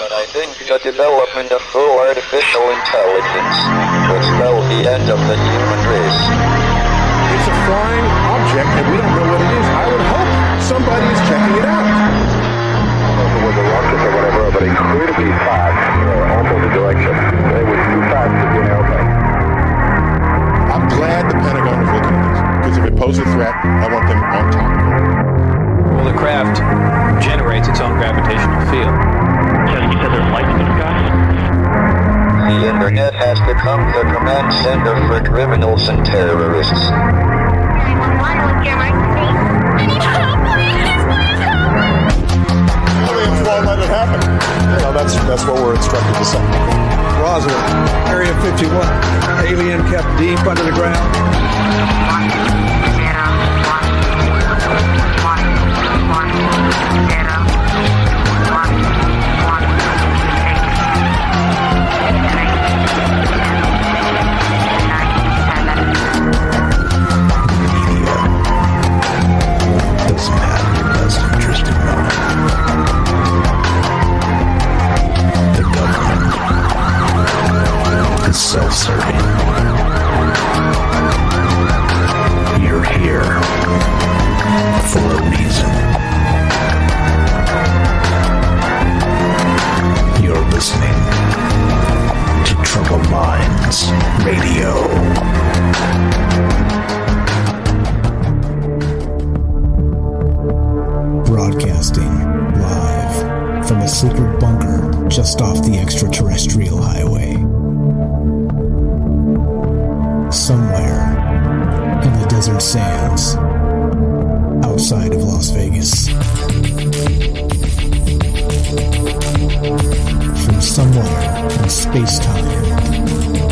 but I think the development of full artificial intelligence will spell the end of the human race. It's a flying object, and we don't know what it is. I would hope somebody is checking it out. It was a rocket or whatever, but incredibly fast, opposite direction. It was too fast to be an airplane. I'm glad the Pentagon is looking at this, because if it poses a threat, I want them on top of it. Well, the craft generates its own gravitational field. You said there's lights in the sky? The internet has become the command center for criminals and terrorists. 911, what's your emergency? I need help, please help me! Won't let it happen. That's what we're instructed to say. Roswell, Area 51. Alien kept deep under the ground. 1, 0, 1, 1, 8, doesn't have your best interest in mind. The government is self-serving. You're here for a reason. You're listening to Troubled Minds Radio. Broadcasting live from a secret bunker just off the extraterrestrial highway. Somewhere in the desert sands outside of Las Vegas. From somewhere in space-time,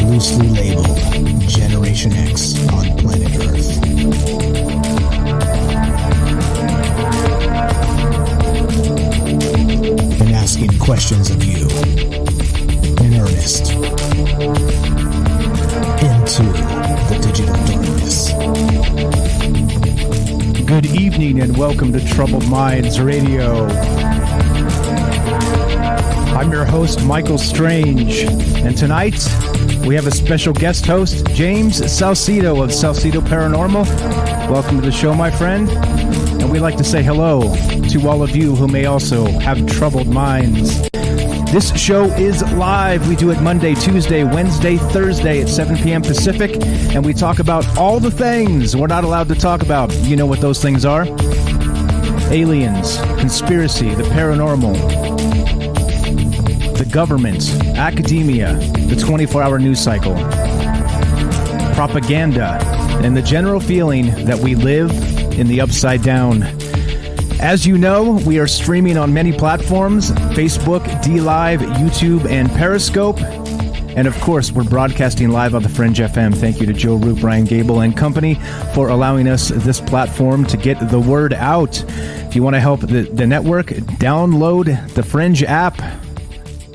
loosely labeled Generation X on planet Earth. And asking questions of you in earnest into the digital darkness. Good evening and welcome to Troubled Minds Radio. I'm your host, Michael Strange, and tonight we have a special guest host, James Salsido of Salsido Paranormal. Welcome to the show, my friend. And we'd like to say hello to all of you who may also have troubled minds. This show is live. We do it Monday, Tuesday, Wednesday, Thursday at 7 p.m. Pacific, and we talk about all the things we're not allowed to talk about. You know what those things are? Aliens, conspiracy, the paranormal, the government, academia, the 24-hour news cycle, propaganda, and the general feeling that we live in the upside down. As you know, we are streaming on many platforms: Facebook, DLive, YouTube, and Periscope. And of course, we're broadcasting live on the Fringe FM. Thank you to Joe Root, Brian Gable, and company for allowing us this platform to get the word out. If you want to help the network, download the Fringe app,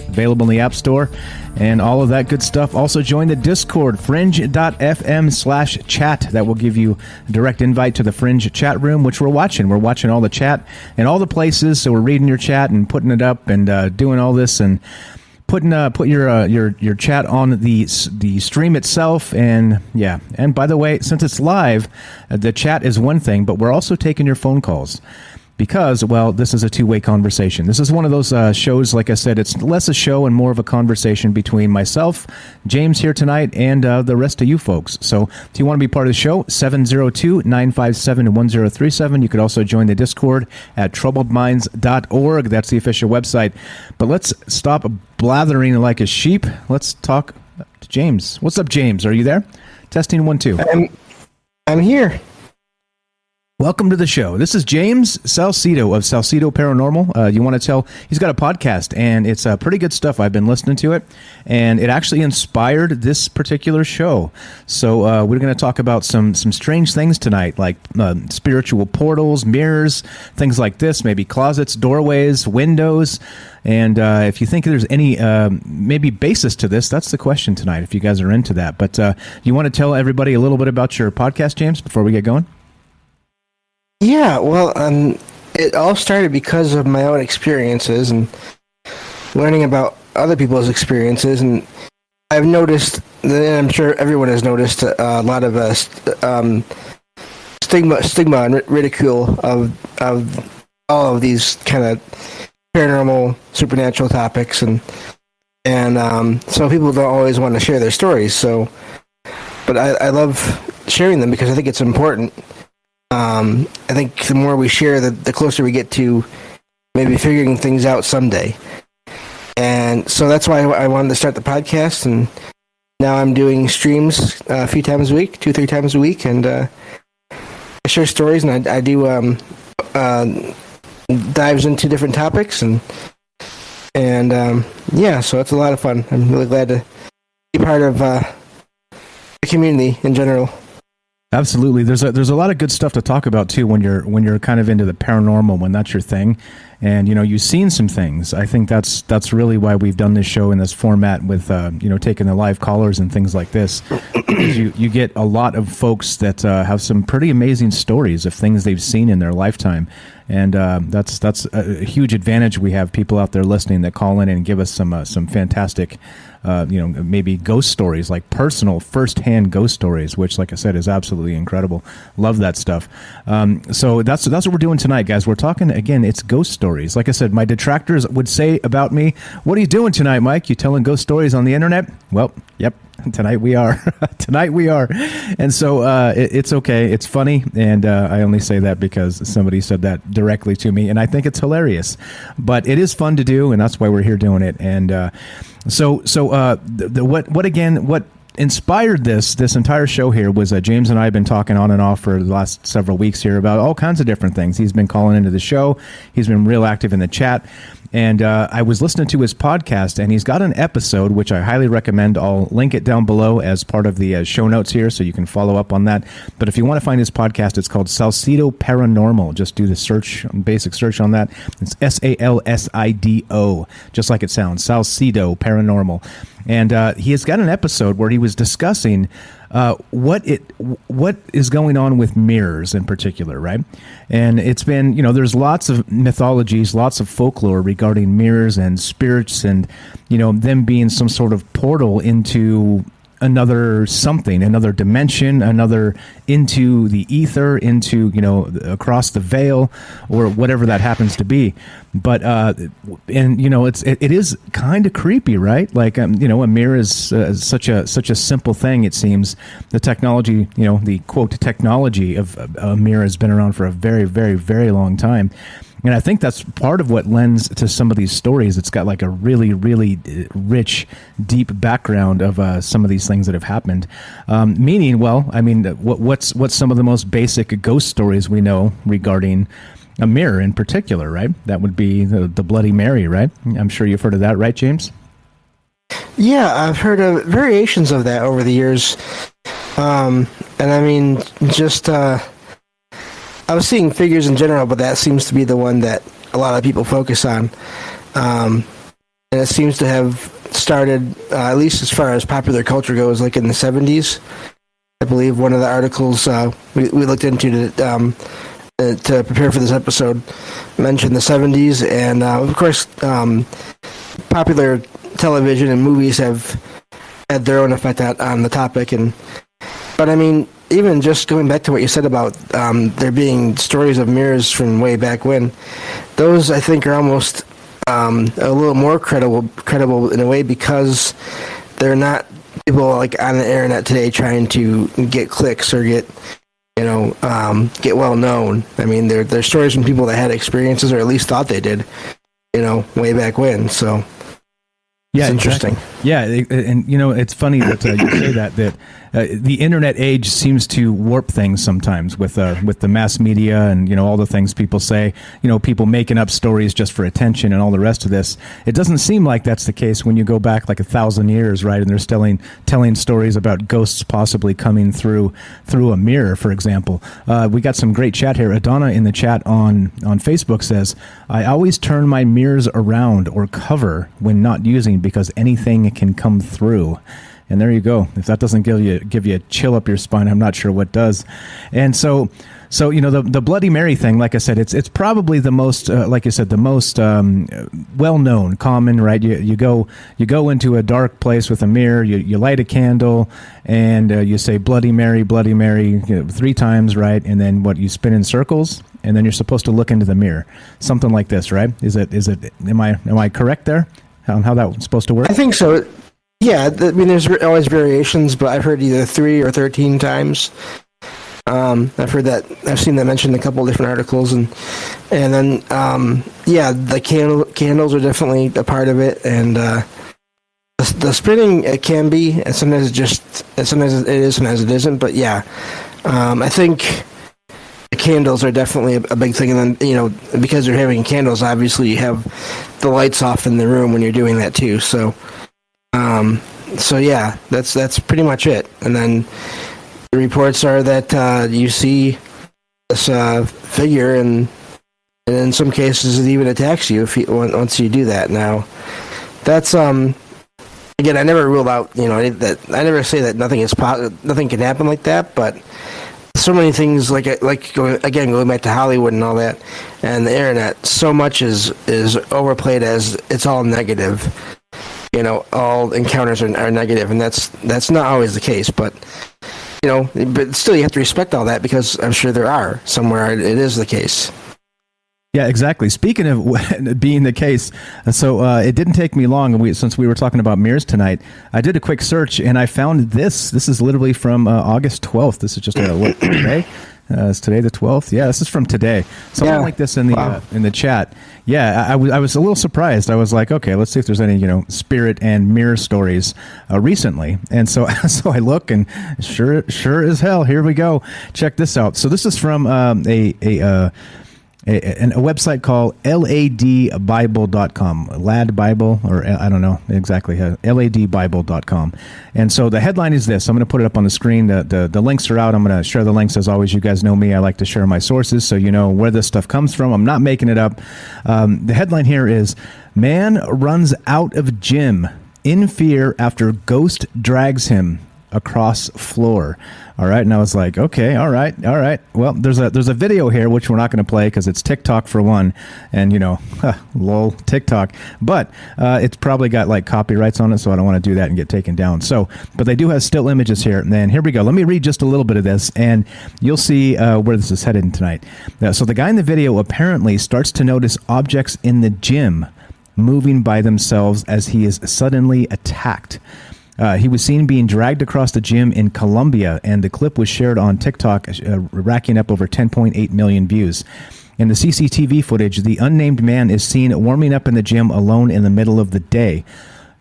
available in the App Store, and all of that good stuff. Also join the Discord, fringe.fm/chat. That will give you a direct invite to the Fringe chat room, which we're watching. We're watching all the chat and all the places, so we're reading your chat and putting it up and doing all this and put your chat on the stream itself. And yeah, and by the way, since it's live, the chat is one thing, but we're also taking your phone calls. Because, well, this is a two-way conversation. This is one of those shows, like I said, it's less a show and more of a conversation between myself, James here tonight, and the rest of you folks. So if you want to be part of the show, 702-957-1037. You could also join the Discord at troubledminds.org. That's the official website. But let's stop blathering like a sheep. Let's talk to James. What's up, James? Are you there? Testing 1, 2. I'm here. Welcome to the show. This is James Salsido of Salsido Paranormal. You want to tell, he's got a podcast, and it's pretty good stuff. I've been listening to it, and it actually inspired this particular show. So we're going to talk about some strange things tonight, like spiritual portals, mirrors, things like this, maybe closets, doorways, windows. And if you think there's any maybe basis to this, that's the question tonight, if you guys are into that. But you want to tell everybody a little bit about your podcast, James, before we get going? Yeah, well, it all started because of my own experiences, and learning about other people's experiences, and I've noticed, and I'm sure everyone has noticed, a lot of stigma and ridicule of all of these kind of paranormal, supernatural topics, and so people don't always want to share their stories. So, but I love sharing them because I think it's important. I think the more we share, the closer we get to maybe figuring things out someday. And so that's why I wanted to start the podcast, and now I'm doing streams a few times a week, 2-3 times a week, and I share stories, and I do dives into different topics, and yeah, so it's a lot of fun. I'm really glad to be part of the community in general. Absolutely. There's a lot of good stuff to talk about too when you're kind of into the paranormal, when that's your thing, and you've seen some things. I think that's really why we've done this show in this format with taking the live callers and things like this, because you get a lot of folks that have some pretty amazing stories of things they've seen in their lifetime, and that's a huge advantage. We have people out there listening that call in and give us some fantastic maybe ghost stories, like personal first-hand ghost stories, which, like I said, is absolutely incredible. Love that stuff. So that's what we're doing tonight, guys. We're talking, again, it's ghost stories. Like I said, my detractors would say about me, "What are you doing tonight, Mike? You telling ghost stories on the internet?" Well, yep. Tonight we are. Tonight we are. And so it's okay. It's funny. And I only say that because somebody said that directly to me. And I think it's hilarious. But it is fun to do. And that's why we're here doing it. And what inspired this entire show here was James and I have been talking on and off for the last several weeks here about all kinds of different things. He's been calling into the show. He's been real active in the chat. And I was listening to his podcast, and he's got an episode, which I highly recommend. I'll link it down below as part of the show notes here, so you can follow up on that. But if you want to find his podcast, it's called Salsido Paranormal. Just do the basic search on that. It's Salsido, just like it sounds, Salsido Paranormal. And he has got an episode where he was discussing what is going on with mirrors in particular, right? And it's been, there's lots of mythologies, lots of folklore regarding mirrors and spirits, and them being some sort of portal into another something, another dimension, into the ether, into across the veil, or whatever that happens to be. But it is kind of creepy, right? Like a mirror is such a simple thing. It seems the technology, the quote technology of a mirror has been around for a very, very, very long time. And I think that's part of what lends to some of these stories. It's got like a really, really rich, deep background of some of these things that have happened. Meaning, what's some of the most basic ghost stories we know regarding a mirror in particular, right? That would be the Bloody Mary, right? I'm sure you've heard of that, right, James? Yeah, I've heard of variations of that over the years. I was seeing figures in general, but that seems to be the one that a lot of people focus on. And it seems to have started, at least as far as popular culture goes, like in the 70s. I believe one of the articles we looked into to prepare for this episode mentioned the 70s. And, of course, popular television and movies have had their own effect on the topic. But even just going back to what you said about there being stories of mirrors from way back when, those I think are almost a little more credible in a way, because they're not people like on the internet today trying to get clicks or get well known. They're stories from people that had experiences, or at least thought they did, way back when. So yeah, it's interesting. Exactly. Yeah, and it's funny that you say that the internet age seems to warp things sometimes with the mass media and all the things people say. People making up stories just for attention and all the rest of this. It doesn't seem like that's the case when you go back like 1,000 years, right? And they're telling stories about ghosts possibly coming through a mirror, for example. We got some great chat here. Adonna in the chat on Facebook says, "I always turn my mirrors around or cover when not using, because anything can come through." And there you go. If that doesn't give you a chill up your spine, I'm not sure what does. And so So, the Bloody Mary thing, like I said, it's probably the most, like you said, the most well-known, common, right? You go into a dark place with a mirror, you light a candle, and you say Bloody Mary, 3 times, right? And then you spin in circles, and then you're supposed to look into the mirror. Something like this, right? Is it? Am I correct there? How that's supposed to work? I think so. Yeah, there's always variations, but I've heard either 3 or 13 times. I've heard that. I've seen that mentioned in a couple of different articles, and then the candles are definitely a part of it, and the spinning, it can be, and sometimes it is, sometimes it isn't. But yeah, I think the candles are definitely a big thing, and then because you're having candles, obviously you have the lights off in the room when you're doing that too. So yeah, that's pretty much it, and then. The reports are that you see this figure, and in some cases it even attacks you once you do that. Now, that's again, I never rule out that I never say that nothing can happen like that, but so many things like going back to Hollywood and all that, and the internet, so much is overplayed as it's all negative. All encounters are negative, and that's not always the case, but. But still you have to respect all that because I'm sure there are somewhere it is the case. Yeah, exactly. Speaking of being the case, so it didn't take me long, since we were talking about mirrors tonight, I did a quick search and I found this. This is literally from August 12th. This is just what, today? Is today the 12th? Yeah, this is from today. Something like this in the chat. Yeah, I was a little surprised. I was like, okay, let's see if there's any spirit and mirror stories recently. And so I look, and sure as hell, here we go. Check this out. So this is from a website called ladbible.com, Lad Bible, or I don't know exactly, ladbible.com. And so the headline is this. I'm going to put it up on the screen. The links are out. I'm going to share the links. As always, you guys know me. I like to share my sources so you know where this stuff comes from. I'm not making it up. The headline here is, Man runs out of gym in fear after ghost drags him across floor. All right, and I was like, okay, all right. Well, there's a video here which we're not going to play because it's TikTok for one, and lol, TikTok. But it's probably got like copyrights on it, so I don't want to do that and get taken down. So, but they do have still images here, and here we go. Let me read just a little bit of this, and you'll see where this is headed tonight. So the guy in the video apparently starts to notice objects in the gym moving by themselves as he is suddenly attacked. He was seen being dragged across the gym in Colombia, and the clip was shared on TikTok, racking up over 10.8 million views. In the CCTV footage, the unnamed man is seen warming up in the gym alone in the middle of the day.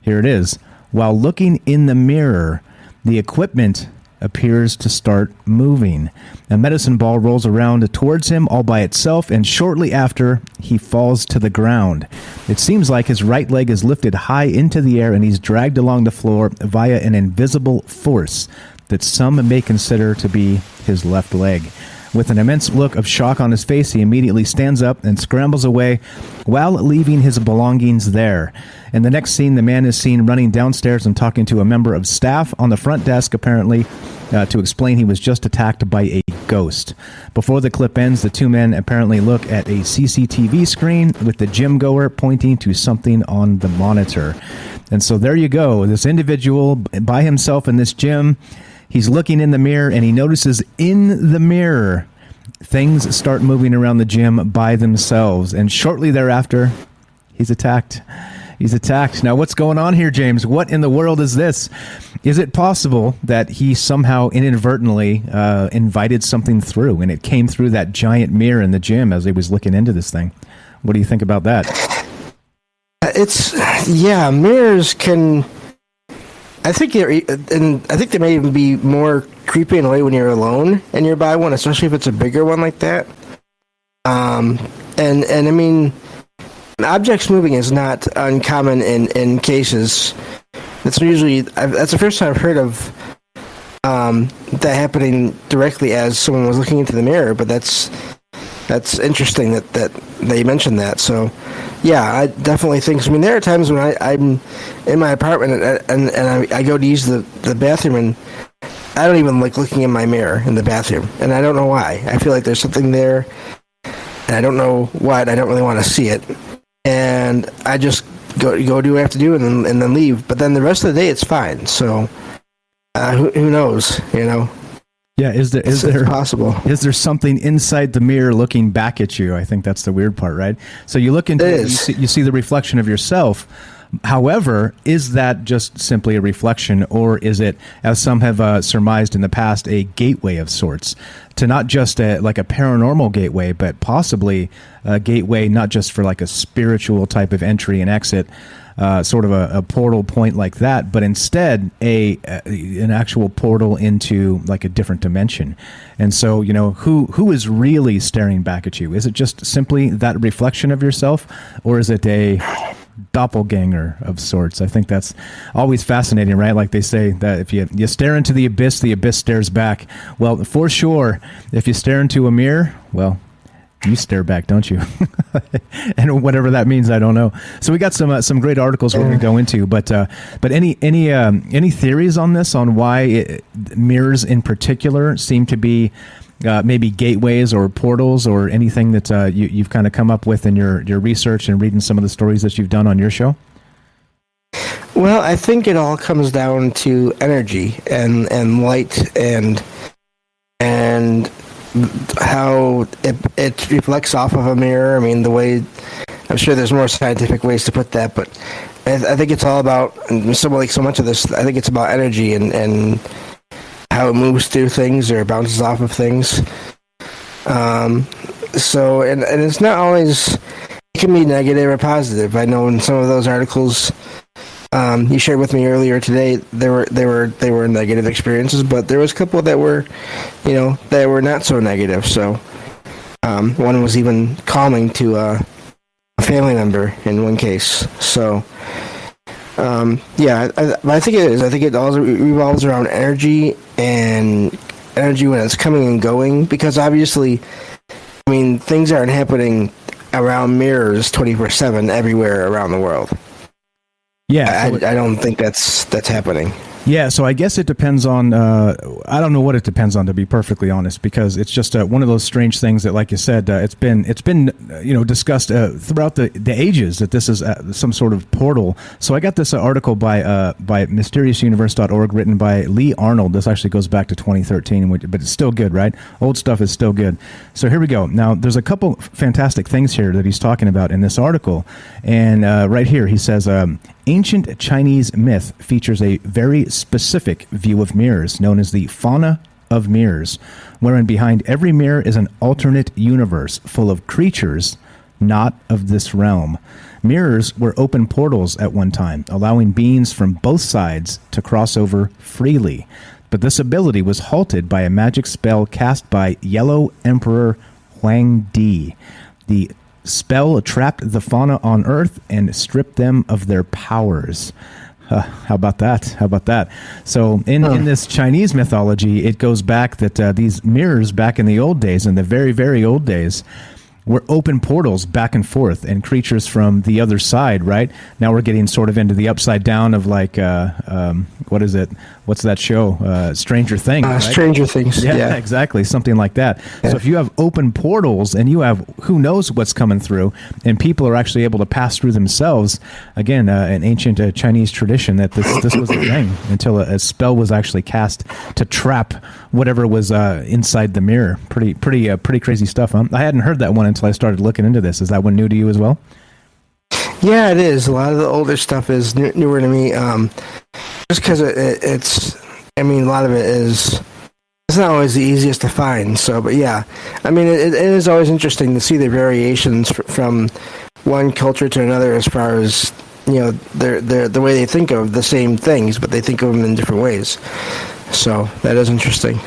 Here it is. While looking in the mirror, the equipment appears to start moving. A medicine ball rolls around towards him all by itself, and shortly after, he falls to the ground. It seems like his right leg is lifted high into the air and he's dragged along the floor via an invisible force that some may consider to be his left leg. With an immense look of shock on his face, he immediately stands up and scrambles away while leaving his belongings there. In the next scene, the man is seen running downstairs and talking to a member of staff on the front desk, apparently, to explain he was just attacked by a ghost. Before the clip ends, the two men apparently look at a CCTV screen with the gym goer pointing to something on the monitor. And so there you go. This individual by himself in this gym, he's looking in the mirror, and he notices in the mirror things start moving around the gym by themselves. And shortly thereafter, he's attacked. Now, what's going on here, James? What in the world is this? Is it possible that he somehow inadvertently invited something through, and it came through that giant mirror in the gym as he was looking into this thing? What do you think about that? Mirrors can... I think they may even be more creepy in a way when you're alone and you're by one, especially if it's a bigger one like that. And I mean, objects moving is not uncommon in cases. That's the first time I've heard of that happening directly as someone was looking into the mirror. But that's interesting that they mentioned that. So. Yeah, I definitely think so. I mean, there are times when I'm in my apartment and I go to use the bathroom, and I don't even like looking in my mirror in the bathroom, and I don't know why. I feel like there's something there, and I don't know what. I don't really want to see it, and I just go do what I have to do, and then leave. But then the rest of the day, it's fine. So who knows? You know. Yeah, is there possible? Is there something inside the mirror looking back at you? I think that's the weird part, right? So you look into it, you see the reflection of yourself. However, is that just simply a reflection, or is it, as some have surmised in the past, a gateway of sorts to not just like a paranormal gateway, but possibly a gateway not just for like a spiritual type of entry and exit, sort of a portal point like that, but instead an actual portal into like a different dimension. And so, you know, who is really staring back at you? Is it just simply that reflection of yourself, or is it a doppelganger of sorts? I think that's always fascinating, right? Like they say that if you stare into the abyss stares back. Well, for sure, if you stare into a mirror, well, you stare back, don't you? And whatever that means, I don't know. So we got some great articles we're going to go into, but any theories on this, on why mirrors in particular seem to be maybe gateways or portals, or anything that you've kind of come up with in your research and reading some of the stories that you've done on your show? Well, I think it all comes down to energy and light and how it reflects off of a mirror. I mean, the way, I'm sure there's more scientific ways to put that, but I think it's all about, so much of this, I think it's about energy and how it moves through things or bounces off of things. So, and it's not always, it can be negative or positive. I know in some of those articles you shared with me earlier today, they were negative experiences, but there was a couple that were, that were not so negative. So, one was even calming to a family member in one case. So, I think it is. I think it all revolves around energy, and energy when it's coming and going, because obviously, I mean, things aren't happening around mirrors 24/7 everywhere around the world. Yeah, I don't think that's happening. Yeah, so I guess it depends on, I don't know what it depends on, to be perfectly honest, because it's just one of those strange things that, like you said, it's been discussed throughout the ages that this is some sort of portal. So I got this article by mysteriousuniverse.org written by Lee Arnold. This actually goes back to 2013, but it's still good, right? Old stuff is still good. So here we go. Now, there's a couple fantastic things here that he's talking about in this article. And right here, he says, ancient Chinese myth features a very specific view of mirrors known as the fauna of mirrors, wherein behind every mirror is an alternate universe full of creatures not of this realm. Mirrors were open portals at one time, allowing beings from both sides to cross over freely. But this ability was halted by a magic spell cast by Yellow Emperor Huang Di. The spell trapped the fauna on Earth and stripped them of their powers. How about that? So in this Chinese mythology, it goes back that these mirrors back in the old days, in the very, very old days, were open portals back and forth, and creatures from the other side, right? Now we're getting sort of into the upside down of like, what is it? What's that show? Stranger Things. Right? Stranger Things. Yeah, exactly. Something like that. Yeah. So if you have open portals and you have who knows what's coming through, and people are actually able to pass through themselves, again, an ancient Chinese tradition that this was a thing until a spell was actually cast to trap whatever was inside the mirror. Pretty crazy stuff, huh? I hadn't heard that one until I started looking into this. Is that one new to you as well? Yeah, it is. A lot of the older stuff is newer to me. Just because it's, I mean, a lot of it is, it's not always the easiest to find. So, but yeah, I mean, it is always interesting to see the variations from one culture to another, as far as, the way they think of the same things, but they think of them in different ways. So that is interesting.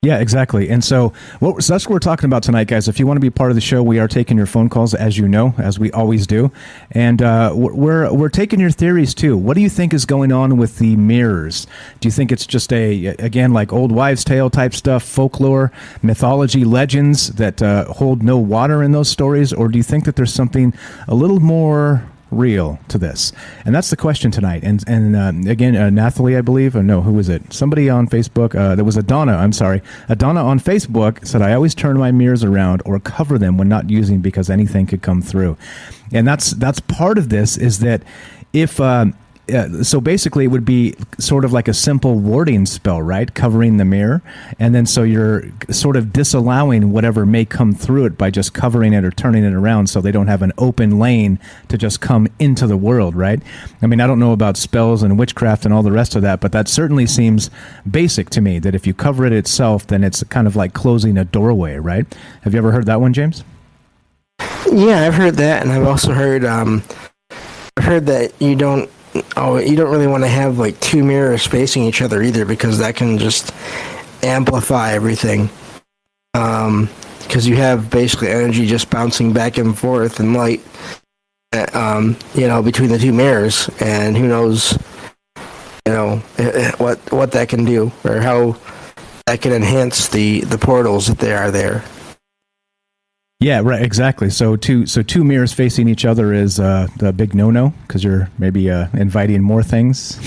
Yeah, exactly. And so that's what we're talking about tonight, guys. If you want to be part of the show, we are taking your phone calls, as you know, as we always do. And we're taking your theories, too. What do you think is going on with the mirrors? Do you think it's just again, like old wives' tale type stuff, folklore, mythology, legends that hold no water in those stories? Or do you think that there's something a little more real to this? And that's the question tonight. And again, Nathalie, I believe, or no, who was it? Somebody on Facebook, there was Adonna on Facebook said, I always turn my mirrors around or cover them when not using because anything could come through. And that's part of this, is that if... so basically it would be sort of like a simple warding spell, right? Covering the mirror. And then so you're sort of disallowing whatever may come through it by just covering it or turning it around so they don't have an open lane to just come into the world, right? I mean, I don't know about spells and witchcraft and all the rest of that, but that certainly seems basic to me, that if you cover it itself, then it's kind of like closing a doorway, right? Have you ever heard that one, James? Yeah, I've heard that, and I've also heard that you don't really want to have like two mirrors facing each other either, because that can just amplify everything. Because you have basically energy just bouncing back and forth and light, between the two mirrors, and who knows, what that can do or how that can enhance the portals that they are there. Yeah, right, exactly. So two mirrors facing each other is the big no-no, because you're maybe inviting more things.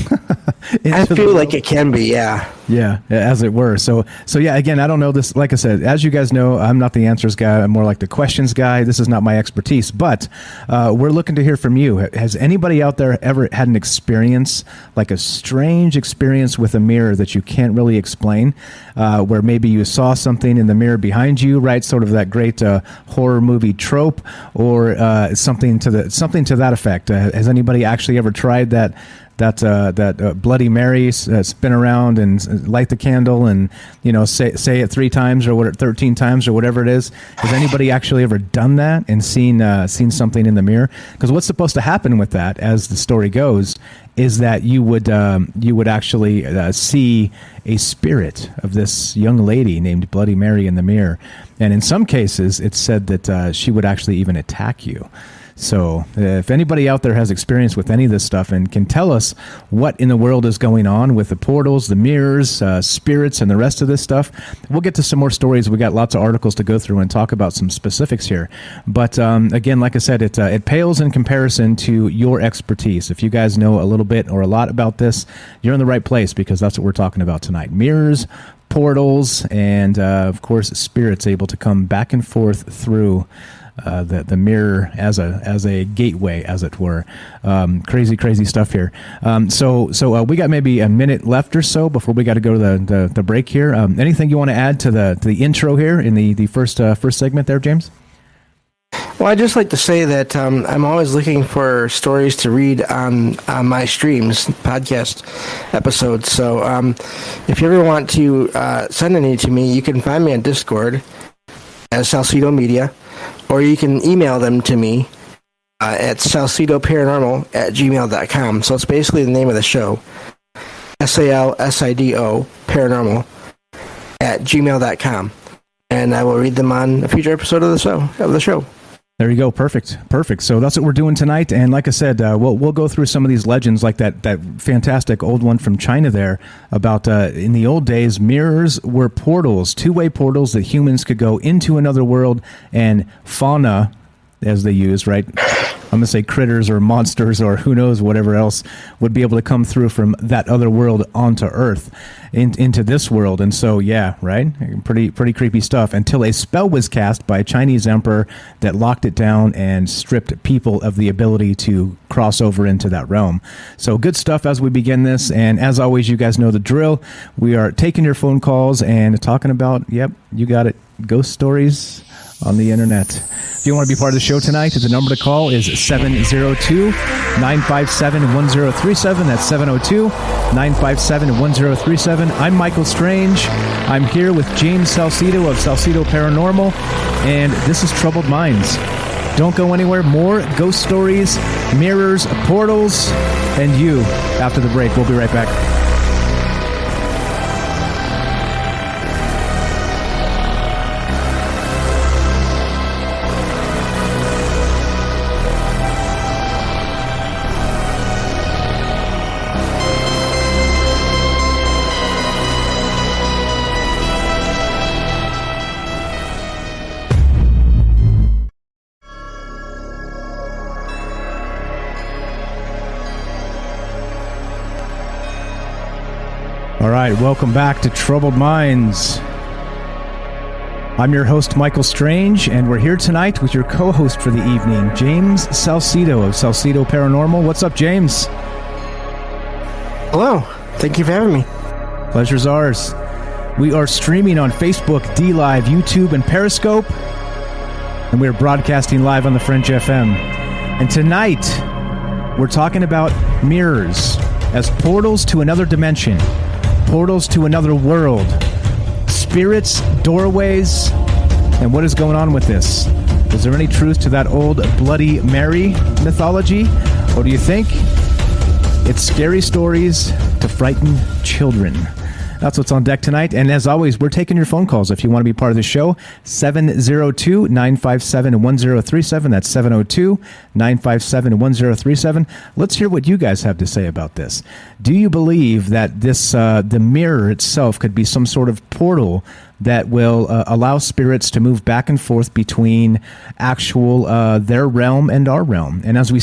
I feel like it can be, yeah. Yeah, as it were. So yeah, again, I don't know this. Like I said, as you guys know, I'm not the answers guy. I'm more like the questions guy. This is not my expertise, but we're looking to hear from you. Has anybody out there ever had an experience, like a strange experience with a mirror that you can't really explain, where maybe you saw something in the mirror behind you, right? Sort of that great horror movie trope, or something to that effect. Has anybody actually ever tried that Bloody Mary, spin around and light the candle and say it 3 times or 13 times or whatever it is? Has anybody actually ever done that and seen something in the mirror? Because what's supposed to happen with that, as the story goes, is that you would actually see a spirit of this young lady named Bloody Mary in the mirror, and in some cases it's said that she would actually even attack you. So if anybody out there has experience with any of this stuff and can tell us what in the world is going on with the portals, the mirrors, spirits, and the rest of this stuff, we'll get to some more stories. We got lots of articles to go through and talk about some specifics here. But again, like I said, it pales in comparison to your expertise. If you guys know a little bit or a lot about this, you're in the right place, because that's what we're talking about tonight. Mirrors, portals, and of course, spirits able to come back and forth through the mirror as a gateway, as it were. Crazy stuff here. So we got maybe a minute left or so before we got to go to the break here. Anything you want to add to the intro here in the first segment there, James? Well, I'd just like to say that I'm always looking for stories to read on my streams, podcast episodes. So if you ever want to send any to me, you can find me on Discord as Salsido Media, or you can email them to me at salsidoparanormal@gmail.com. So it's basically the name of the show, SALSIDO paranormal @gmail.com. And I will read them on a future episode of the show. There you go. Perfect. So that's what we're doing tonight. And like I said, we'll go through some of these legends, like that fantastic old one from China there about in the old days, mirrors were portals, two-way portals that humans could go into another world, and fauna, as they use, right? I'm going to say critters or monsters or who knows, whatever else would be able to come through from that other world onto Earth into this world. And so, yeah, right? Pretty creepy stuff, until a spell was cast by a Chinese emperor that locked it down and stripped people of the ability to cross over into that realm. So good stuff as we begin this. And as always, you guys know the drill. We are taking your phone calls and talking about, yep, you got it, ghost stories on the internet. If you want to be part of the show tonight, the number to call is 702-957-1037. That's 702-957-1037. I'm Michael Strange. I'm here with James Salsido of Salsido Paranormal, and this is Troubled Minds. Don't go anywhere. More ghost stories, mirrors, portals, and you after the break. We'll be right back. All right, welcome back to Troubled Minds. I'm your host, Michael Strange, and we're here tonight with your co-host for the evening, James Salsido of Salsido Paranormal. What's up, James? Hello. Thank you for having me. Pleasure's ours. We are streaming on Facebook, DLive, YouTube, and Periscope, and we're broadcasting live on the French FM. And tonight, we're talking about mirrors as portals to another dimension, portals to another world, spirits, doorways, and what is going on with this? Is there any truth to that old Bloody Mary mythology? Or do you think it's scary stories to frighten children? That's what's on deck tonight. And as always, we're taking your phone calls if you want to be part of the show. 702-957-1037. That's 702-957-1037. Let's hear what you guys have to say about this. Do you believe that this the mirror itself could be some sort of portal that will allow spirits to move back and forth between actual their realm and our realm? And as we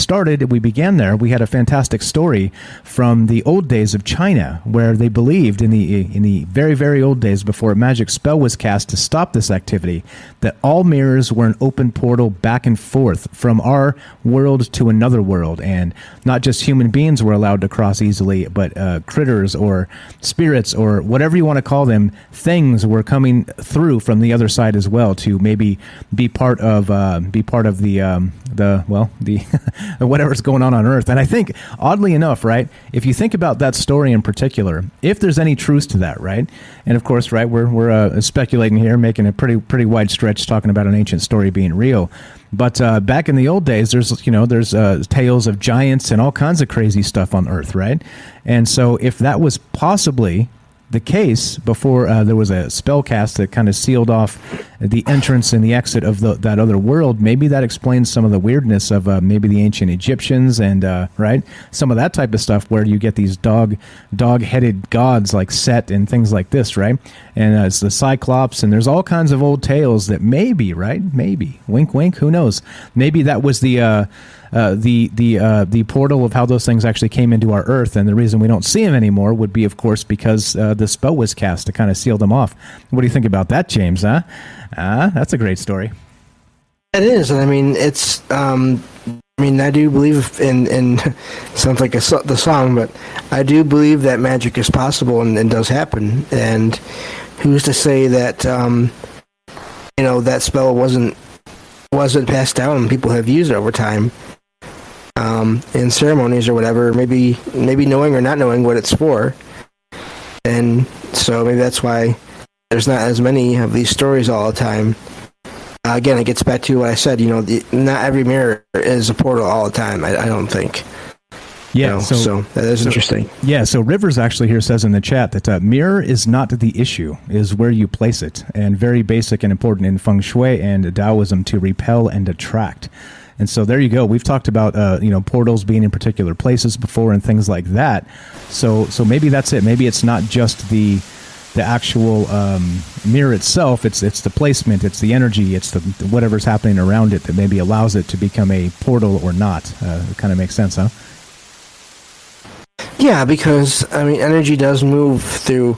began there, we had a fantastic story from the old days of China, where they believed in the very, very old days before a magic spell was cast to stop this activity, that all mirrors were an open portal back and forth from our world to another world. And not just human beings were allowed to cross easily, but critters or spirits or whatever you want to call them, things were coming through from the other side as well to maybe be part of the whatever's going on Earth. And I think, oddly enough, right, if you think about that story in particular, if there's any truth to that, right, and of course, right, we're speculating here, making a pretty wide stretch, talking about an ancient story being real. But back in the old days, there's tales of giants and all kinds of crazy stuff on Earth, right? And so if that was possibly the case before there was a spell cast that kind of sealed off the entrance and the exit of that other world, maybe that explains some of the weirdness of maybe the ancient Egyptians and right, some of that type of stuff where you get these dog-headed gods like Set and things like this, right? And it's the Cyclops, and there's all kinds of old tales that maybe, right, maybe, wink wink, who knows, maybe that was the portal of how those things actually came into our Earth, and the reason we don't see them anymore would be, of course, because the spell was cast to kind of seal them off. What do you think about that, James? Huh? That's a great story. It is, and I mean, it's. I do believe in sounds like the song, but I do believe that magic is possible and does happen. And who's to say that that spell wasn't passed down and people have used it over time in ceremonies or whatever, maybe knowing or not knowing what it's for. And so maybe that's why there's not as many of these stories all the time. Again, it gets back to what I said, not every mirror is a portal all the time, I don't think. Yeah, so that is interesting. Yeah, so Rivers actually here says in the chat that mirror is not the issue, is where you place it, and very basic and important in feng shui and Taoism to repel and attract. And so there you go. We've talked about portals being in particular places before and things like that. So maybe that's it. Maybe it's not just the actual mirror itself. It's the placement. It's the energy. It's the whatever's happening around it that maybe allows it to become a portal or not. It kind of makes sense, huh? Yeah, because energy does move through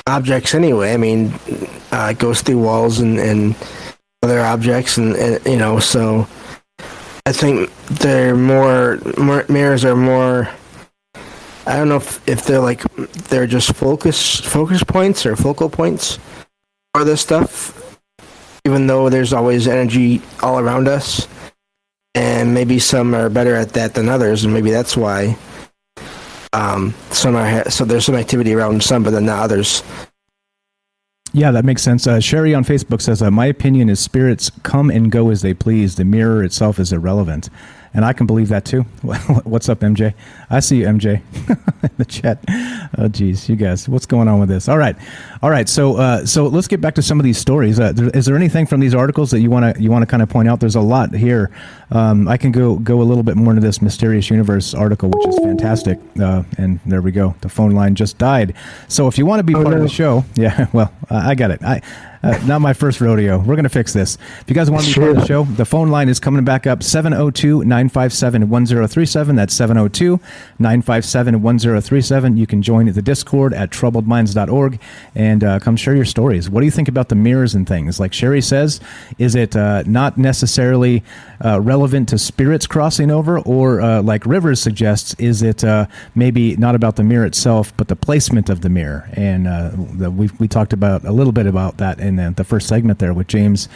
objects anyway. It goes through walls and other objects, and so. I think mirrors are more. I don't know if they're just focus points or focal points for this stuff. Even though there's always energy all around us, and maybe some are better at that than others, and maybe that's why some are. So there's some activity around some, but then not others. Yeah, that makes sense. Sherry on Facebook says, my opinion is spirits come and go as they please. The mirror itself is irrelevant. And I can believe that too. What's up, MJ? I see you, MJ, in the chat. Oh, geez, you guys, what's going on with this? All right. So let's get back to some of these stories. Is there anything from these articles that you want to kind of point out? There's a lot here. I can go a little bit more into this Mysterious Universe article, which is fantastic. And there we go. The phone line just died. So if you want to be part of the show, yeah, well, I got it. Not my first rodeo. We're going to fix this. If you guys want to be part of the show, the phone line is coming back up, 702-957-1037. That's 702-957-1037. You can join the Discord at troubledminds.org and come share your stories. What do you think about the mirrors and things? Like Sherry says, is it not necessarily relevant to spirits crossing over? Or like Rivers suggests, is it maybe not about the mirror itself, but the placement of the mirror? And we talked about a little bit about that in the first segment there with James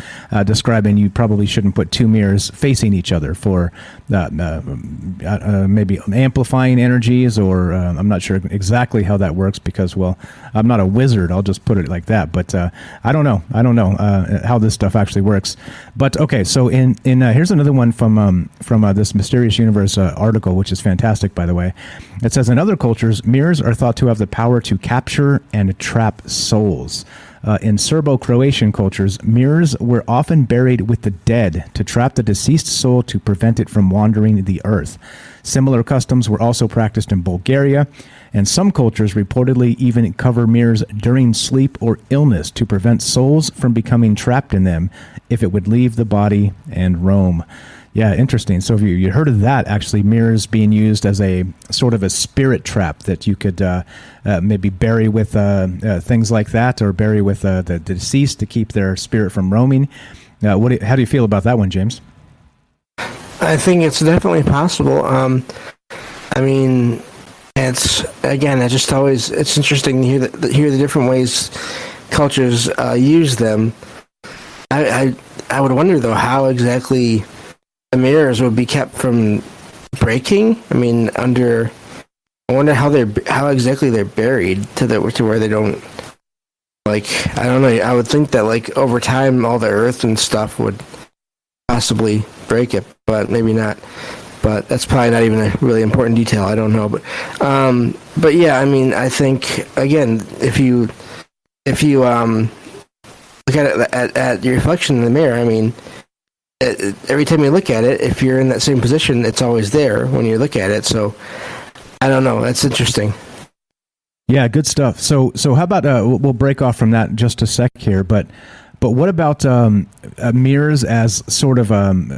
describing you probably shouldn't put two mirrors facing each other for maybe amplifying energies, or I'm not sure exactly how that works because, well, I'm not a wizard. I'll just put it like that. But I don't know how this stuff actually works. But okay, so in here's another one from this Mysterious Universe article, which is fantastic, by the way. It says, in other cultures, mirrors are thought to have the power to capture and trap souls. In Serbo-Croatian cultures, mirrors were often buried with the dead to trap the deceased soul to prevent it from wandering the earth. Similar customs were also practiced in Bulgaria, and some cultures reportedly even cover mirrors during sleep or illness to prevent souls from becoming trapped in them if it would leave the body and roam. Yeah, interesting. So if you heard of that, actually, mirrors being used as a sort of a spirit trap that you could maybe bury with things like that, or bury with the deceased to keep their spirit from roaming. How do you feel about that one, James? I think it's definitely possible. I mean, it's interesting to hear the different ways cultures use them. I would wonder though how exactly the mirrors would be kept from breaking. I mean, I wonder how exactly they're buried to where they don't, like, I don't know. I would think that like over time all the earth and stuff would possibly break it, but maybe not. But that's probably not even a really important detail. I don't know, but yeah, I mean, I think again, if you look at it at your reflection in the mirror, I mean, every time you look at it, if you're in that same position, it's always there when you look at it. So I don't know. That's interesting. Yeah, good stuff. So how about we'll break off from that just a sec here, but what about mirrors as sort of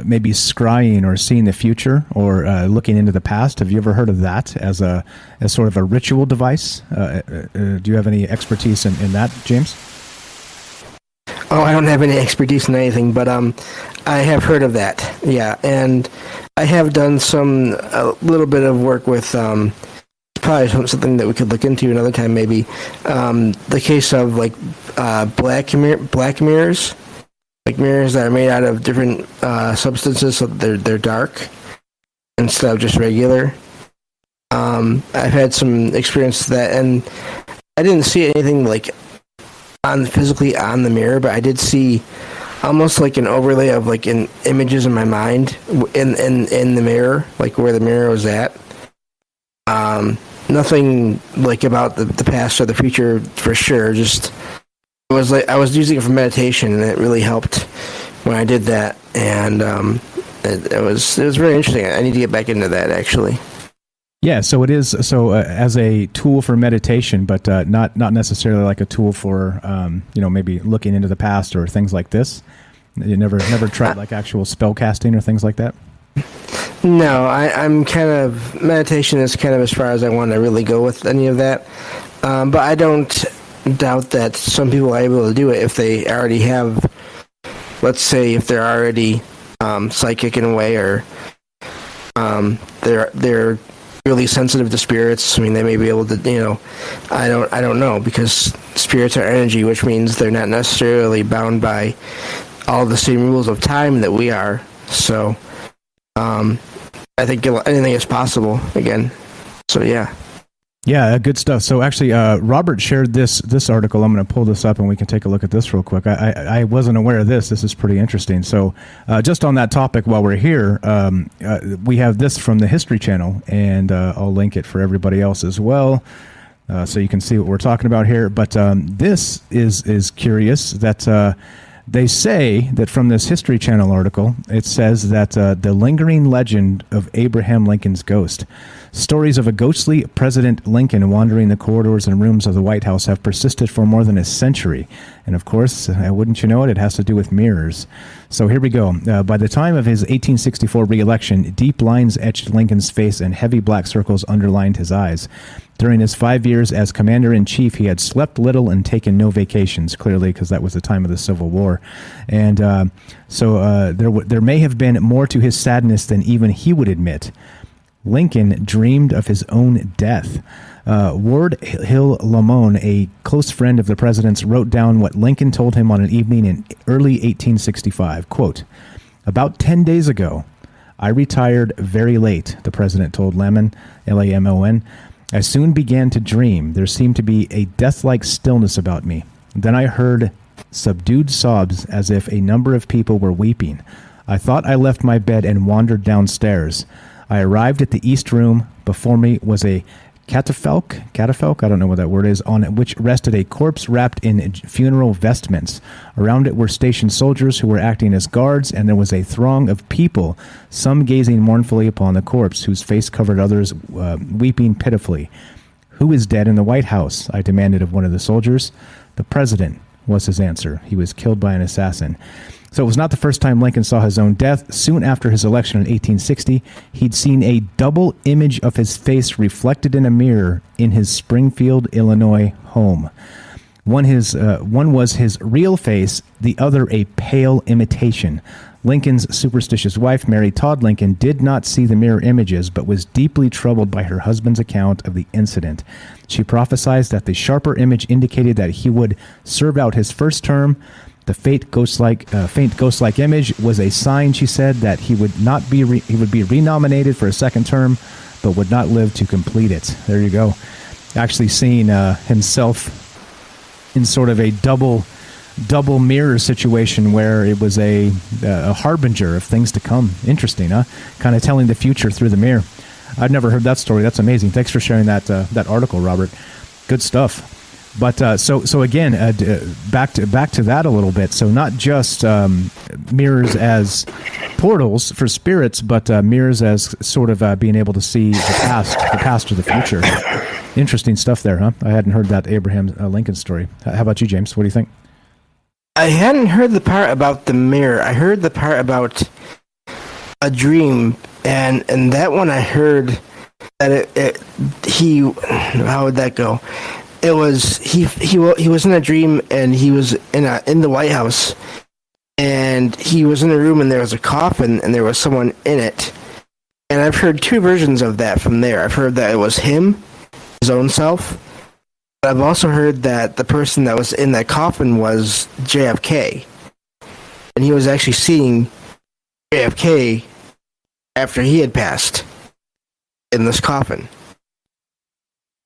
maybe scrying or seeing the future or looking into the past? Have you ever heard of that as sort of a ritual device? Do you have any expertise in that, James? Oh, I don't have any expertise in anything, but I have heard of that. Yeah, and I have done a little bit of work with probably something that we could look into another time, maybe. The case of like black mirrors, like mirrors that are made out of different substances, so they're dark instead of just regular. I've had some experience with that, and I didn't see anything like physically on the mirror, but I did see almost like an overlay of like images in my mind in the mirror, like where the mirror was at. Nothing like about the past or the future for sure. Just it was like I was using it for meditation, and it really helped when I did that. And it was very interesting. I need to get back into that actually. Yeah, so it is as a tool for meditation, but not necessarily like a tool for maybe looking into the past or things like this. You never tried like actual spell casting or things like that? No, I'm kind of meditation is kind of as far as I want to really go with any of that. But I don't doubt that some people are able to do it if they already have, let's say, if they're already psychic in a way, or they're really sensitive to spirits. I mean, they may be able to, I don't know, because spirits are energy, which means they're not necessarily bound by all the same rules of time that we are. So, I think anything is possible again. So, yeah. Yeah, good stuff. So actually, Robert shared this article. I'm going to pull this up and we can take a look at this real quick. I wasn't aware of this. This is pretty interesting. So just on that topic, while we're here, we have this from the History Channel, and I'll link it for everybody else as well, so you can see what we're talking about here. But this is curious that They say that from this History Channel article, it says that the lingering legend of Abraham Lincoln's ghost. Stories of a ghostly President Lincoln wandering the corridors and rooms of the White House have persisted for more than a century. And of course, wouldn't you know it, it has to do with mirrors. So here we go. By the time of his 1864 re-election, deep lines etched Lincoln's face and heavy black circles underlined his eyes. During his 5 years as commander-in-chief, he had slept little and taken no vacations, clearly, because that was the time of the Civil War. And so there may have been more to his sadness than even he would admit. Lincoln dreamed of his own death. Ward Hill Lamone, a close friend of the president's, wrote down what Lincoln told him on an evening in early 1865. Quote, "About 10 days ago, I retired very late," the president told Lamon, Lamon. "I soon began to dream. There seemed to be a death-like stillness about me. Then I heard subdued sobs as if a number of people were weeping. I thought I left my bed and wandered downstairs. I arrived at the east room. Before me was a catafalque, I don't know what that word is, on which rested a corpse wrapped in funeral vestments. Around it were stationed soldiers who were acting as guards, and there was a throng of people, some gazing mournfully upon the corpse, whose face covered others, weeping pitifully. 'Who is dead in the White House?' I demanded of one of the soldiers. 'The president,' was his answer. 'He was killed by an assassin.'" So it was not the first time Lincoln saw his own death. Soon after his election in 1860, he'd seen a double image of his face reflected in a mirror in his Springfield, Illinois home. One was his real face, the other a pale imitation. Lincoln's superstitious wife, Mary Todd Lincoln, did not see the mirror images, but was deeply troubled by her husband's account of the incident. She prophesied that the sharper image indicated that he would serve out his first term. The faint ghost-like image was a sign, she said, that he would be renominated for a second term, but would not live to complete it. There you go. Actually seeing himself in sort of a double mirror situation where it was a harbinger of things to come. Interesting, huh? Kind of telling the future through the mirror. I've never heard that story. That's amazing. Thanks for sharing that article, Robert. Good stuff. But so again, back to that a little bit. So not just mirrors as portals for spirits, but mirrors as sort of being able to see the past or the future. Interesting stuff there, huh? I hadn't heard that Abraham Lincoln story. How about you, James? What do you think? I hadn't heard the part about the mirror. I heard the part about a dream, and that one I heard that how would that go? It was he was in a dream, and he was in the White House, and he was in a room, and there was a coffin, and there was someone in it. And I've heard two versions of that from there. I've heard that it was him, his own self. But I've also heard that the person that was in that coffin was JFK, and he was actually seeing JFK after he had passed in this coffin.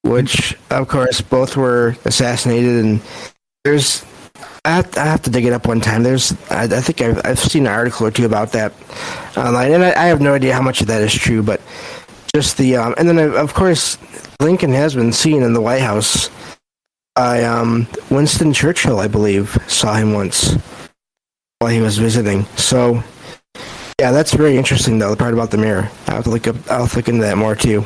Which, of course, both were assassinated, and I have to dig it up one time. I think I've seen an article or two about that online, and I have no idea how much of that is true, but just and then of course, Lincoln has been seen in the White House by Winston Churchill, I believe, saw him once while he was visiting. So, yeah, that's very interesting, though, the part about the mirror. I'll look into that more, too.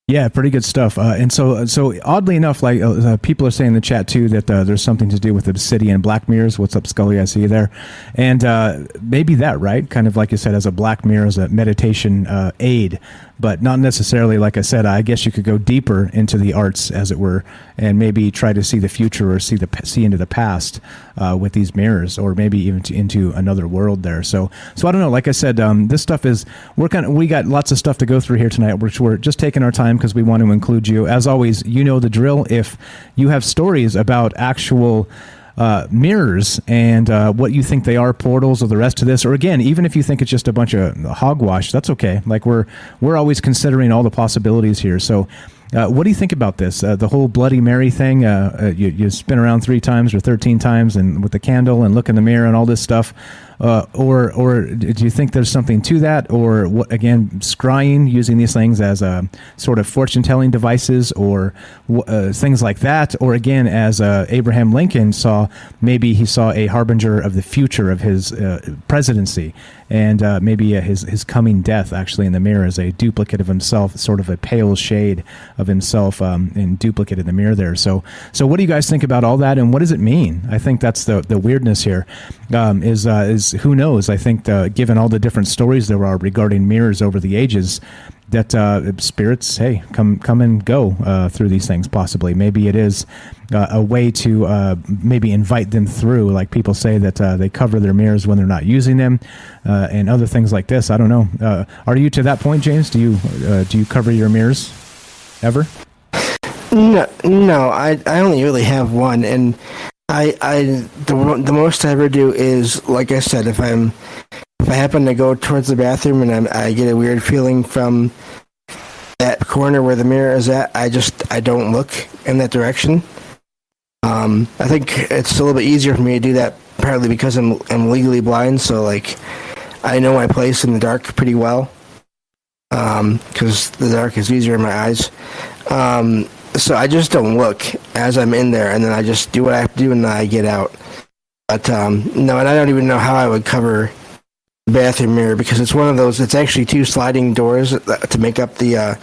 Yeah, pretty good stuff. And so oddly enough, like people are saying in the chat too that there's something to do with obsidian black mirrors. What's up, Scully? I see you there. And maybe that, right? Kind of like you said, as a black mirror, as a meditation aid, but not necessarily. Like I said, I guess you could go deeper into the arts, as it were, and maybe try to see the future or see into the past with these mirrors, or maybe even into another world there. So I don't know. Like I said, this stuff is we got lots of stuff to go through here tonight, which we're just taking our time because we want to include you. As always, you know the drill. If you have stories about actual mirrors and what you think they are, portals or the rest of this, or again, even if you think it's just a bunch of hogwash, that's okay. Like we're always considering all the possibilities here. So What do you think about this? The whole Bloody Mary thing. You spin around 3 times or 13 times, and with the candle, and look in the mirror, and all this stuff. Or do you think there's something to that? Or what, again, scrying, using these things as a sort of fortune-telling devices, or things like that? Or again, as Abraham Lincoln saw, maybe he saw a harbinger of the future of his presidency, and maybe his coming death actually in the mirror as a duplicate of himself, sort of a pale shade of himself in duplicate in the mirror there. So what do you guys think about all that, and what does it mean? I think that's the weirdness here. Is who knows? I think given all the different stories there are regarding mirrors over the ages, that spirits, hey, come and go through these things. Possibly, maybe it is a way to maybe invite them through. Like people say that they cover their mirrors when they're not using them, and other things like this. I don't know. Are you to that point, James? Do you cover your mirrors ever? No. I only really have one, and the most I ever do is, like I said, if I happen to go towards the bathroom and I get a weird feeling from that corner where the mirror is at, I don't look in that direction. I think it's a little bit easier for me to do that, partly because I'm legally blind, so like I know my place in the dark pretty well, because the dark is easier in my eyes. So I just don't look as I'm in there, and then I just do what I have to do, and then I get out. But no, and I don't even know how I would cover the bathroom mirror, because it's one of those. It's actually 2 sliding doors to make up the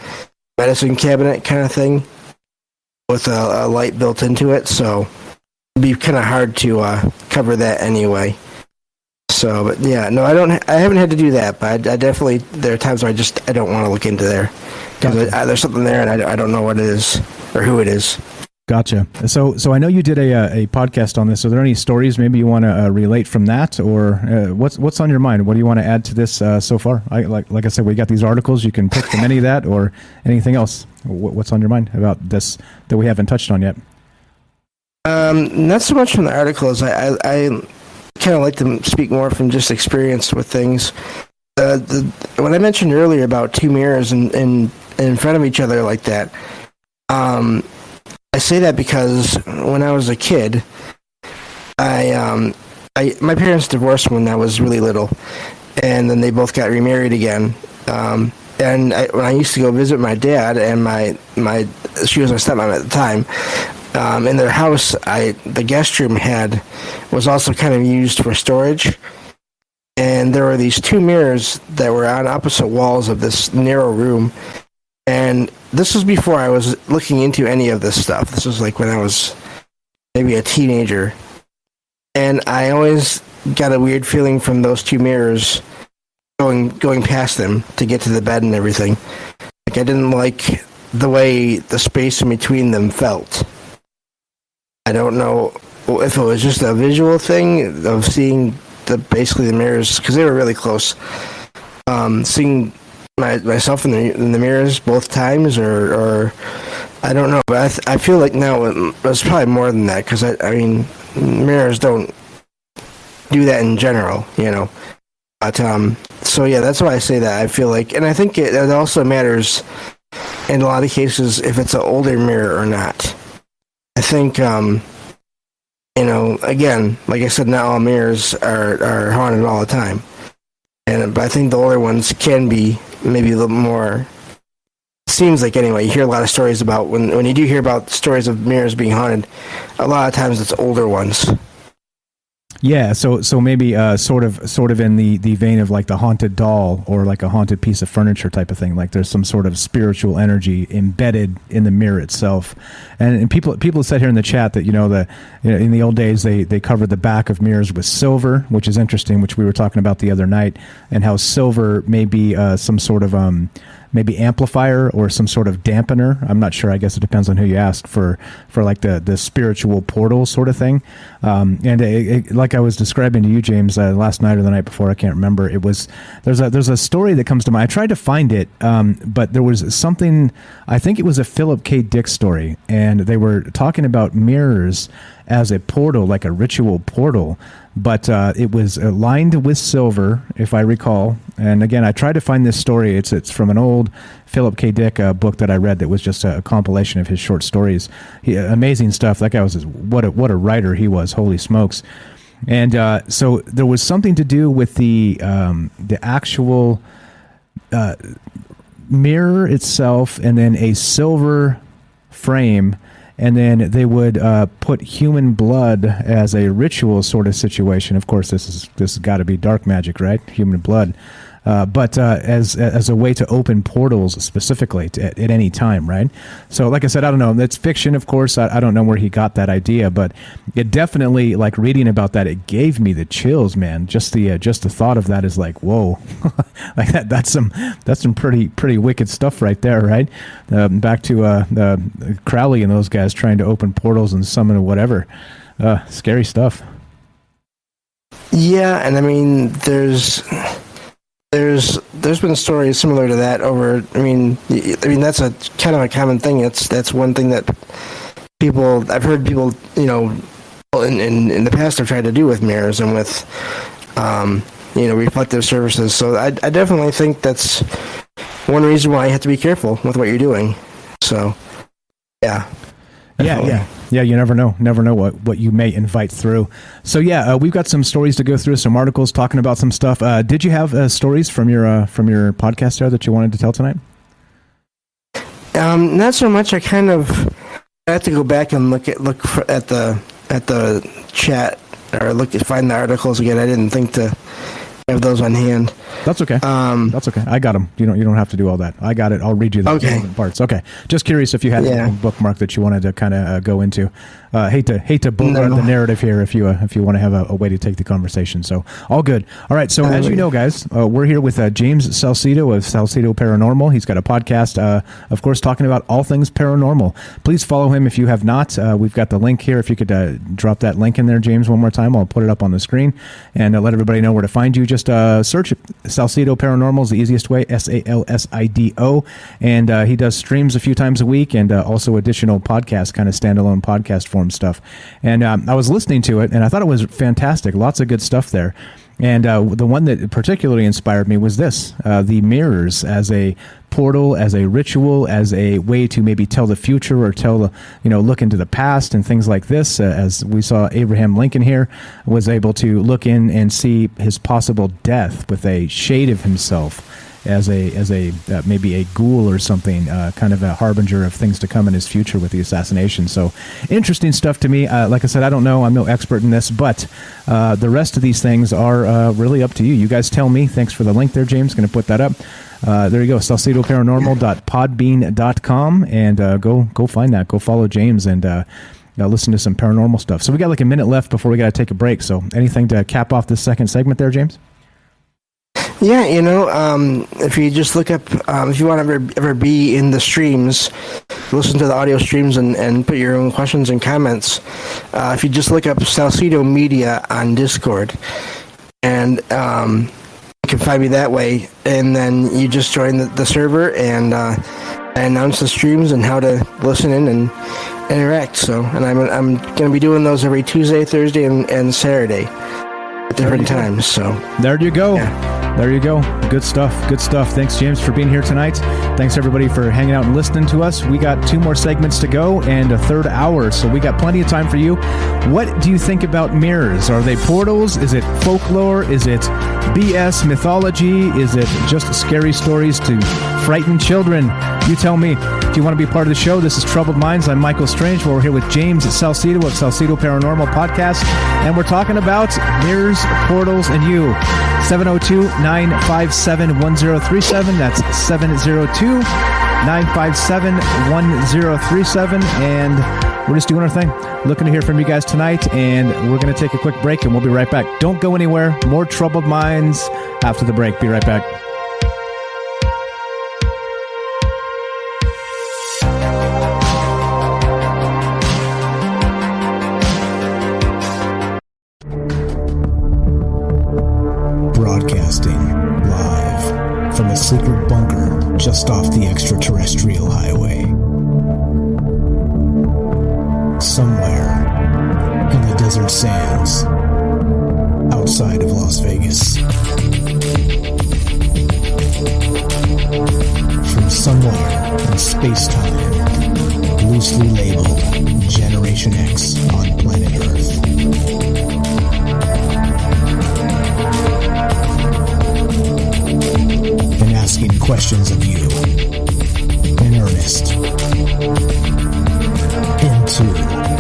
medicine cabinet kind of thing, with a light built into it. So it'd be kind of hard to cover that anyway. So, but yeah, no, I haven't had to do that, but I definitely, there are times where I don't want to look into there, because there's something there and I don't know what it is or who it is. Gotcha. So I know you did a podcast on this. Are there any stories maybe you want to relate from that, or what's on your mind? What do you want to add to this so far? Like I said, we got these articles. You can pick from any of that or anything else. What's on your mind about this that we haven't touched on yet? Not so much from the articles. I kind of like to speak more from just experience with things. When I mentioned earlier about 2 mirrors in front of each other like that, I say that because when I was a kid, my parents divorced when I was really little, and then they both got remarried again. And when I used to go visit my dad, and she was my stepmom at the time, in their house, the guest room was also kind of used for storage, and there were these 2 mirrors that were on opposite walls of this narrow room. And this was before I was looking into any of this stuff. This was like when I was maybe a teenager. And I always got a weird feeling from those 2 mirrors going past them to get to the bed and everything. Like I didn't like the way the space in between them felt. I don't know if it was just a visual thing of seeing basically the mirrors, because they were really close. Seeing myself in the mirrors both times, or I don't know, but I feel like now it was probably more than that, because I mean mirrors don't do that in general, you know. But so yeah, that's why I say that. I feel like, and I think it also matters in a lot of cases if it's an older mirror or not. I think you know, again, like I said, not all mirrors are haunted all the time. But I think the older ones can be maybe a little more. Seems like anyway. You hear a lot of stories about when you do hear about stories of mirrors being haunted. A lot of times it's older ones. Yeah, so maybe sort of in the vein of like the haunted doll or like a haunted piece of furniture type of thing. Like there's some sort of spiritual energy embedded in the mirror itself. And people said here in the chat that in the old days they covered the back of mirrors with silver, which is interesting, which we were talking about the other night, and how silver may be some sort of maybe amplifier or some sort of dampener. I'm not sure. I guess it depends on who you ask for like the spiritual portal sort of thing. And like I was describing to you, James, last night or the night before, I can't remember. There's a story that comes to mind. I tried to find it, but there was something. I think it was a Philip K. Dick story, and they were talking about mirrors. as a portal, like a ritual portal, but it was lined with silver, if I recall. And again, I tried to find this story. It's from an old Philip K. Dick book that I read that was just a compilation of his short stories. Amazing stuff. That guy was what a writer he was. Holy smokes! And so there was something to do with the actual mirror itself, and then a silver frame, and then they would put human blood as a ritual sort of situation. Of course, this has got to be dark magic, right? Human blood. But as a way to open portals specifically at any time, right? So, like I said, I don't know. That's fiction, of course. I don't know where he got that idea, but it definitely, like reading about that, it gave me the chills, man. Just the thought of that is like, whoa, like that's some pretty wicked stuff right there, right? Back to Crowley and those guys trying to open portals and summon whatever. Scary stuff. Yeah, and I mean, there's been stories similar to that over. I mean that's a kind of a common thing. That's one thing that I've heard people in the past have tried to do with mirrors and with reflective surfaces. So I definitely think that's one reason why you have to be careful with what you're doing. So yeah. Definitely. Yeah, you never know what you may invite through. So we've got some stories to go through, some articles talking about some stuff. Did you have stories from your podcast there that you wanted to tell tonight? Not so much. I have to go back and look at the chat or find the articles again. I didn't think to have those on hand. That's okay. That's okay. I got them. You don't have to do all that. I got it. I'll read you the relevant parts. Okay. Just curious if you had a bookmark that you wanted to kind of go into. Hate to boulevard the narrative here if you want to have a way to take the conversation. So all good. All right. So as you know, guys, we're here with James Salsido of Salsido Paranormal. He's got a podcast, of course, talking about all things paranormal. Please follow him if you have not. We've got the link here. If you could drop that link in there, James, one more time, I'll put it up on the screen and let everybody know where to find you. Just search Salsido Paranormal is the easiest way, Salsido, and he does streams a few times a week and also additional podcasts, kind of standalone podcast form stuff. And I was listening to it, and I thought it was fantastic. Lots of good stuff there. And the one that particularly inspired me was this, the mirrors as a portal, as a ritual, as a way to maybe tell the future or look into the past and things like this. As we saw Abraham Lincoln here was able to look in and see his possible death with a shade of himself as a maybe a ghoul or something, kind of a harbinger of things to come in his future with the assassination. So interesting stuff to me. Like I said, I don't know. I'm no expert in this, but the rest of these things are really up to you. You guys tell me. Thanks for the link there, James. Going to put that up. There you go, salsidoparanormal.podbean.com, and go find that. Go follow James and listen to some paranormal stuff. So we got like a minute left before we got to take a break. So anything to cap off this second segment there, James? Yeah, if you just look up, if you want to ever be in the streams, listen to the audio streams and put your own questions and comments, if you just look up Salsido Media on Discord, and you can find me that way, and then you just join the server, and I announce the streams and how to listen in and interact. So, and I'm going to be doing those every Tuesday, Thursday, and Saturday at different times. So there you go. Yeah. There you go. Good stuff. Good stuff. Thanks, James, for being here tonight. Thanks, everybody, for hanging out and listening to us. We got 2 more segments to go and a third hour, so we got plenty of time for you. What do you think about mirrors? Are they portals? Is it folklore? Is it BS mythology? Is it just scary stories to frighten children? You tell me. If you want to be part of the show, this is Troubled Minds. I'm Michael Strange. We're here with James Salsido of Salsido Paranormal Podcast, and we're talking about mirrors, portals, and you. 702-957-1037. That's 702-957-1037. And we're just doing our thing. Looking to hear from you guys tonight, and we're going to take a quick break, and we'll be right back. Don't go anywhere. More Troubled Minds after the break. Be right back. Broadcasting live from a secret bunker just off the extraterrestrial highway. Somewhere desert sands outside of Las Vegas. From somewhere in space-time, loosely labeled Generation X on planet Earth. And asking questions of you in earnest into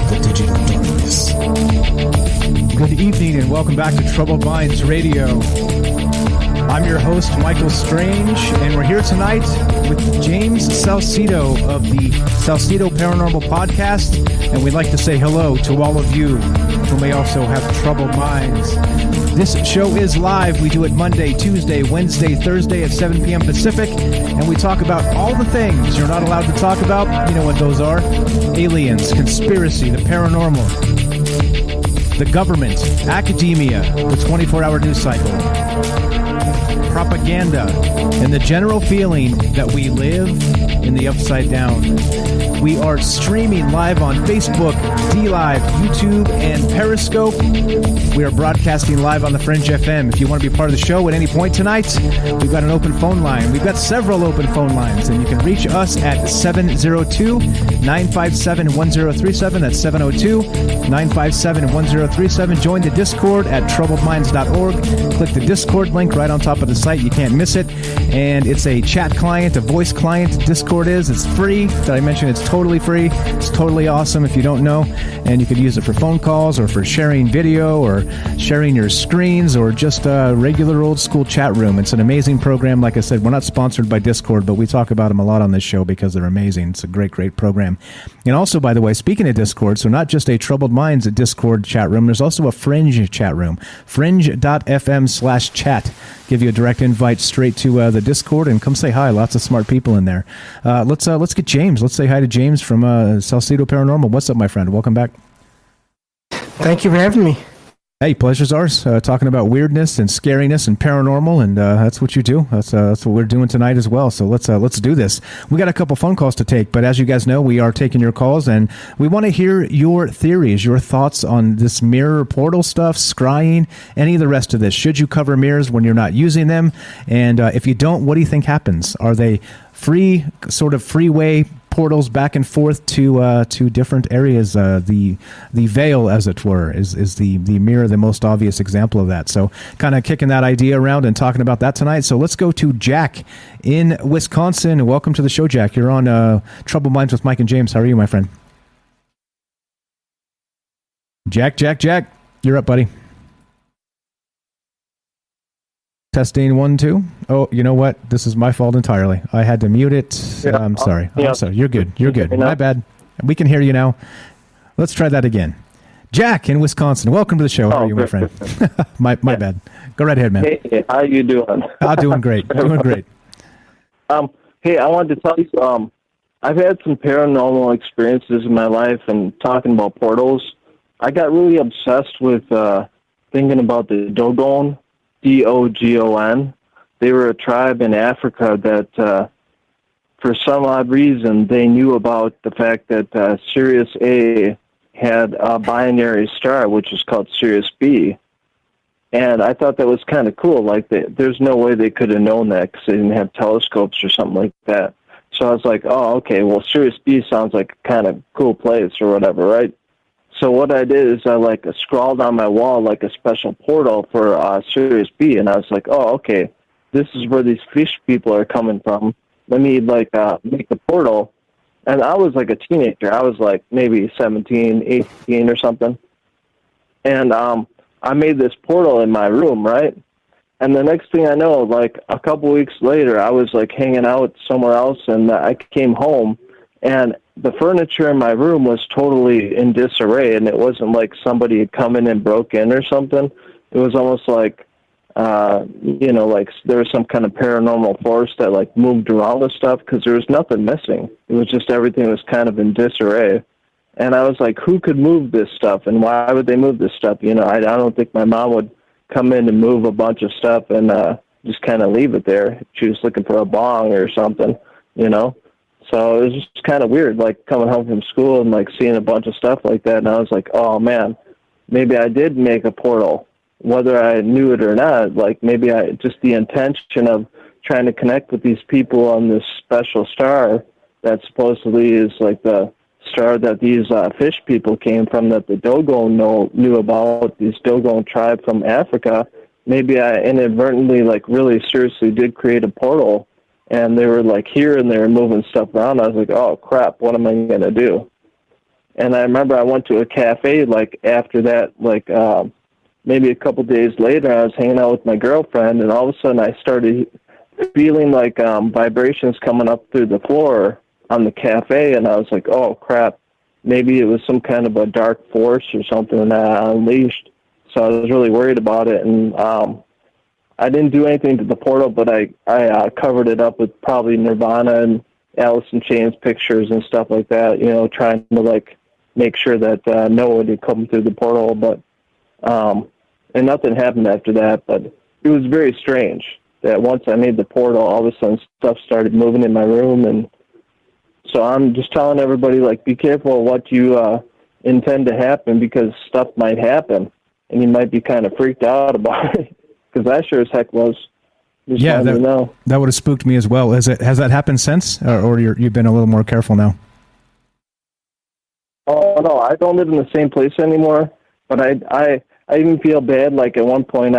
the digital darkness. Good evening and welcome back to Troubled Minds Radio. I'm your host, Michael Strange, and we're here tonight with James Salsido of the Salsido Paranormal Podcast, and we'd like to say hello to all of you who may also have troubled minds. This show is live. We do it Monday, Tuesday, Wednesday, Thursday at 7 p.m. Pacific, and we talk about all the things you're not allowed to talk about. You know what those are. Aliens, conspiracy, the paranormal, the government, academia, the 24-hour news cycle, propaganda, and the general feeling that we live in the upside down. We are streaming live on Facebook, DLive, YouTube, and Periscope. We are broadcasting live on the Fringe FM. If you want to be part of the show at any point tonight, we've got an open phone line. We've got several open phone lines, and you can reach us at 702-957-1037. That's 702-957-1037. Join the Discord at troubledminds.org. Click the Discord link right on top of the site. You can't miss it. And it's a chat client, a voice client. Discord is. It's free. Did I mention it's totally free? It's totally awesome if you don't know. And you could use it for phone calls or for sharing video or sharing your screens or just a regular old school chat room. It's an amazing program. Like I said, we're not sponsored by Discord, but we talk about them a lot on this show because they're amazing. It's a great, great program. And also, by the way, speaking of Discord, so not just a Troubled Minds Discord chat room, there's also a Fringe chat room. Fringe.fm/chat. Give you a direct invite straight to the Discord and come say hi. Lots of smart people in there. Let's get James. Let's say hi to James from Salsido Paranormal. What's up, my friend? Welcome back. Thank you for having me. Hey, pleasure's ours. Talking about weirdness and scariness and paranormal, and that's what you do. That's what we're doing tonight as well. So let's do this. We got a couple phone calls to take, but as you guys know, we are taking your calls, and we want to hear your theories, your thoughts on this mirror portal stuff, scrying, any of the rest of this. Should you cover mirrors when you're not using them? And if you don't, what do you think happens? Are they free, sort of freeway portals back and forth to different areas? The veil, as it were, is the mirror the most obvious example of that. So kind of kicking that idea around and talking about that tonight. So let's go to Jack in Wisconsin. Welcome to the show, Jack. You're on Troubled Minds with Mike and James. How are you, my friend? Jack, you're up, buddy. Testing 1, 2. Oh, you know what? This is my fault entirely. I had to mute it. Yeah. I'm sorry. Yeah. I'm sorry. You're good. You know? My bad. We can hear you now. Let's try that again. Jack in Wisconsin. Welcome to the show. How are you, my friend? my bad. Go right ahead, man. Hey, how you doing? I'm doing great. Doing great. Hey, I wanted to tell you, I've had some paranormal experiences in my life, and talking about portals, I got really obsessed with thinking about the Dogon, Dogon. They were a tribe in Africa that, for some odd reason, they knew about the fact that Sirius A had a binary star, which is called Sirius B. And I thought that was kind of cool. Like, there's no way they could have known that because they didn't have telescopes or something like that. So I was like, oh, okay, well, Sirius B sounds like a kind of cool place or whatever, right? So what I did is I scrawled on my wall like a special portal for Sirius B, and I was like, oh, okay, this is where these fish people are coming from. Let me make the portal. And I was like a teenager. I was like maybe 17, 18 or something. And I made this portal in my room, right? And the next thing I know, like a couple weeks later, I was like hanging out somewhere else, and I came home, and the furniture in my room was totally in disarray, and it wasn't like somebody had come in and broke in or something. It was almost like, like there was some kind of paranormal force that like moved around the stuff, because there was nothing missing. It was just everything was kind of in disarray. And I was like, who could move this stuff, and why would they move this stuff? I don't think my mom would come in and move a bunch of stuff and just kind of leave it there. She was looking for a bong or something, So it was just kind of weird, like coming home from school and like seeing a bunch of stuff like that. And I was like, oh man, maybe I did make a portal, whether I knew it or not. Like maybe just the intention of trying to connect with these people on this special star that supposedly is like the star that these fish people came from, that the Dogon knew about, this Dogon tribe from Africa. Maybe I inadvertently, like, really seriously did create a portal, and they were, like, here and they were moving stuff around. I was like, oh, crap, what am I going to do? And I remember I went to a cafe, like, after that, like, maybe a couple days later, I was hanging out with my girlfriend, and all of a sudden I started feeling, like, vibrations coming up through the floor on the cafe, and I was like, oh, crap, maybe it was some kind of a dark force or something that I unleashed. So I was really worried about it, and I didn't do anything to the portal, but I covered it up with probably Nirvana and Alice in Chains pictures and stuff like that, you know, trying to, like, make sure that no one would come through the portal. But and nothing happened after that, but it was very strange that once I made the portal, all of a sudden stuff started moving in my room. And so I'm just telling everybody, like, be careful of what you intend to happen, because stuff might happen, and you might be kind of freaked out about it, because I sure as heck was. Just yeah, that would have spooked me as well. Has that happened since, or you've been a little more careful now? Oh, no, I don't live in the same place anymore, but I even feel bad. Like, at one point,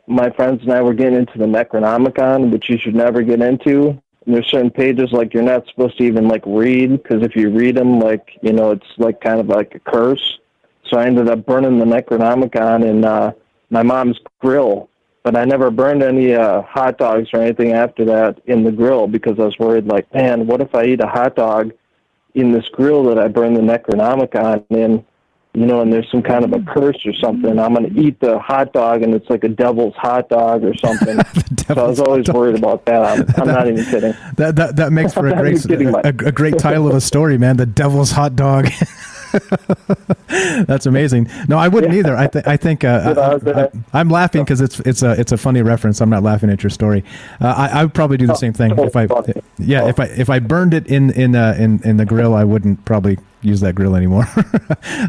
my friends and I were getting into the Necronomicon, which you should never get into. And there's certain pages, like, you're not supposed to even, like, read, because if you read them, like, you know, it's, like, kind of like a curse. So I ended up burning the Necronomicon in my mom's grill. But I never burned any hot dogs or anything after that in the grill, because I was worried, like, man, what if I eat a hot dog in this grill that I burned the Necronomicon in, you know, and there's some kind of a curse or something. I'm going to eat the hot dog, and it's like a devil's hot dog or something. So I was always worried about that. I'm not even kidding. That makes for a great title of a story, man. The devil's hot dog. That's amazing. No, I wouldn't either. I think I'm laughing because it's a funny reference. I'm not laughing at your story. I would probably do the same thing if I burned it in the grill. I wouldn't probably use that grill anymore.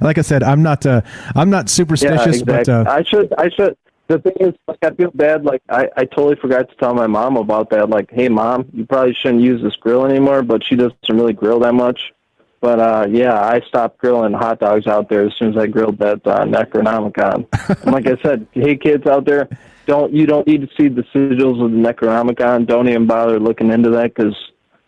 Like I said, I'm not superstitious, exactly. but I should. The thing is, like, I feel bad. Like, I totally forgot to tell my mom about that. Like, hey, Mom, you probably shouldn't use this grill anymore. But she doesn't really grill that much. But, I stopped grilling hot dogs out there as soon as I grilled that Necronomicon. And like I said, hey, kids out there, you don't need to see the sigils of the Necronomicon. Don't even bother looking into that, because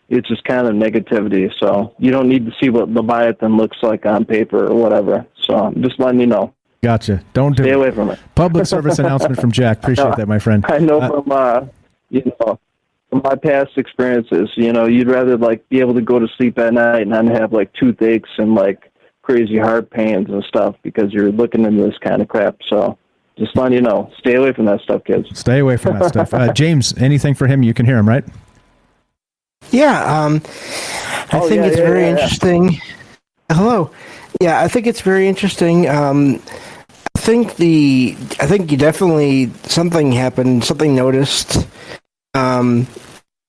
it's just kind of negativity. So you don't need to see what Leviathan looks like on paper or whatever. So I'm just letting you know. Gotcha. Stay away from it. Public service announcement from Jack. Appreciate that, my friend. I know from my past experiences, you know, you'd rather, like, be able to go to sleep at night and not have, like, toothaches and, like, crazy heart pains and stuff, because you're looking into this kind of crap. So just letting you know, stay away from that stuff, kids. Stay away from that stuff. James, anything for him? You can hear him, right? Yeah, I think it's very interesting. Hello. Yeah, I think it's very interesting. I think you definitely, something happened, something noticed. And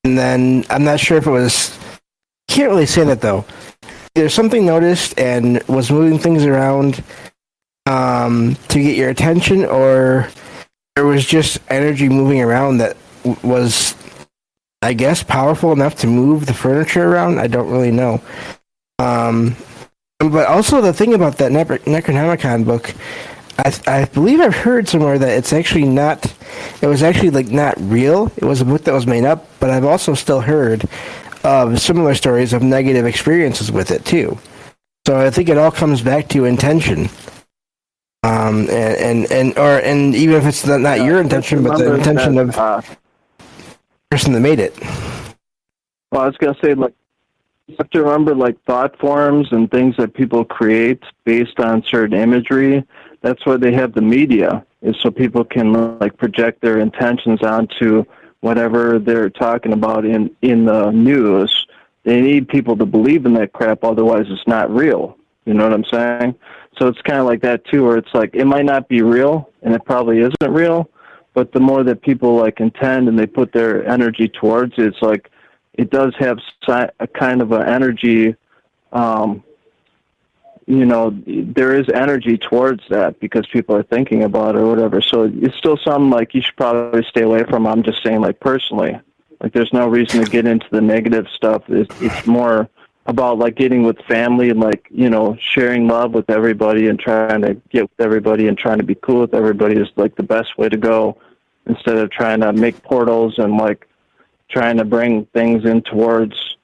then I'm not sure if it was, can't really say that though. There's something noticed and was moving things around to get your attention, or there was just energy moving around that was, I guess, powerful enough to move the furniture around. I don't really know. But also the thing about that Necronomicon book, I believe I've heard somewhere that it was actually like not real. It was a book that was made up, but I've also still heard of similar stories of negative experiences with it too. So I think it all comes back to intention. And even if it's not your intention, but the intention of the person that made it. Well, I was going to say, like, you have to remember, like, thought forms and things that people create based on certain imagery. That's why they have the media, is so people can, like, project their intentions onto whatever they're talking about in the news. They need people to believe in that crap, otherwise it's not real. You know what I'm saying? So it's kind of like that, too, where it's like, it might not be real, and it probably isn't real, but the more that people, like, intend and they put their energy towards it, it's like, it does have a kind of an energy, there is energy towards that because people are thinking about it or whatever. So it's still something like you should probably stay away from. I'm just saying, like, personally, like, there's no reason to get into the negative stuff. It's more about, like, getting with family and, like, sharing love with everybody and trying to get with everybody and trying to be cool with everybody is, like, the best way to go, instead of trying to make portals and, like, trying to bring things in towards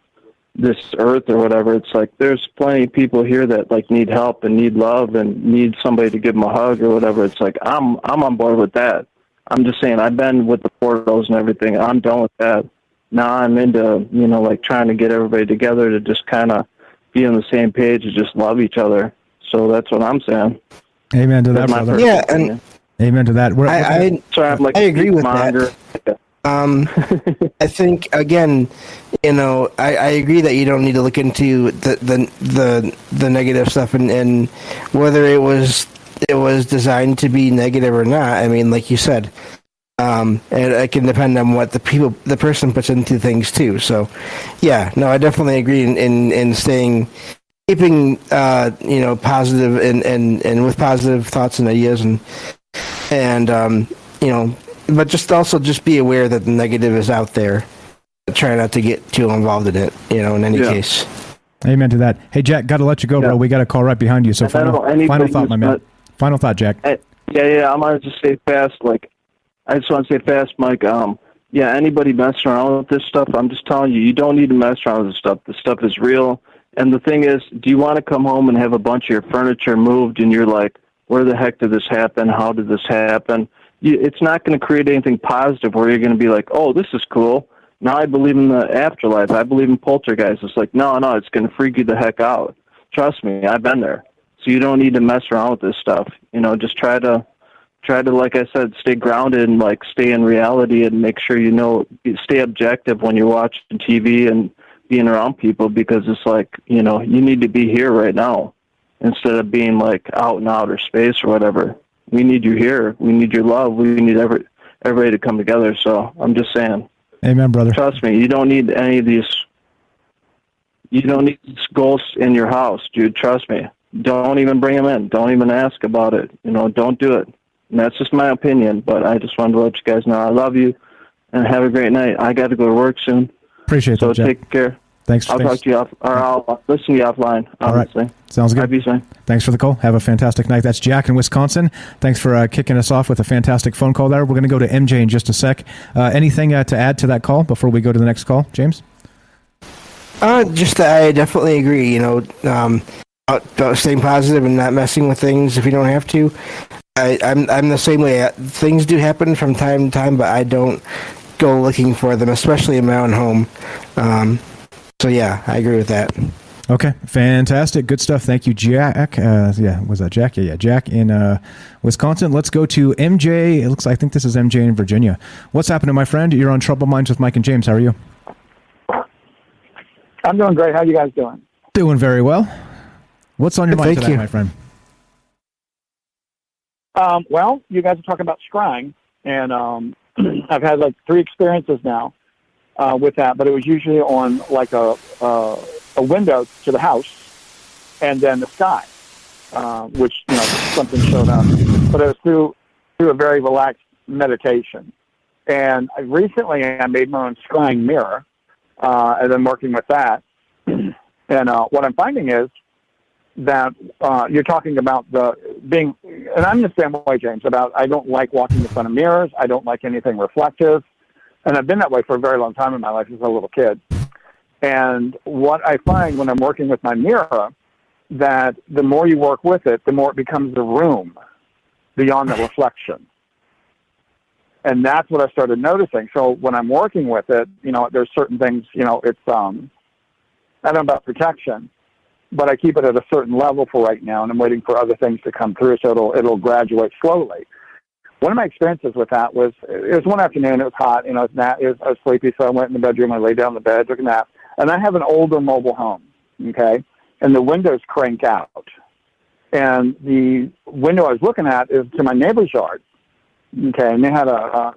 this earth or whatever. It's like there's plenty of people here that, like, need help and need love and need somebody to give them a hug or whatever. It's like I'm on board with that. I'm just saying, I've been with the portals and everything. I'm done with that. Now I'm into, like, trying to get everybody together to just kind of be on the same page and just love each other. So that's what I'm saying. Amen to that, brother. Yeah, and amen to that. I agree with that. I think, again, I agree that you don't need to look into the negative stuff and whether it was designed to be negative or not. I mean, like you said, and it can depend on what the person puts into things too. So, yeah, no, I definitely agree in keeping positive and with positive thoughts and ideas and but just be aware that the negative is out there. Try not to get too involved in it, in any case. Amen to that. Hey, Jack, got to let you go, bro. We got a call right behind you. So final thought, my man. Final thought, Jack. Yeah, I'm going to just say fast, I just want to say fast, Mike. Anybody messing around with this stuff, I'm just telling you, you don't need to mess around with this stuff. This stuff is real. And the thing is, do you want to come home and have a bunch of your furniture moved and you're like, where the heck did this happen? How did this happen? It's not going to create anything positive where you're going to be like, oh, this is cool. Now I believe in the afterlife. I believe in poltergeists. It's like, no, it's going to freak you the heck out. Trust me, I've been there. So you don't need to mess around with this stuff. Just try to, like I said, stay grounded and, like, stay in reality and make sure stay objective when you're watching TV and being around people, because it's like, you need to be here right now instead of being, like, out in outer space or whatever. We need you here. We need your love. We need everybody to come together. So I'm just saying. Amen, brother. Trust me, you don't need any of these. You don't need these ghosts in your house, dude. Trust me. Don't even bring them in. Don't even ask about it. Don't do it. And that's just my opinion, but I just wanted to let you guys know I love you and have a great night. I got to go to work soon. Appreciate that, Jack. Take care. Thanks. I'll talk to you I'll listen to you offline, obviously. All right. Sounds good. Happy soon. Thanks for the call. Have a fantastic night. That's Jack in Wisconsin. Thanks for kicking us off with a fantastic phone call there. We're going to go to MJ in just a sec. Anything to add to that call before we go to the next call, James? Just that I definitely agree, about staying positive and not messing with things if you don't have to. I'm the same way. Things do happen from time to time, but I don't go looking for them, especially in my own home. So, yeah, I agree with that. Okay, fantastic. Good stuff. Thank you, Jack. Was that Jack? Yeah, Jack in Wisconsin. Let's go to MJ. I think this is MJ in Virginia. What's happening, my friend? You're on Troubled Minds with Mike and James. How are you? I'm doing great. How are you guys doing? Doing very well. What's on your mind today, my friend? Well, you guys are talking about scrying, and I've had like 3 experiences now with that, but it was usually on like a window to the house and then the sky, which, something showed up. But it was through a very relaxed meditation. And recently I made my own scrying mirror, and I'm working with that. And what I'm finding is that you're talking about and I'm the same way, James, I don't like walking in front of mirrors. I don't like anything reflective. And I've been that way for a very long time in my life as a little kid. And what I find when I'm working with my mirror, that the more you work with it, the more it becomes a room beyond the reflection. And that's what I started noticing. So when I'm working with it, there's certain things, it's, I don't know about protection, but I keep it at a certain level for right now, and I'm waiting for other things to come through, so it'll graduate slowly. One of my experiences with that was, it was one afternoon, it was hot, I was sleepy, so I went in the bedroom, I laid down in the bed, took a nap, and I have an older mobile home, okay, and the windows crank out. And the window I was looking at is to my neighbor's yard, okay, and they had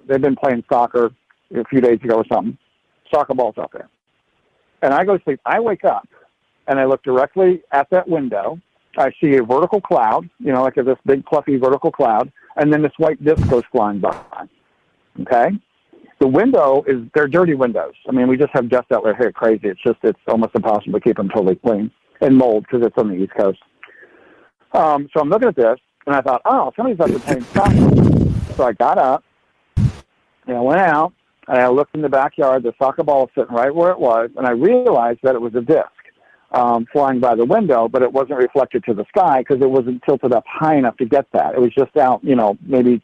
they've been playing soccer a few days ago or something, soccer balls out there. And I go to sleep, I wake up, and I look directly at that window, I see a vertical cloud, like this big fluffy vertical cloud, and then this white disc goes flying by. Okay? The window they're dirty windows. I mean, we just have dust out here crazy. It's almost impossible to keep them totally clean and mold because it's on the East Coast. So I'm looking at this, and I thought, somebody's up to paint stuff. So I got up, and I went out, and I looked in the backyard. The soccer ball was sitting right where it was, and I realized that it was a disc flying by the window, but it wasn't reflected to the sky because it wasn't tilted up high enough to get that. It was just out, maybe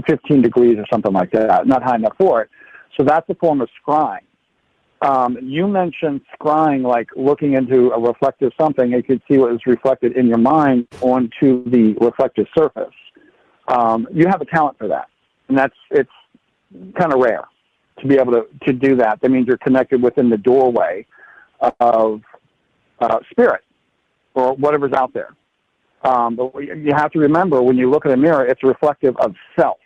15 degrees or something like that, not high enough for it. So that's a form of scrying. You mentioned scrying, like looking into a reflective something, and you could see what was reflected in your mind onto the reflective surface. You have a talent for that, and it's kind of rare to be able to do that. That means you're connected within the doorway of spirit or whatever's out there. But you have to remember, when you look at a mirror, it's reflective of self.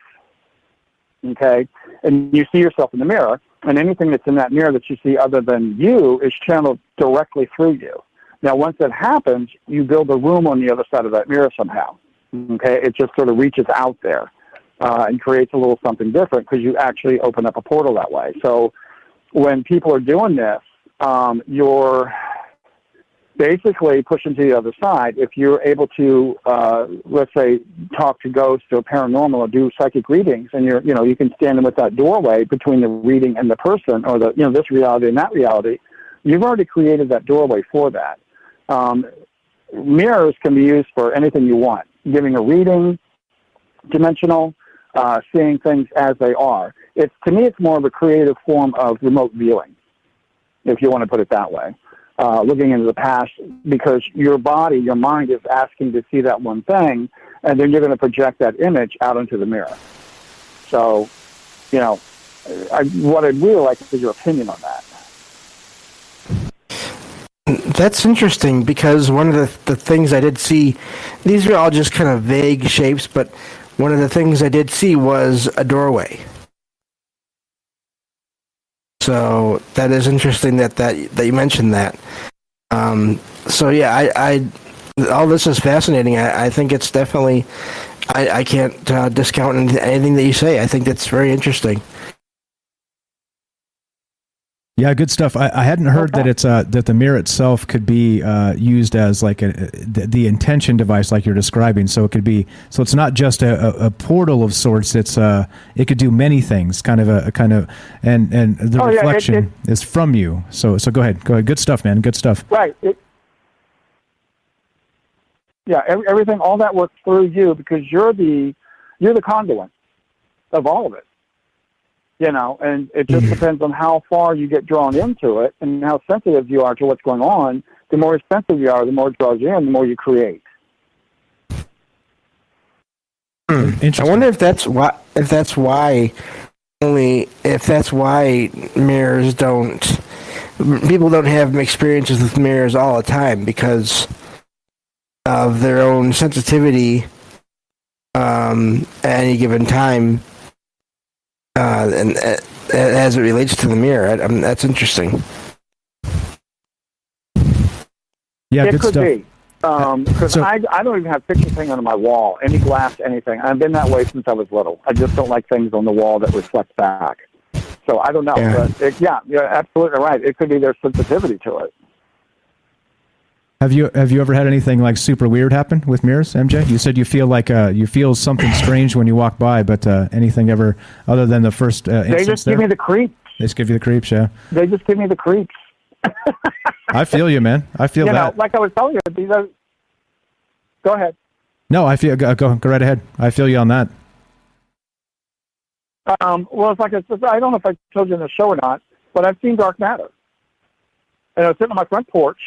Okay? And you see yourself in the mirror, and anything that's in that mirror that you see other than you is channeled directly through you. Now, once that happens, you build a room on the other side of that mirror somehow. Okay? It just sort of reaches out there and creates a little something different because you actually open up a portal that way. So when people are doing this, you're basically pushing to the other side. If you're able to, let's say, talk to ghosts or paranormal or do psychic readings, and you can stand in with that doorway between the reading and the person, or this reality and that reality, you've already created that doorway for that. Mirrors can be used for anything you want, giving a reading, dimensional, seeing things as they are. To me, it's more of a creative form of remote viewing, if you want to put it that way. Looking into the past, because your body, your mind is asking to see that one thing, and then you're going to project that image out into the mirror. So, what I'd really like is your opinion on that. That's interesting, because one of the things I did see, these are all just kind of vague shapes, but one of the things I did see was a doorway. So that is interesting that you mentioned that. So yeah, I all this is fascinating. I think it's definitely, I can't discount anything that you say. I think that's very interesting. Yeah, good stuff. I hadn't heard that it's that the mirror itself could be used as like the intention device, like you're describing. So it could be, so it's not just a portal of sorts. It's it could do many things. And the reflection is from you. So go ahead. Good stuff, man. Good stuff. Right. Everything, all that works through you, because you're the conduit of all of it. And it just depends on how far you get drawn into it and how sensitive you are to what's going on. The more sensitive you are, the more it draws you in, the more you create. I wonder if that's why mirrors people don't have experiences with mirrors all the time, because of their own sensitivity at any given time. And as it relates to the mirror, that's interesting. Yeah, it good could stuff. Be. Because I don't even have pictures hanging on my wall, any glass, anything. I've been that way since I was little. I just don't like things on the wall that reflect back. So I don't know. Yeah. But you're absolutely right. It could be their sensitivity to it. Have you ever had anything like super weird happen with mirrors, MJ? You said you feel like you feel something strange when you walk by, but anything ever other than the first instance? They just give me the creeps. They just give you the creeps, yeah. They just give me the creeps. I feel you, man. I feel that. Like I was telling you, these are. Go ahead. No, I feel go right ahead. I feel you on that. Well, it's like I don't know if I told you in the show or not, but I've seen dark matter, and I was sitting on my front porch.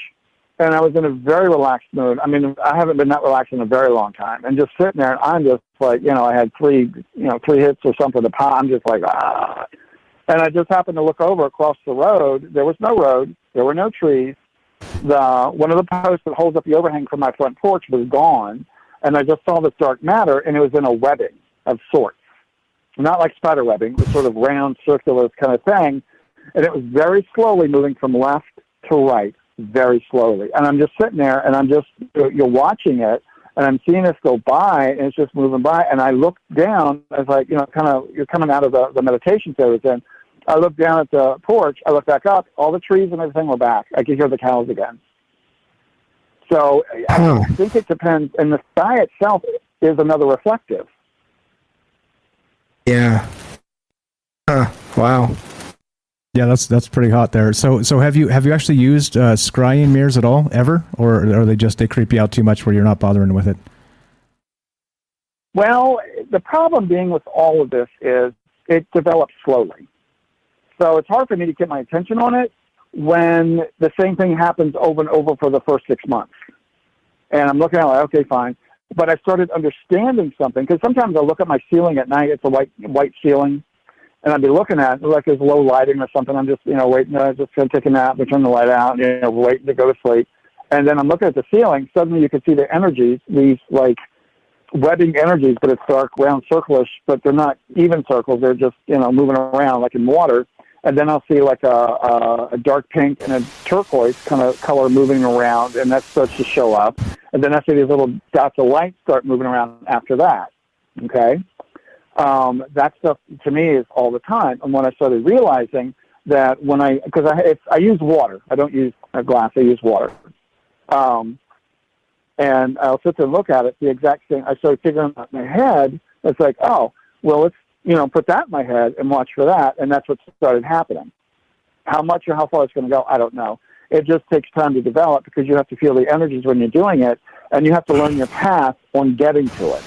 And I was in a very relaxed mood. I mean, I haven't been that relaxed in a very long time. And just sitting there, and I'm just like, I had three hits or something to pop. I'm just like, ah. And I just happened to look over across the road. There was no road. There were no trees. One of the posts that holds up the overhang from my front porch was gone. And I just saw this dark matter, and it was in a webbing of sorts. Not like spider webbing, but sort of round, circular kind of thing. And it was very slowly moving from left to right, very slowly. And I'm just sitting there, and you're watching it, and I'm seeing this go by, and it's just moving by. And I look down, as like, you're coming out of the meditation state I was in. I look down at the porch, I look back up, all the trees and everything were back. I could hear the cows again. So I think it depends, and the sky itself is another reflective. Yeah. Wow. Yeah, that's pretty hot there. So have you actually used scrying mirrors at all ever, or are they creep you out too much where you're not bothering with it? Well, the problem being with all of this is it develops slowly. So it's hard for me to get my attention on it when the same thing happens over and over for the first 6 months. And I'm looking at it like, okay, fine. But I started understanding something, because sometimes I look at my ceiling at night, it's a white ceiling, and I'd be looking at it like there's low lighting or something. I'm just, waiting, just going to take a nap, we turn the light out, waiting to go to sleep. And then I'm looking at the ceiling, suddenly you can see the energies, these like webbing energies, but it's dark, round, circlish, but they're not even circles, they're just, moving around like in water. And then I'll see like a dark pink and a turquoise kind of color moving around, and that starts to show up. And then I see these little dots of light start moving around after that. Okay? That stuff to me is all the time. And when I started realizing that because I use water. I don't use a glass, I use water. And I'll sit there and look at it, the exact thing. I started figuring out in my head, it's like, oh, well, let's, put that in my head and watch for that. And that's what started happening. How much or how far it's going to go, I don't know. It just takes time to develop, because you have to feel the energies when you're doing it, and you have to learn your path on getting to it.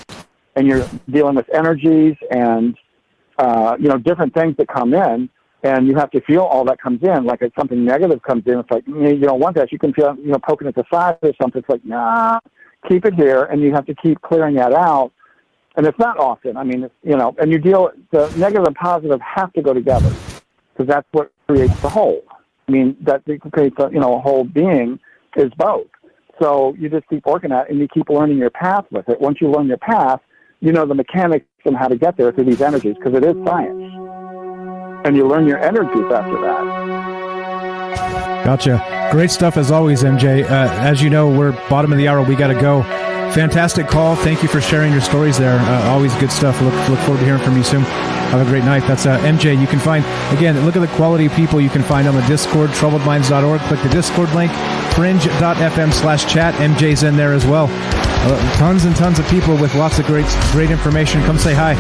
And you're dealing with energies and, different things that come in, and you have to feel all that comes in. Like if something negative comes in, it's like, you don't want that. You can feel, poking at the side or something. It's like, nah, keep it here. And you have to keep clearing that out. And it's not often. I mean, and the negative and positive have to go together, because that's what creates the whole. I mean, that creates a whole being is both. So you just keep working at it, and you keep learning your path with it. Once you learn your path, the mechanics and how to get there through these energies, because it is science. And you learn your energies after that. Gotcha. Great stuff as always, MJ. As you know, we're bottom of the hour. We got to go. Fantastic call. Thank you for sharing your stories there. Always good stuff. Look forward to hearing from you soon. Have a great night. That's MJ. You can find, again, look at the quality of people you can find on the Discord, troubledminds.org. Click the Discord link, fringe.fm/chat. MJ's in there as well. Tons and tons of people with lots of great information. Come say hi.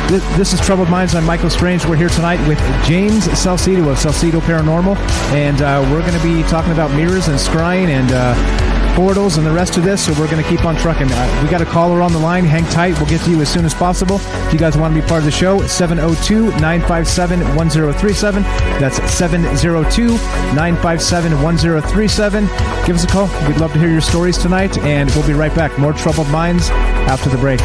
This is Troubled Minds. I'm Michael Strange. We're here tonight with James Salsido of Salsido Paranormal, and we're going to be talking about mirrors and scrying and portals and the rest of this, so we're going to keep on trucking. We got a caller on the line. Hang tight. We'll get to you as soon as possible. If you guys want to be part of the show, 702-957-1037. That's 702-957-1037. Give us a call. We'd love to hear your stories tonight, and we'll be right back. More Troubled Minds after the break.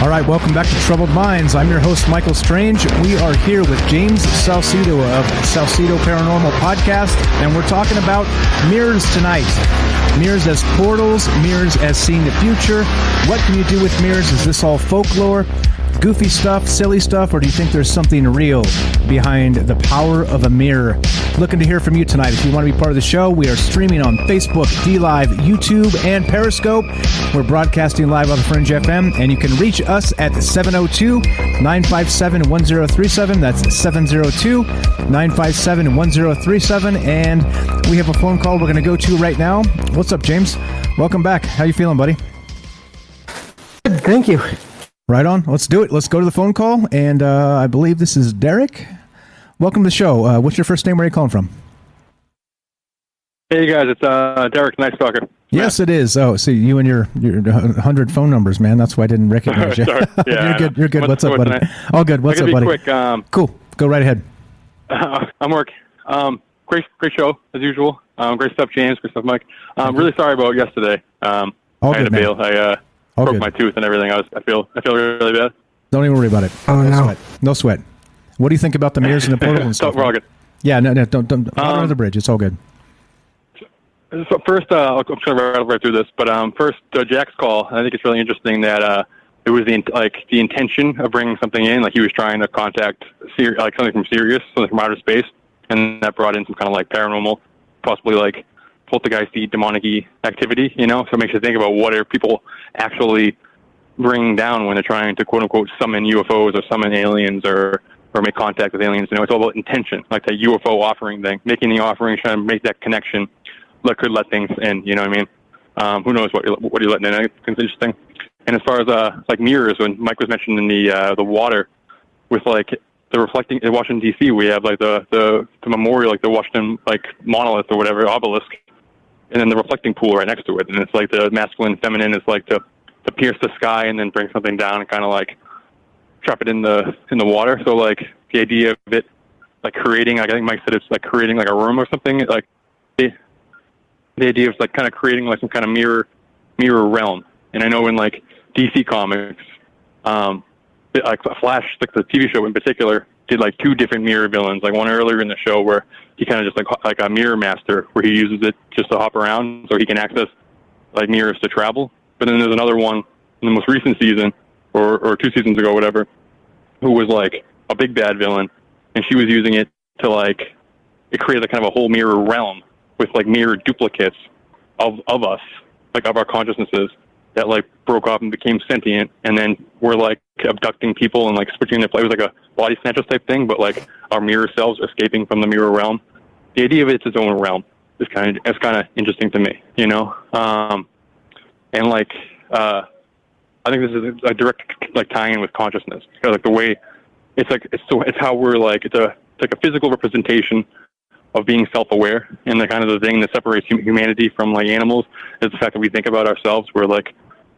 All right, welcome back to Troubled Minds. I'm your host, Michael Strange. We are here with James Salsido of Salsido Paranormal Podcast, and we're talking about mirrors tonight. Mirrors as portals, mirrors as seeing the future. What can you do with mirrors? Is this all folklore, goofy stuff, silly stuff, or do you think there's something real behind the power of a mirror? Looking to hear from you tonight. If you want to be part of the show, we are streaming on Facebook, DLive, YouTube, and Periscope. We're broadcasting live on the Fringe FM, and you can reach us at 702-957-1037. That's 702-957-1037, and we have a phone call we're going to go to right now. What's up, James? Welcome back. How you feeling, buddy? Good, thank you. Right on. Let's do it. Let's go to the phone call, and I believe this is Derek. Welcome to the show. What's your first name? Where are you calling from? Hey, guys. It's Derek. Nice talking. Yes, it is. Oh, see, you and your 100 phone numbers, man. That's why I didn't recognize you. Sorry. Yeah, You're good. You're good. What's up, buddy? Tonight? All good. What's up, buddy? Quick. Cool. Go right ahead. I'm working. Great show, as usual. Great stuff, James. Great stuff, Mike. Really sorry about yesterday. I had to bail. I broke my tooth and everything. I feel really bad. Don't even worry about it. Oh, no. Sweat. No sweat. What do you think about the mirrors and the portal and stuff? We're all good. Yeah, no, don't water under the bridge. It's all good. So first, I'm just going to rattle right through this, but first, Jack's call. I think it's really interesting that it was the intention of bringing something in, like he was trying to contact something from Sirius, something from outer space, and that brought in some kind of like paranormal, possibly like poltergeisty, demonic-y activity. So it makes you think about what are people actually bringing down when they're trying to quote unquote summon UFOs or summon aliens or make contact with aliens. It's all about intention, like the UFO offering thing, making the offering, trying to make that connection that could let things in. You know what I mean? Who knows what you're letting in? I think it's interesting. And as far as like mirrors, when Mike was mentioning the water with like the reflecting in Washington D.C., we have like the memorial, like the Washington like monolith or whatever obelisk, and then the reflecting pool right next to it, and it's like the masculine, feminine is like to pierce the sky and then bring something down and kind of like trap it in the water. So like the idea of it like creating, like I think Mike said it's like creating like a room or something. Like the idea of like kind of creating like some kind of mirror realm. And I know in like DC Comics, like Flash, like the TV show in particular, did like 2 different mirror villains. Like one earlier in the show where he kind of just like a mirror master, where he uses it just to hop around so he can access like mirrors to travel. But then there's another one in the most recent season, or 2 seasons ago, whatever, who was like a big bad villain, and she was using it to like it created a kind of a whole mirror realm with like mirror duplicates of us, like of our consciousnesses, that like broke off and became sentient, and then we're like abducting people and like switching their place. It was like a body snatchers type thing, but like our mirror selves escaping from the mirror realm. The idea of it's its own realm is kind of interesting to me, and like I think this is a direct like tie-in with consciousness, because like the way it's how we're like it's like a physical representation of being self-aware, and the kind of the thing that separates humanity from like animals is the fact that we think about ourselves. We're like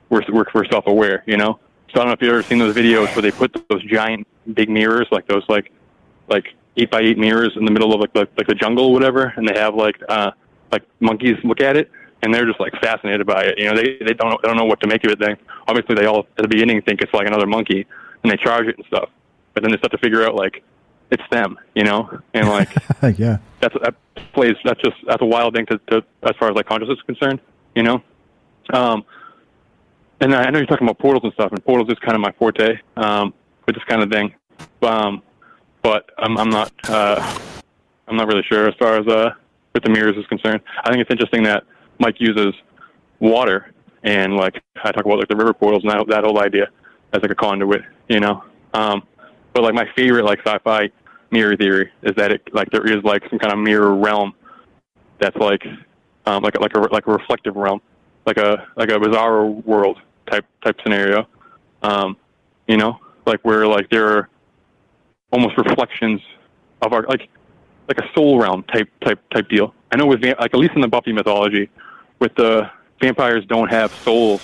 we're self-aware, So I don't know if you've ever seen those videos where they put those giant big mirrors, like those like 8x8 mirrors in the middle of like the jungle or whatever, and they have like monkeys look at it and they're just like fascinated by it. They don't know what to make of it. Obviously they all at the beginning think it's like another monkey, and they charge it and stuff, but then they start to figure out like it's them, and like yeah, that's a wild thing to as far as like consciousness is concerned, and I know you're talking about portals and stuff, and portals is kind of my forte with this kind of thing, but I'm not really sure as far as with the mirrors is concerned. I think it's interesting that Mike uses water, and like I talk about like the river portals and that whole idea as like a conduit, But like my favorite like sci-fi mirror theory is that it like there is like some kind of mirror realm that's like a reflective realm, like a bizarre world type scenario, like where like there are almost reflections of our like a soul realm type deal. I know with like at least in the Buffy mythology, with the vampires don't have souls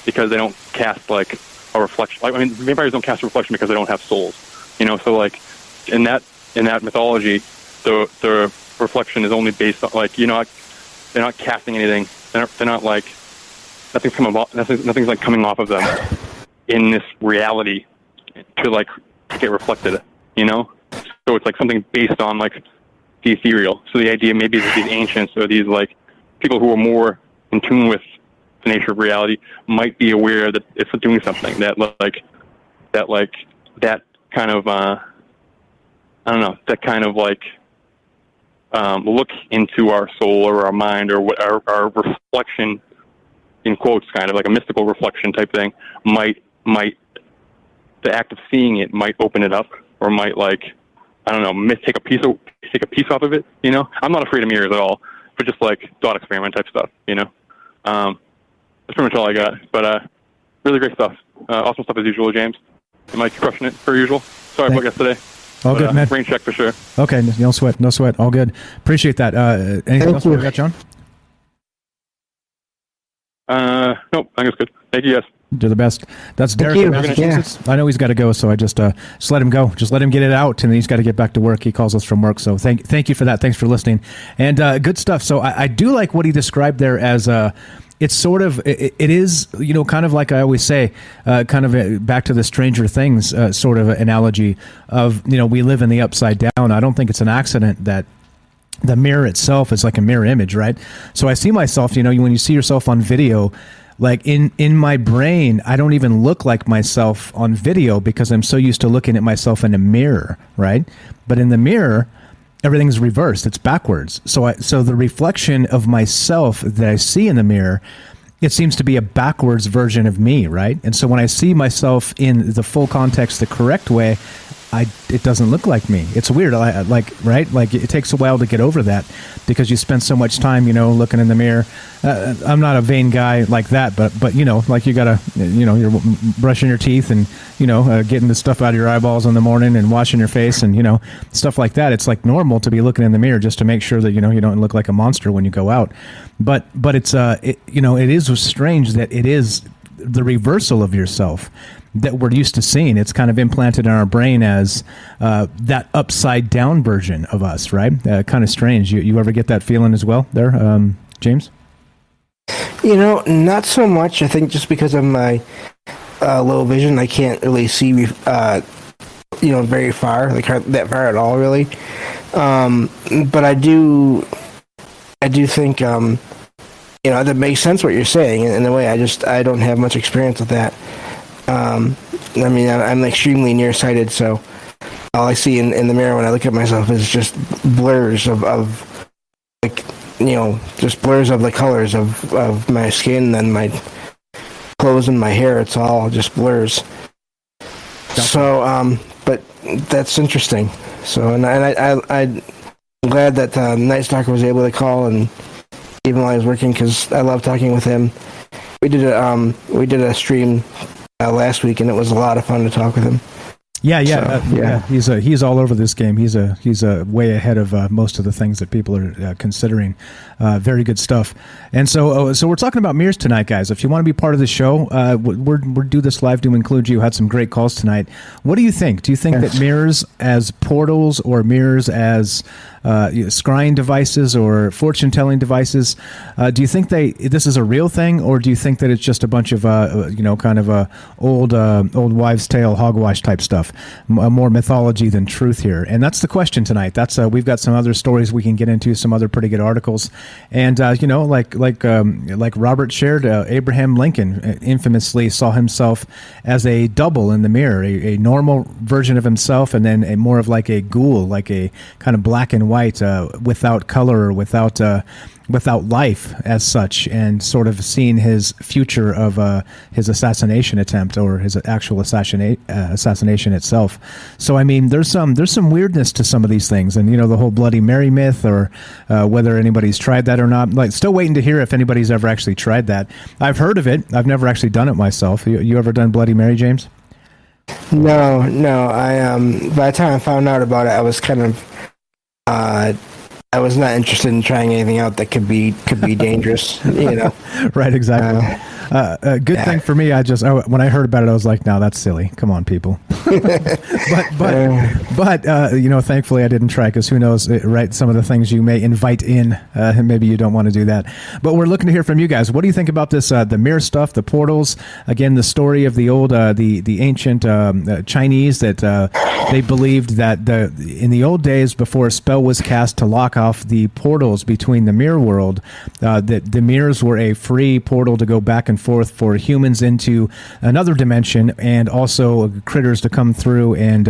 because they don't cast like a reflection. Like, I mean, vampires don't cast a reflection because they don't have souls. So like in that mythology, the reflection is only based on like they're not casting anything. They're not like nothing's like coming off of them in this reality to like get reflected. So it's like something based on like the ethereal. So the idea maybe that these ancients or these like people who are more in tune with the nature of reality might be aware that it's doing something that kind of I don't know, that kind of like look into our soul or our mind or what our reflection, in quotes, kind of like a mystical reflection type thing, might the act of seeing it might open it up, or might like, I don't know, take a piece off of it. I'm not afraid of mirrors at all, but just like thought experiment type stuff. That's pretty much all I got. But really great stuff. Awesome stuff as usual, James. Mike, crushing it per usual. Sorry about yesterday. All good, man. Rain check for sure. Okay, no sweat. All good. Appreciate that. Anything else we got, John? Nope, I think it's good. Thank you, guys. You're the best. That's Derek in Massachusetts. Yeah. I know he's got to go, so I just let him go. Just let him get it out, and then he's got to get back to work. He calls us from work, so thank you for that. Thanks for listening. And good stuff. So I do like what he described there as it's sort of, it is, kind of like I always say, back to the Stranger Things sort of analogy of, we live in the upside down. I don't think it's an accident that the mirror itself is like a mirror image, right? So I see myself, when you see yourself on video, like in my brain, I don't even look like myself on video because I'm so used to looking at myself in a mirror, right? But in the mirror, everything's reversed. It's backwards. So the reflection of myself that I see in the mirror, it seems to be a backwards version of me, right? And so when I see myself in the full context, the correct way, it doesn't look like me. It's weird, right? Like it takes a while to get over that because you spend so much time, looking in the mirror. I'm not a vain guy like that, but like you gotta, you're brushing your teeth and getting the stuff out of your eyeballs in the morning and washing your face and stuff like that. It's like normal to be looking in the mirror just to make sure that you don't look like a monster when you go out. But it's it is strange that it is the reversal of yourself that we're used to seeing. It's kind of implanted in our brain as that upside down version of us, right? Kind of strange. You ever get that feeling as well there, James? Not so much. I think just because of my low vision, I can't really see, very far, like that far at all, really. But I do think, that makes sense what you're saying in a way. I don't have much experience with that. I'm extremely nearsighted, so all I see in the mirror when I look at myself is just blurs of just blurs of the colors of my skin and my clothes and my hair. It's all just blurs. So, but that's interesting. So, and I'm glad that Night Stalker was able to call, and even while I was working, because I love talking with him. We did a stream last week, and it was a lot of fun to talk with him. Yeah. He's all over this game. He's way ahead of most of the things that people are considering. Very good stuff. And so we're talking about mirrors tonight, guys. If you want to be part of the show, we're do this live to include you. Had some great calls tonight. What do you think? Do you think that mirrors as portals or mirrors as scrying devices or fortune telling devices? Do you think this is a real thing, or do you think that it's just a bunch of kind of a old wives' tale hogwash type stuff? More mythology than truth here, and that's the question tonight. That's we've got some other stories we can get into, some other pretty good articles, and like Robert shared, Abraham Lincoln infamously saw himself as a double in the mirror, a normal version of himself, and then a more of like a ghoul, like a kind of black and white, without color, or without life as such, and sort of seeing his future of his assassination attempt or his actual assassination itself. So I mean, there's some weirdness to some of these things, and the whole Bloody Mary myth, or whether anybody's tried that or not. Like, still waiting to hear if anybody's ever actually tried that. I've heard of it. I've never actually done it myself. You ever done Bloody Mary, James? No. I by the time I found out about it, I was kind of I was not interested in trying anything out that could be dangerous, Right, exactly. Good thing for me, when I heard about it, I was like, no, that's silly. Come on, people. but thankfully I didn't try, because who knows, right? Some of the things you may invite in, maybe you don't want to do that. But we're looking to hear from you guys. What do you think about this, the mirror stuff, the portals? Again, the story of the old, the ancient Chinese, that they believed that in the old days, before a spell was cast to lock off the portals between the mirror world, that the mirrors were a free portal to go back and forth for humans into another dimension, and also critters to come through and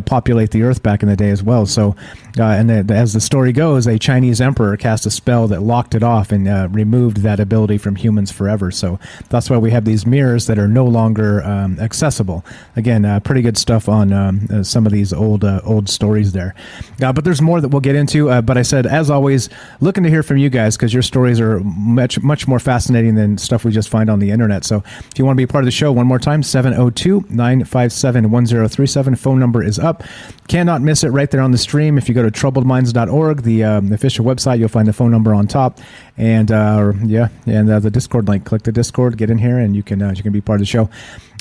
populate the earth back in the day as well. So, as the story goes, a Chinese emperor cast a spell that locked it off and removed that ability from humans forever. So that's why we have these mirrors that are no longer accessible. Again, pretty good stuff on some of these old stories there. But there's more that we'll get into. But I said, as always, looking to hear from you guys, because your stories are much more fascinating than stuff we just find on the internet. So if you want to be part of the show, one more time, 702-957-18 877-1037. Phone number is up. Cannot miss it right there on the stream. If you go to troubledminds.org, the official website, you'll find the phone number on top. And the Discord link. Click the Discord, get in here, and you can be part of the show.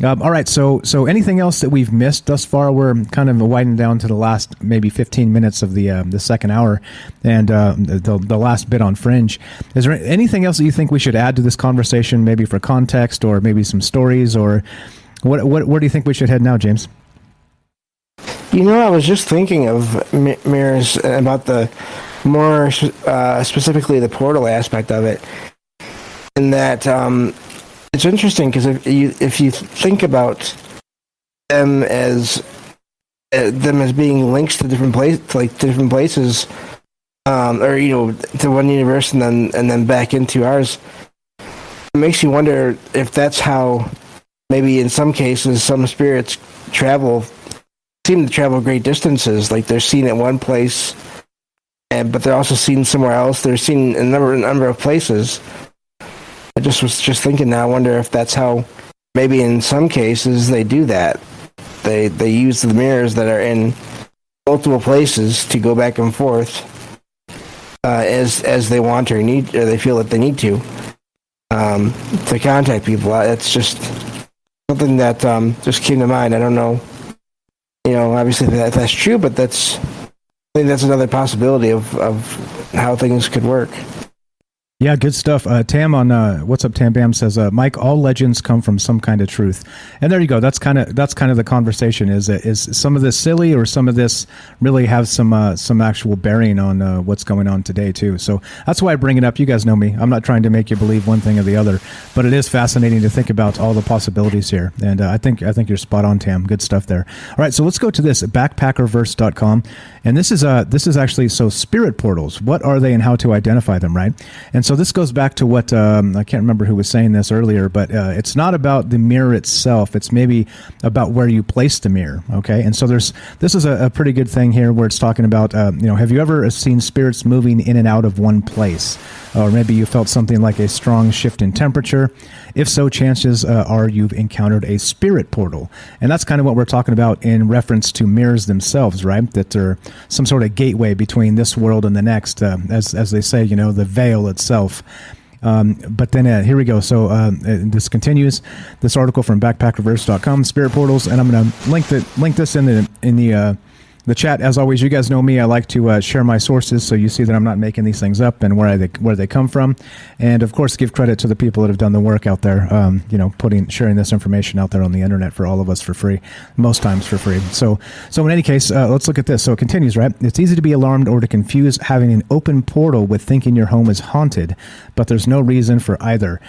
All right, so anything else that we've missed thus far? We're kind of winding down to the last maybe 15 minutes of the second hour, and the last bit on Fringe. Is there anything else that you think we should add to this conversation, maybe for context, or maybe some stories, or where do you think we should head now, James? I was just thinking of mirrors, about the more specifically the portal aspect of it, and that it's interesting because if you think about them as being links to different places, or to one universe and then back into ours, it makes you wonder if that's how maybe in some cases some spirits seem to travel great distances. Like they're seen at one place, but they're also seen somewhere else. They're seen in a number of places. I was just thinking now, I wonder if that's how maybe in some cases they do that. They use the mirrors that are in multiple places to go back and forth as they want or need, or they feel that they need to contact people. It's just something that just came to mind. I don't know, obviously that's true, but I think that's another possibility of how things could work. Yeah, good stuff. Tam on What's Up, Tam Bam says, Mike, all legends come from some kind of truth. And there you go. That's kind of the conversation. Is some of this silly, or some of this really have some actual bearing on what's going on today too. So that's why I bring it up. You guys know me. I'm not trying to make you believe one thing or the other, but it is fascinating to think about all the possibilities here. And I think you're spot on, Tam. Good stuff there. All right, so let's go to this backpackerverse.com, and this is actually spirit portals. What are they and how to identify them, right? And so this goes back to what I can't remember who was saying this earlier, but it's not about the mirror itself. It's maybe about where you place the mirror. Okay, and so this is a pretty good thing here where it's talking about have you ever seen spirits moving in and out of one place, or maybe you felt something like a strong shift in temperature? If so, chances are you've encountered a spirit portal, and that's kind of what we're talking about in reference to mirrors themselves, right? That they're some sort of gateway between this world and the next, as they say, the veil itself. But then here we go. So this continues. This article from backpackerverse.com, spirit portals, and I'm going to link this in the chat. As always, you guys know me. I like to share my sources, so you see that I'm not making these things up and where they come from, and of course, give credit to the people that have done the work out there. Sharing this information out there on the internet for all of us for free, most times for free. So in any case, let's look at this. So it continues, right? It's easy to be alarmed or to confuse having an open portal with thinking your home is haunted, but there's no reason for either.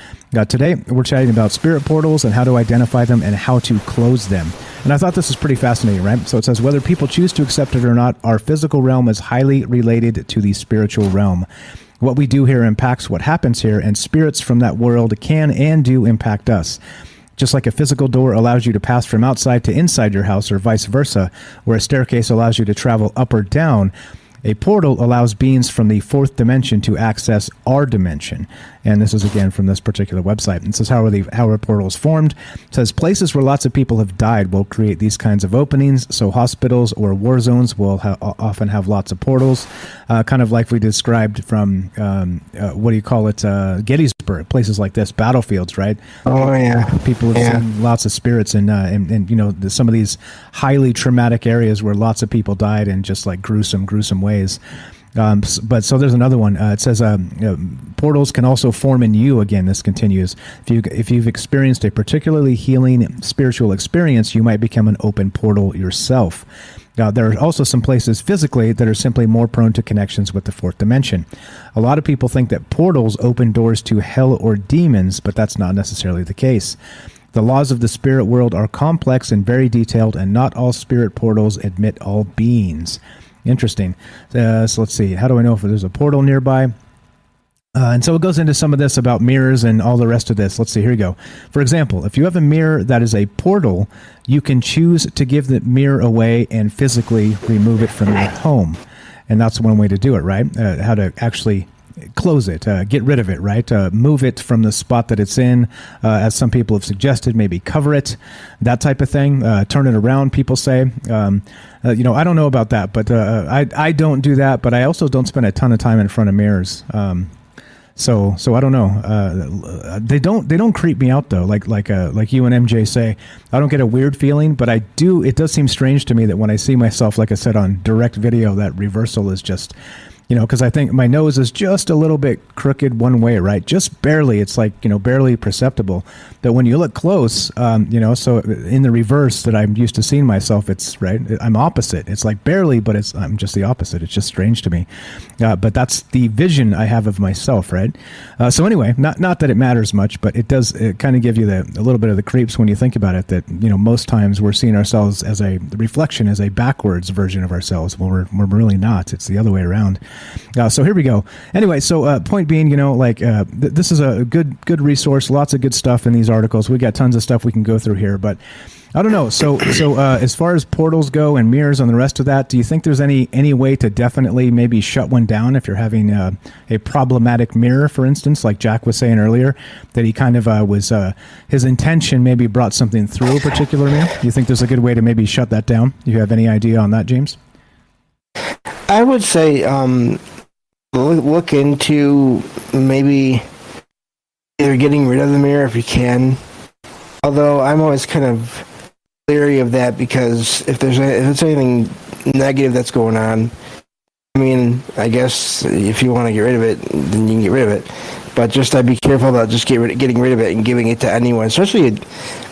Today, we're chatting about spirit portals and how to identify them and how to close them. And I thought this was pretty fascinating, right? So it says, whether people choose to accept it or not, our physical realm is highly related to the spiritual realm. What we do here impacts what happens here, and spirits from that world can and do impact us. Just like a physical door allows you to pass from outside to inside your house, or vice versa, where a staircase allows you to travel up or down, a portal allows beings from the fourth dimension to access our dimension. And this is again from this particular website. It says, how are portals formed? It says, places where lots of people have died will create these kinds of openings. So hospitals or war zones will often have lots of portals, kind of like we described from, Gettysburg, places like this, battlefields, right? Oh, yeah. People have seen lots of spirits in some of these highly traumatic areas where lots of people died in just like gruesome ways. But so there's another one. It says portals can also form in you. Again, this continues. If you've experienced a particularly healing spiritual experience, you might become an open portal yourself. There are also some places physically that are simply more prone to connections with the fourth dimension. A lot of people think that portals open doors to hell or demons, but that's not necessarily the case. The laws of the spirit world are complex and very detailed, and not all spirit portals admit all beings. Interesting. So let's see. How do I know if there's a portal nearby? And so it goes into some of this about mirrors and all the rest of this. Let's see. Here we go. For example, if you have a mirror that is a portal, you can choose to give the mirror away and physically remove it from your home. And that's one way to do it, right? How to actually close it, get rid of it, right? Move it from the spot that it's in, as some people have suggested, maybe cover it, that type of thing. Turn it around, people say. I don't know about that, but I don't do that, but I also don't spend a ton of time in front of mirrors. So I don't know. They don't creep me out though. Like you and MJ say, I don't get a weird feeling, but I do. It does seem strange to me that when I see myself, like I said on direct video, that reversal is just, because I think my nose is just a little bit crooked one way, right? Just barely. It's like, barely perceptible. That when you look close, so in the reverse that I'm used to seeing myself, it's right. I'm opposite. It's like barely, but I'm just the opposite. It's just strange to me. But that's the vision I have of myself, right? So anyway, not that it matters much, but it does kind of give you a little bit of the creeps when you think about it, that, most times we're seeing ourselves as a reflection, as a backwards version of ourselves. Well, we're really not. It's the other way around. So here we go. Anyway, so point being, this is a good resource. Lots of good stuff in these articles. We got tons of stuff we can go through here, but I don't know. So as far as portals go and mirrors and the rest of that, do you think there's any way to definitely maybe shut one down if you're having a problematic mirror, for instance, like Jack was saying earlier, that he kind of was his intention maybe brought something through a particular mirror? Do you think there's a good way to maybe shut that down? Do you have any idea on that, James? I would say look into maybe either getting rid of the mirror if you can. Although I'm always kind of leery of that, because if it's anything negative that's going on, I mean, I guess if you want to get rid of it, then you can get rid of it. But just I'd be careful about just getting rid of it and giving it to anyone, especially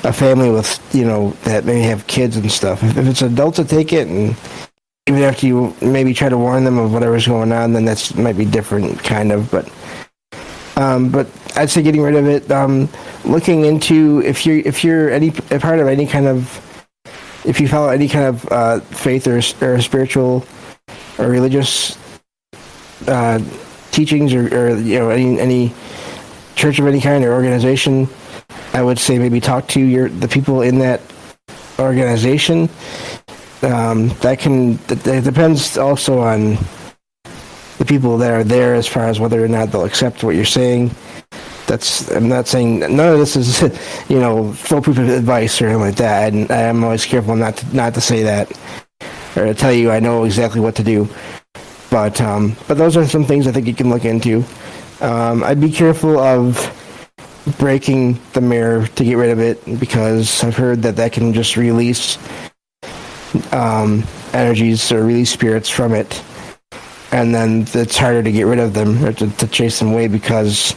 a family with that maybe have kids and stuff. If it's adults that take it, and even after you maybe try to warn them of whatever's going on, then that's might be different, kind of. But I'd say getting rid of it. Looking into if you're a part of any kind of, if you follow any kind of faith or spiritual or religious teachings or any church of any kind or organization, I would say maybe talk to the people in that organization. That depends also on the people that are there as far as whether or not they'll accept what you're saying. I'm not saying none of this is foolproof advice or anything like that, and I'm always careful not to say that or to tell you I know exactly what to do. But those are some things I think you can look into. I'd be careful of breaking the mirror to get rid of it, because I've heard that can just release energies or release spirits from it, and then it's harder to get rid of them or to chase them away because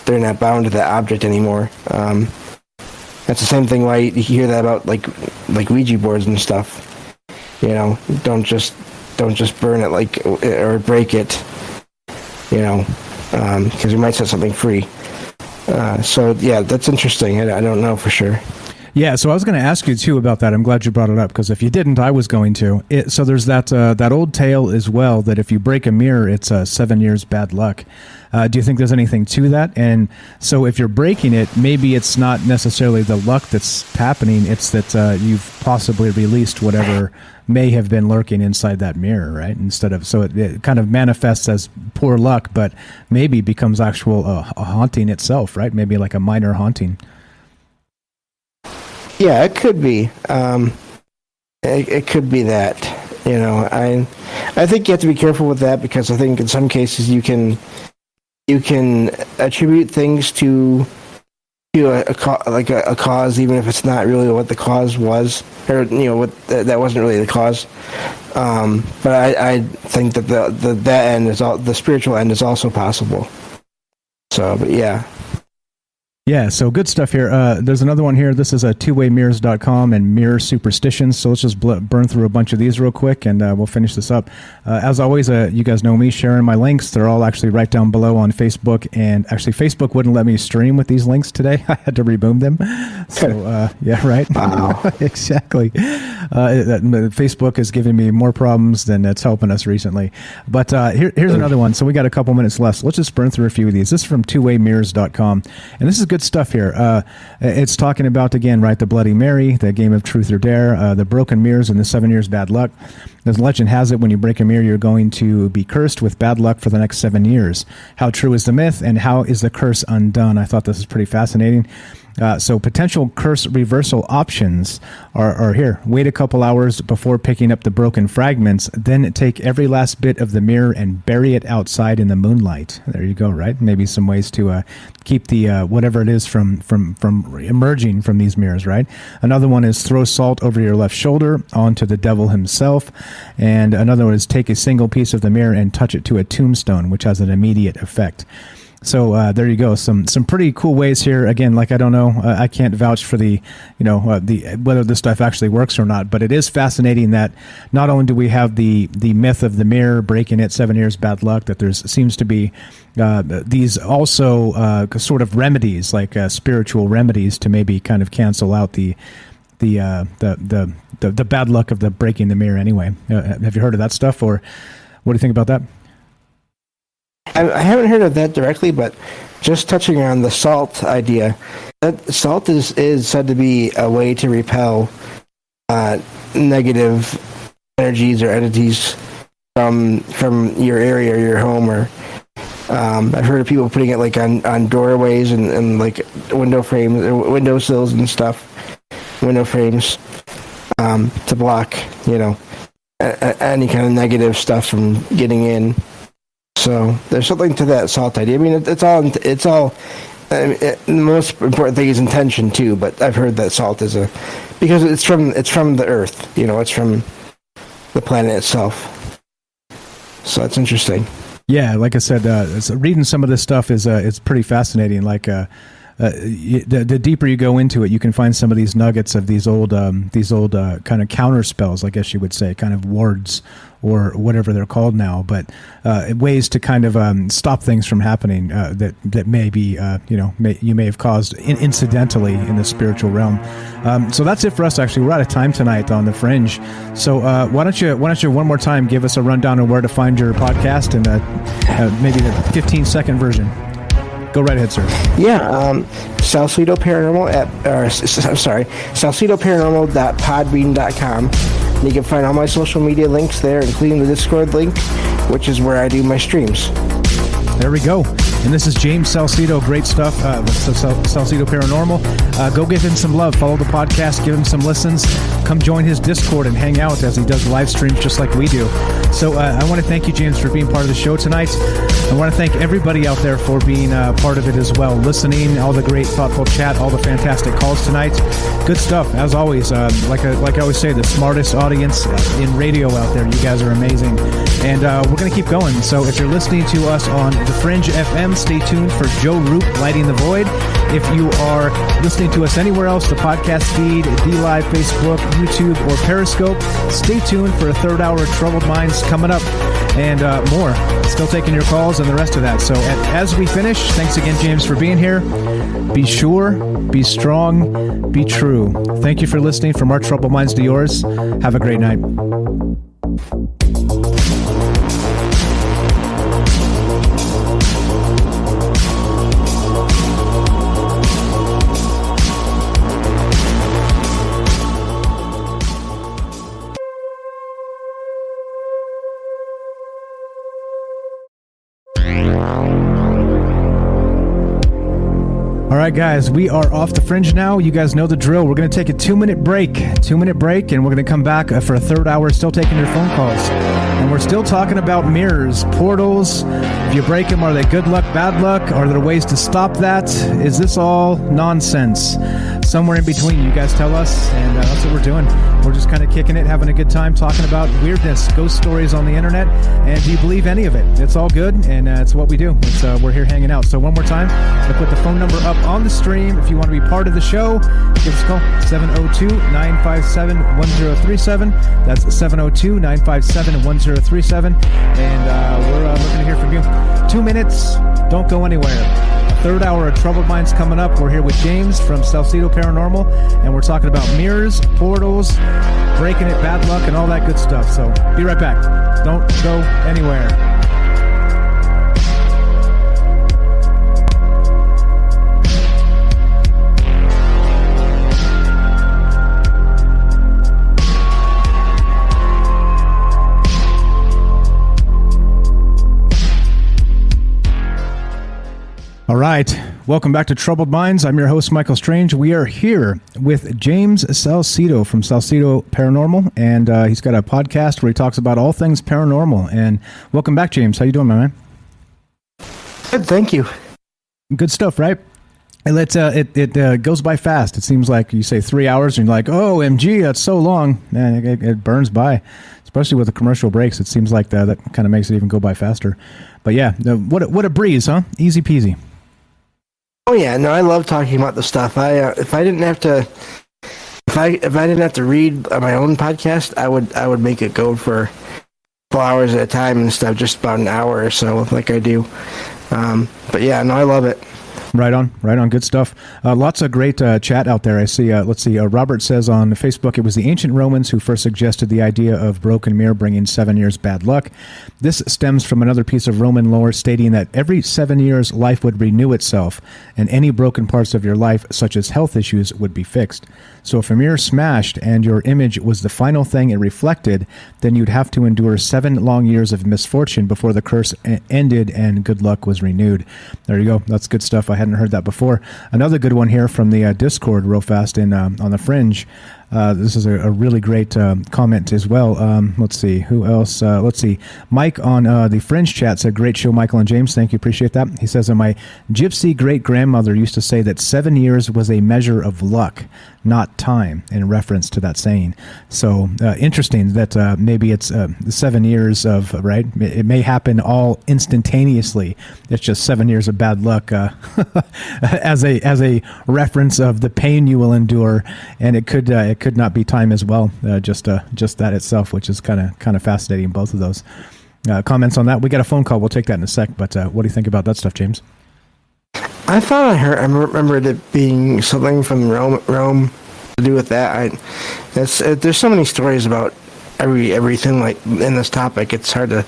they're not bound to that object anymore. That's the same thing why you hear that about like Ouija boards and stuff. Don't just burn it or break it. Because you might set something free. So yeah, that's interesting. I don't know for sure. Yeah, so I was going to ask you too about that. I'm glad you brought it up, because if you didn't, I was going to. So there's that old tale as well, that if you break a mirror, it's 7 years bad luck. Do you think there's anything to that? And so if you're breaking it, maybe it's not necessarily the luck that's happening. It's that you've possibly released whatever may have been lurking inside that mirror, right? So it kind of manifests as poor luck, but maybe becomes actual a haunting itself, right? Maybe like a minor haunting. Yeah, it could be. It could be that. I think you have to be careful with that, because I think in some cases you can attribute things to a cause, even if it's not really what the cause was, or that wasn't really the cause. But I think that that end is the spiritual end is also possible. So, but yeah. Yeah, so good stuff here. There's another one here. This is twowaymirrors.com and mirror superstitions. So let's just burn through a bunch of these real quick, and we'll finish this up. As always, you guys know me sharing my links. They're all actually right down below on Facebook. And actually, Facebook wouldn't let me stream with these links today. I had to remove them. So, yeah, right? Wow. Exactly. Facebook is giving me more problems than it's helping us recently. But here's another one. So we got a couple minutes left. So let's just burn through a few of these. This is from twowaymirrors.com. And this is good good stuff here. It's talking about, again, right, the Bloody Mary, the game of truth or dare, the broken mirrors, and the 7 years bad luck. The legend has it, when you break a mirror, you're going to be cursed with bad luck for the next 7 years. How true is the myth, and how is the curse undone? I thought this was pretty fascinating. So potential curse reversal options are here. Wait a couple hours before picking up the broken fragments, then take every last bit of the mirror and bury it outside in the moonlight. There you go, right? Maybe some ways to keep the whatever it is from emerging from these mirrors, right? Another one is throw salt over your left shoulder onto the devil himself. And another one is take a single piece of the mirror and touch it to a tombstone, which has an immediate effect. So there you go. Some pretty cool ways here. Again, like I don't know, I can't vouch for the whether this stuff actually works or not. But it is fascinating that not only do we have the myth of the mirror breaking it, 7 years bad luck, that there seems to be these also sort of remedies, like spiritual remedies, to maybe kind of cancel out the bad luck of the breaking the mirror. Anyway, have you heard of that stuff, or what do you think about that? I haven't heard of that directly, but just touching on the salt idea, that salt is said to be a way to repel negative energies or entities from your area or your home. Or I've heard of people putting it like on doorways and like window frames, or windowsills and stuff, window frames, to block any kind of negative stuff from getting in. So there's something to that salt idea. I mean, it's all. The most important thing is intention too. But I've heard that salt is because it's from the earth. It's from the planet itself. So that's interesting. Yeah, like I said, reading some of this stuff is it's pretty fascinating. Like the deeper you go into it, you can find some of these nuggets of these old kind of counter spells, I guess you would say, kind of wards or whatever they're called now, but ways to kind of stop things from happening that may be you may have caused incidentally in the spiritual realm. So that's it for us. Actually, we're out of time tonight on the Fringe. So why don't you one more time give us a rundown on where to find your podcast and maybe the 15-second version. Go right ahead, sir. Yeah, Salsido Paranormal salsidoparanormal.podbean.com. You can find all my social media links there, including the Discord link, which is where I do my streams. There we go. And this is James Salsido. Great stuff. Salsido Paranormal. Go give him some love. Follow the podcast. Give him some listens. Come join his Discord and hang out as he does live streams just like we do. So I want to thank you, James, for being part of the show tonight. I want to thank everybody out there for being part of it as well. Listening, all the great, thoughtful chat, all the fantastic calls tonight. Good stuff, as always. Like I always say, the smartest audience in radio out there. You guys are amazing. And we're going to keep going. So if you're listening to us on The Fringe FM, stay tuned for Joe Roop, Lighting the Void. If you are listening to us anywhere else, the podcast feed, DLive, Facebook, YouTube, or Periscope, stay tuned for a third hour of Troubled Minds coming up and more. Still taking your calls and the rest of that. So as we finish, thanks again, James, for being here. Be sure, be strong, be true. Thank you for listening. From our Troubled Minds to yours, have a great night. All right, guys, we are off the Fringe now. You guys know the drill. We're going to take a 2-minute break. 2-minute break, and we're going to come back for a third hour, still taking your phone calls. And we're still talking about mirrors, portals. If you break them, are they good luck, bad luck? Are there ways to stop that? Is this all nonsense? Somewhere in between, you guys tell us, and that's what we're doing. We're just kind of kicking it, having a good time, talking about weirdness, ghost stories on the internet, and do you believe any of it? It's all good, and it's what we do. We're here hanging out. So one more time, I'll put the phone number up on the stream. If you want to be part of the show, give us a call, 702-957-1037. That's 702-957-1037, and we're looking to hear from you. 2 minutes, don't go anywhere. Third hour of Troubled Minds coming up. We're here with James from Salsido Paranormal, and we're talking about mirrors, portals, breaking it, bad luck, and all that good stuff. So be right back. Don't go anywhere. All right. Welcome back to Troubled Minds. I'm your host, Michael Strange. We are here with James Salsido from Salsido Paranormal, and he's got a podcast where he talks about all things paranormal. And welcome back, James. How you doing, my man? Good, thank you. Good stuff, right? And it goes by fast. It seems like you say 3 hours, and you're like, oh, MG, that's so long. Man, it burns by, especially with the commercial breaks. It seems like that kind of makes it even go by faster. But yeah, what a breeze, huh? Easy peasy. Oh yeah, no, I love talking about the stuff. If I didn't have to read my own podcast, I would make it go for 4 hours at a time instead of just about an hour or so, like I do. But yeah, no, I love it. Right on. Good stuff. Lots of great chat out there. I see. Let's see. Robert says on Facebook, it was the ancient Romans who first suggested the idea of broken mirror bringing 7 years bad luck. This stems from another piece of Roman lore stating that every 7 years life would renew itself, and any broken parts of your life, such as health issues, would be fixed. So if a mirror smashed and your image was the final thing it reflected, then you'd have to endure 7 long years of misfortune before the curse ended and good luck was renewed. There you go. That's good stuff. I hadn't heard that before. Another good one here from the Discord real fast on the Fringe. This is a really great comment as well. Let's see. Who else? Let's see. Mike on the Fringe chat said, great show, Michael and James. Thank you. Appreciate that. He says, my gypsy great-grandmother used to say that 7 years was a measure of luck, not time, in reference to that saying. So interesting that maybe it's 7 years of, right? It may happen all instantaneously. It's just 7 years of bad luck as a reference of the pain you will endure, and it could not be time as well. Just that itself, which is kind of fascinating. Both of those comments on that. We got a phone call. We'll take that in a sec. But what do you think about that stuff, James? I thought I remembered it being something from Rome to do with that. There's so many stories about everything like in this topic. It's hard to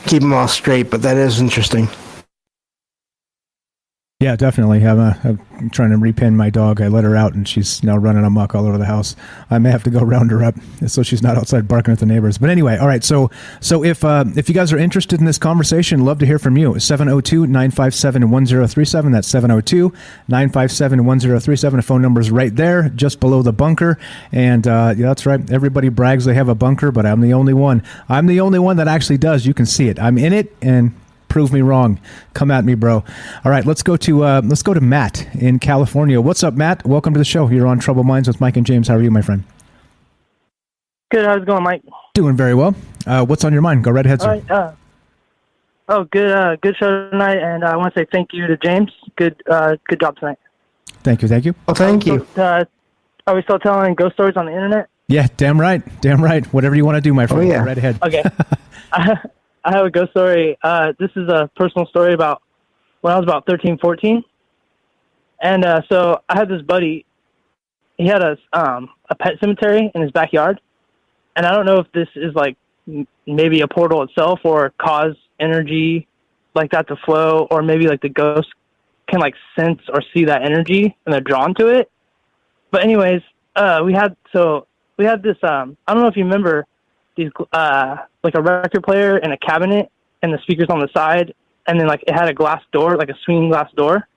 keep them all straight, but that is interesting. Yeah, definitely. I'm trying to repin my dog. I let her out, and she's now running amok all over the house. I may have to go round her up so she's not outside barking at the neighbors. But anyway, all right. So if you guys are interested in this conversation, love to hear from you. 702-957-1037. That's 702-957-1037. The phone number is right there, just below the bunker. And yeah, that's right. Everybody brags they have a bunker, but I'm the only one. I'm the only one that actually does. You can see it. I'm in it, and prove me wrong. Come at me, bro. All right, let's go to Matt in California. What's up, Matt? Welcome to the show. You're on Troubled Minds with Mike and James. How are you, my friend? Good. How's it going, Mike? Doing very well. What's on your mind? Go right ahead, sir. All right. Good show tonight, and I want to say thank you to James. Good job tonight. Thank you. Well, thank you. Are we still telling ghost stories on the internet? Yeah, damn right. Whatever you want to do, my friend. Oh, yeah. Go right ahead. Okay. I have a ghost story. This is a personal story about when I was about 13, 14. And so I had this buddy. He had a pet cemetery in his backyard. And I don't know if this is like maybe a portal itself or cause energy like that to flow, or maybe like the ghost can like sense or see that energy and they're drawn to it. But anyways, we had this, I don't know if you remember these, like a record player and a cabinet and the speakers on the side, and then like it had a glass door, like a swinging glass door.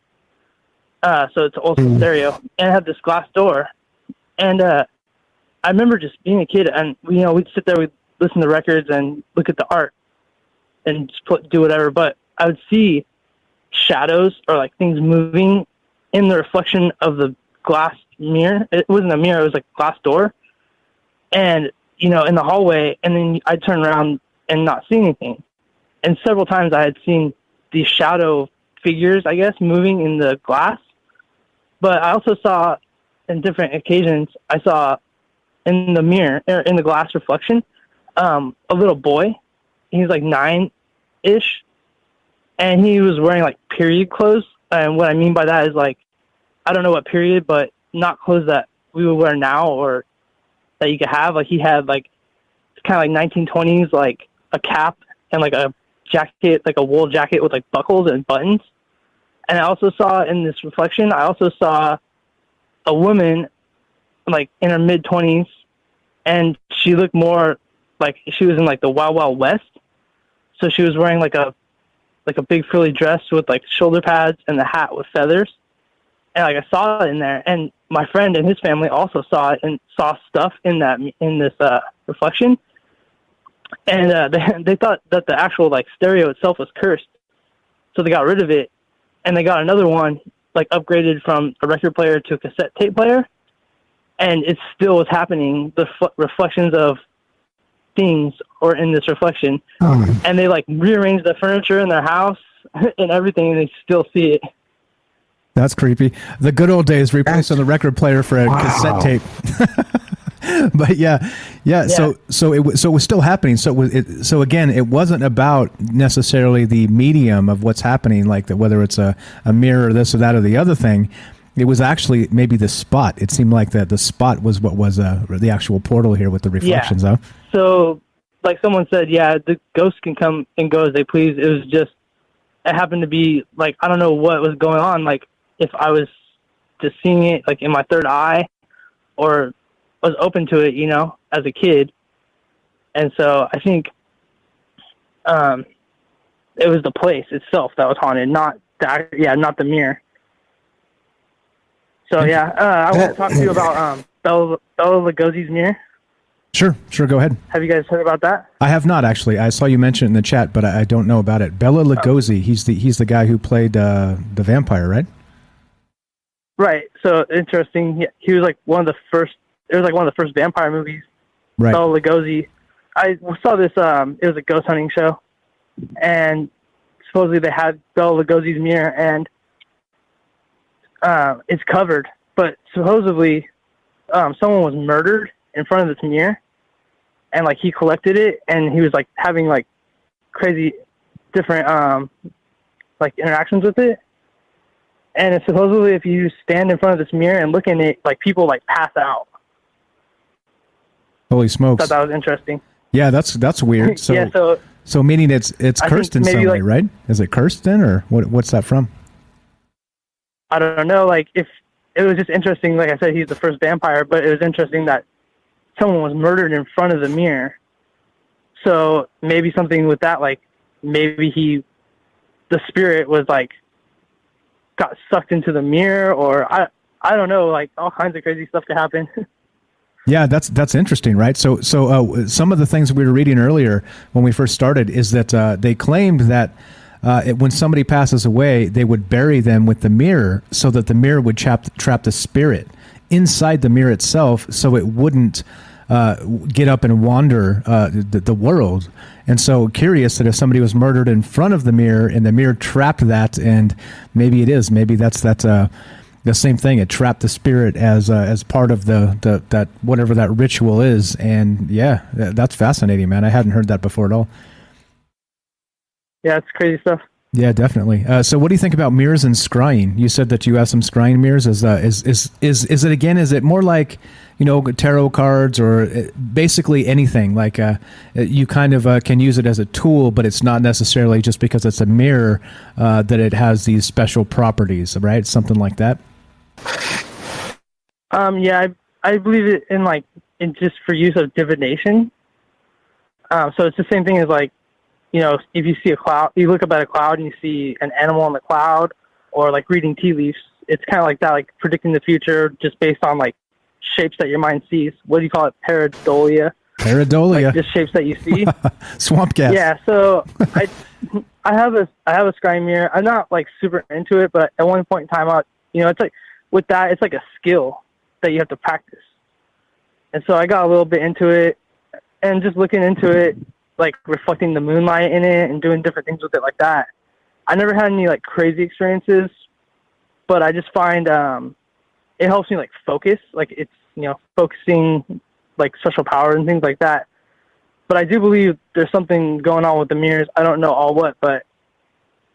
So it's also stereo, and it had this glass door. And I remember just being a kid, and we'd sit there, we'd listen to records and look at the art, and just do whatever. But I would see shadows or like things moving in the reflection of the glass mirror. It wasn't a mirror; it was like a glass door, and in the hallway. And then I'd turn around and not see anything. And several times I had seen these shadow figures, I guess, moving in the glass. But I also saw, in different occasions, I saw in the mirror, in the glass reflection, a little boy. He's like 9-ish, and he was wearing like period clothes. And what I mean by that is like, I don't know what period, but not clothes that we would wear now or that you could have. Like he had like kind of like 1920s, like a cap and like a jacket, like a wool jacket with like buckles and buttons. And I also saw in this reflection, I also saw a woman like in her mid-20s, and she looked more like she was in like the Wild Wild West. So she was wearing like a like a big frilly dress with like shoulder pads and the hat with feathers. And like I saw it in there, and my friend and his family also saw it and saw stuff in this reflection. And they thought that the actual like stereo itself was cursed, so they got rid of it, and they got another one like upgraded from a record player to a cassette tape player, and it still was happening. The reflections of things or in this reflection, and they like rearranged the furniture in their house and everything, and they still see it. That's creepy. The good old days, replacing the record player for a cassette tape. But yeah. So it was still happening. So again, it wasn't about necessarily the medium of what's happening, like whether it's a mirror or this or that or the other thing. It was actually maybe the spot. It seemed like that the spot was what was the actual portal here with the reflections. Yeah. Huh? So like someone said, yeah, the ghosts can come and go as they please. It was just, it happened to be like, I don't know what was going on. Like if I was just seeing it like in my third eye or was open to it, as a kid. And so I think it was the place itself that was haunted, not the mirror. So I want to talk to you about Bela Lugosi's mirror. Sure, go ahead. Have you guys heard about that? I have not, actually. I saw you mention it in the chat, but I don't know about it. Bela Lugosi, he's the guy who played the vampire, right? Right. So interesting. He was like one of the first. It was like one of the first vampire movies. Right. Bela Lugosi. I saw this. It was a ghost hunting show, and supposedly they had Bela Lugosi's mirror, and it's covered. But supposedly, someone was murdered in front of this mirror, and like he collected it, and he was like having like crazy different like interactions with it. And it's supposedly if you stand in front of this mirror and look in it, like people like pass out. Holy smokes! I thought that was interesting. Yeah, that's weird. So, yeah, so meaning it's cursed in some way, right? Is it cursed then, or what's that from? I don't know. Like if it was just interesting. Like I said, he's the first vampire, but it was interesting that someone was murdered in front of the mirror. So maybe something with that, like maybe the spirit was like got sucked into the mirror, or I don't know. Like all kinds of crazy stuff could happen. Yeah, that's interesting, right? So some of the things we were reading earlier when we first started is that they claimed that when somebody passes away, they would bury them with the mirror so that the mirror would trap the spirit inside the mirror itself, so it wouldn't get up and wander the world. And so curious that if somebody was murdered in front of the mirror and the mirror trapped that, and maybe that's the same thing. It trapped the spirit as part of that whatever that ritual is. And yeah, that's fascinating, man. I hadn't heard that before at all. Yeah, it's crazy stuff. Yeah, definitely. So what do you think about mirrors and scrying? You said that you have some scrying mirrors. Is it again, is it more like, tarot cards or basically anything? Like you kind of can use it as a tool, but it's not necessarily just because it's a mirror that it has these special properties, right? Something like that. Yeah, I believe it in just for use of divination. So it's the same thing as like, if you see a cloud, you look up at a cloud and you see an animal on the cloud, or like reading tea leaves. It's kind of like that, like predicting the future just based on like shapes that your mind sees. What do you call it? Pareidolia. Pareidolia. Like just shapes that you see. Swamp gas. Yeah. So I have a scrying mirror. I'm not like super into it, but at one point in time, it's like with that, it's like a skill that you have to practice. And so I got a little bit into it, and just looking into it, like reflecting the moonlight in it and doing different things with it like that. I never had any like crazy experiences, but I just find it helps me like focus. Like it's focusing like special power and things like that. But I do believe there's something going on with the mirrors. I don't know all what, but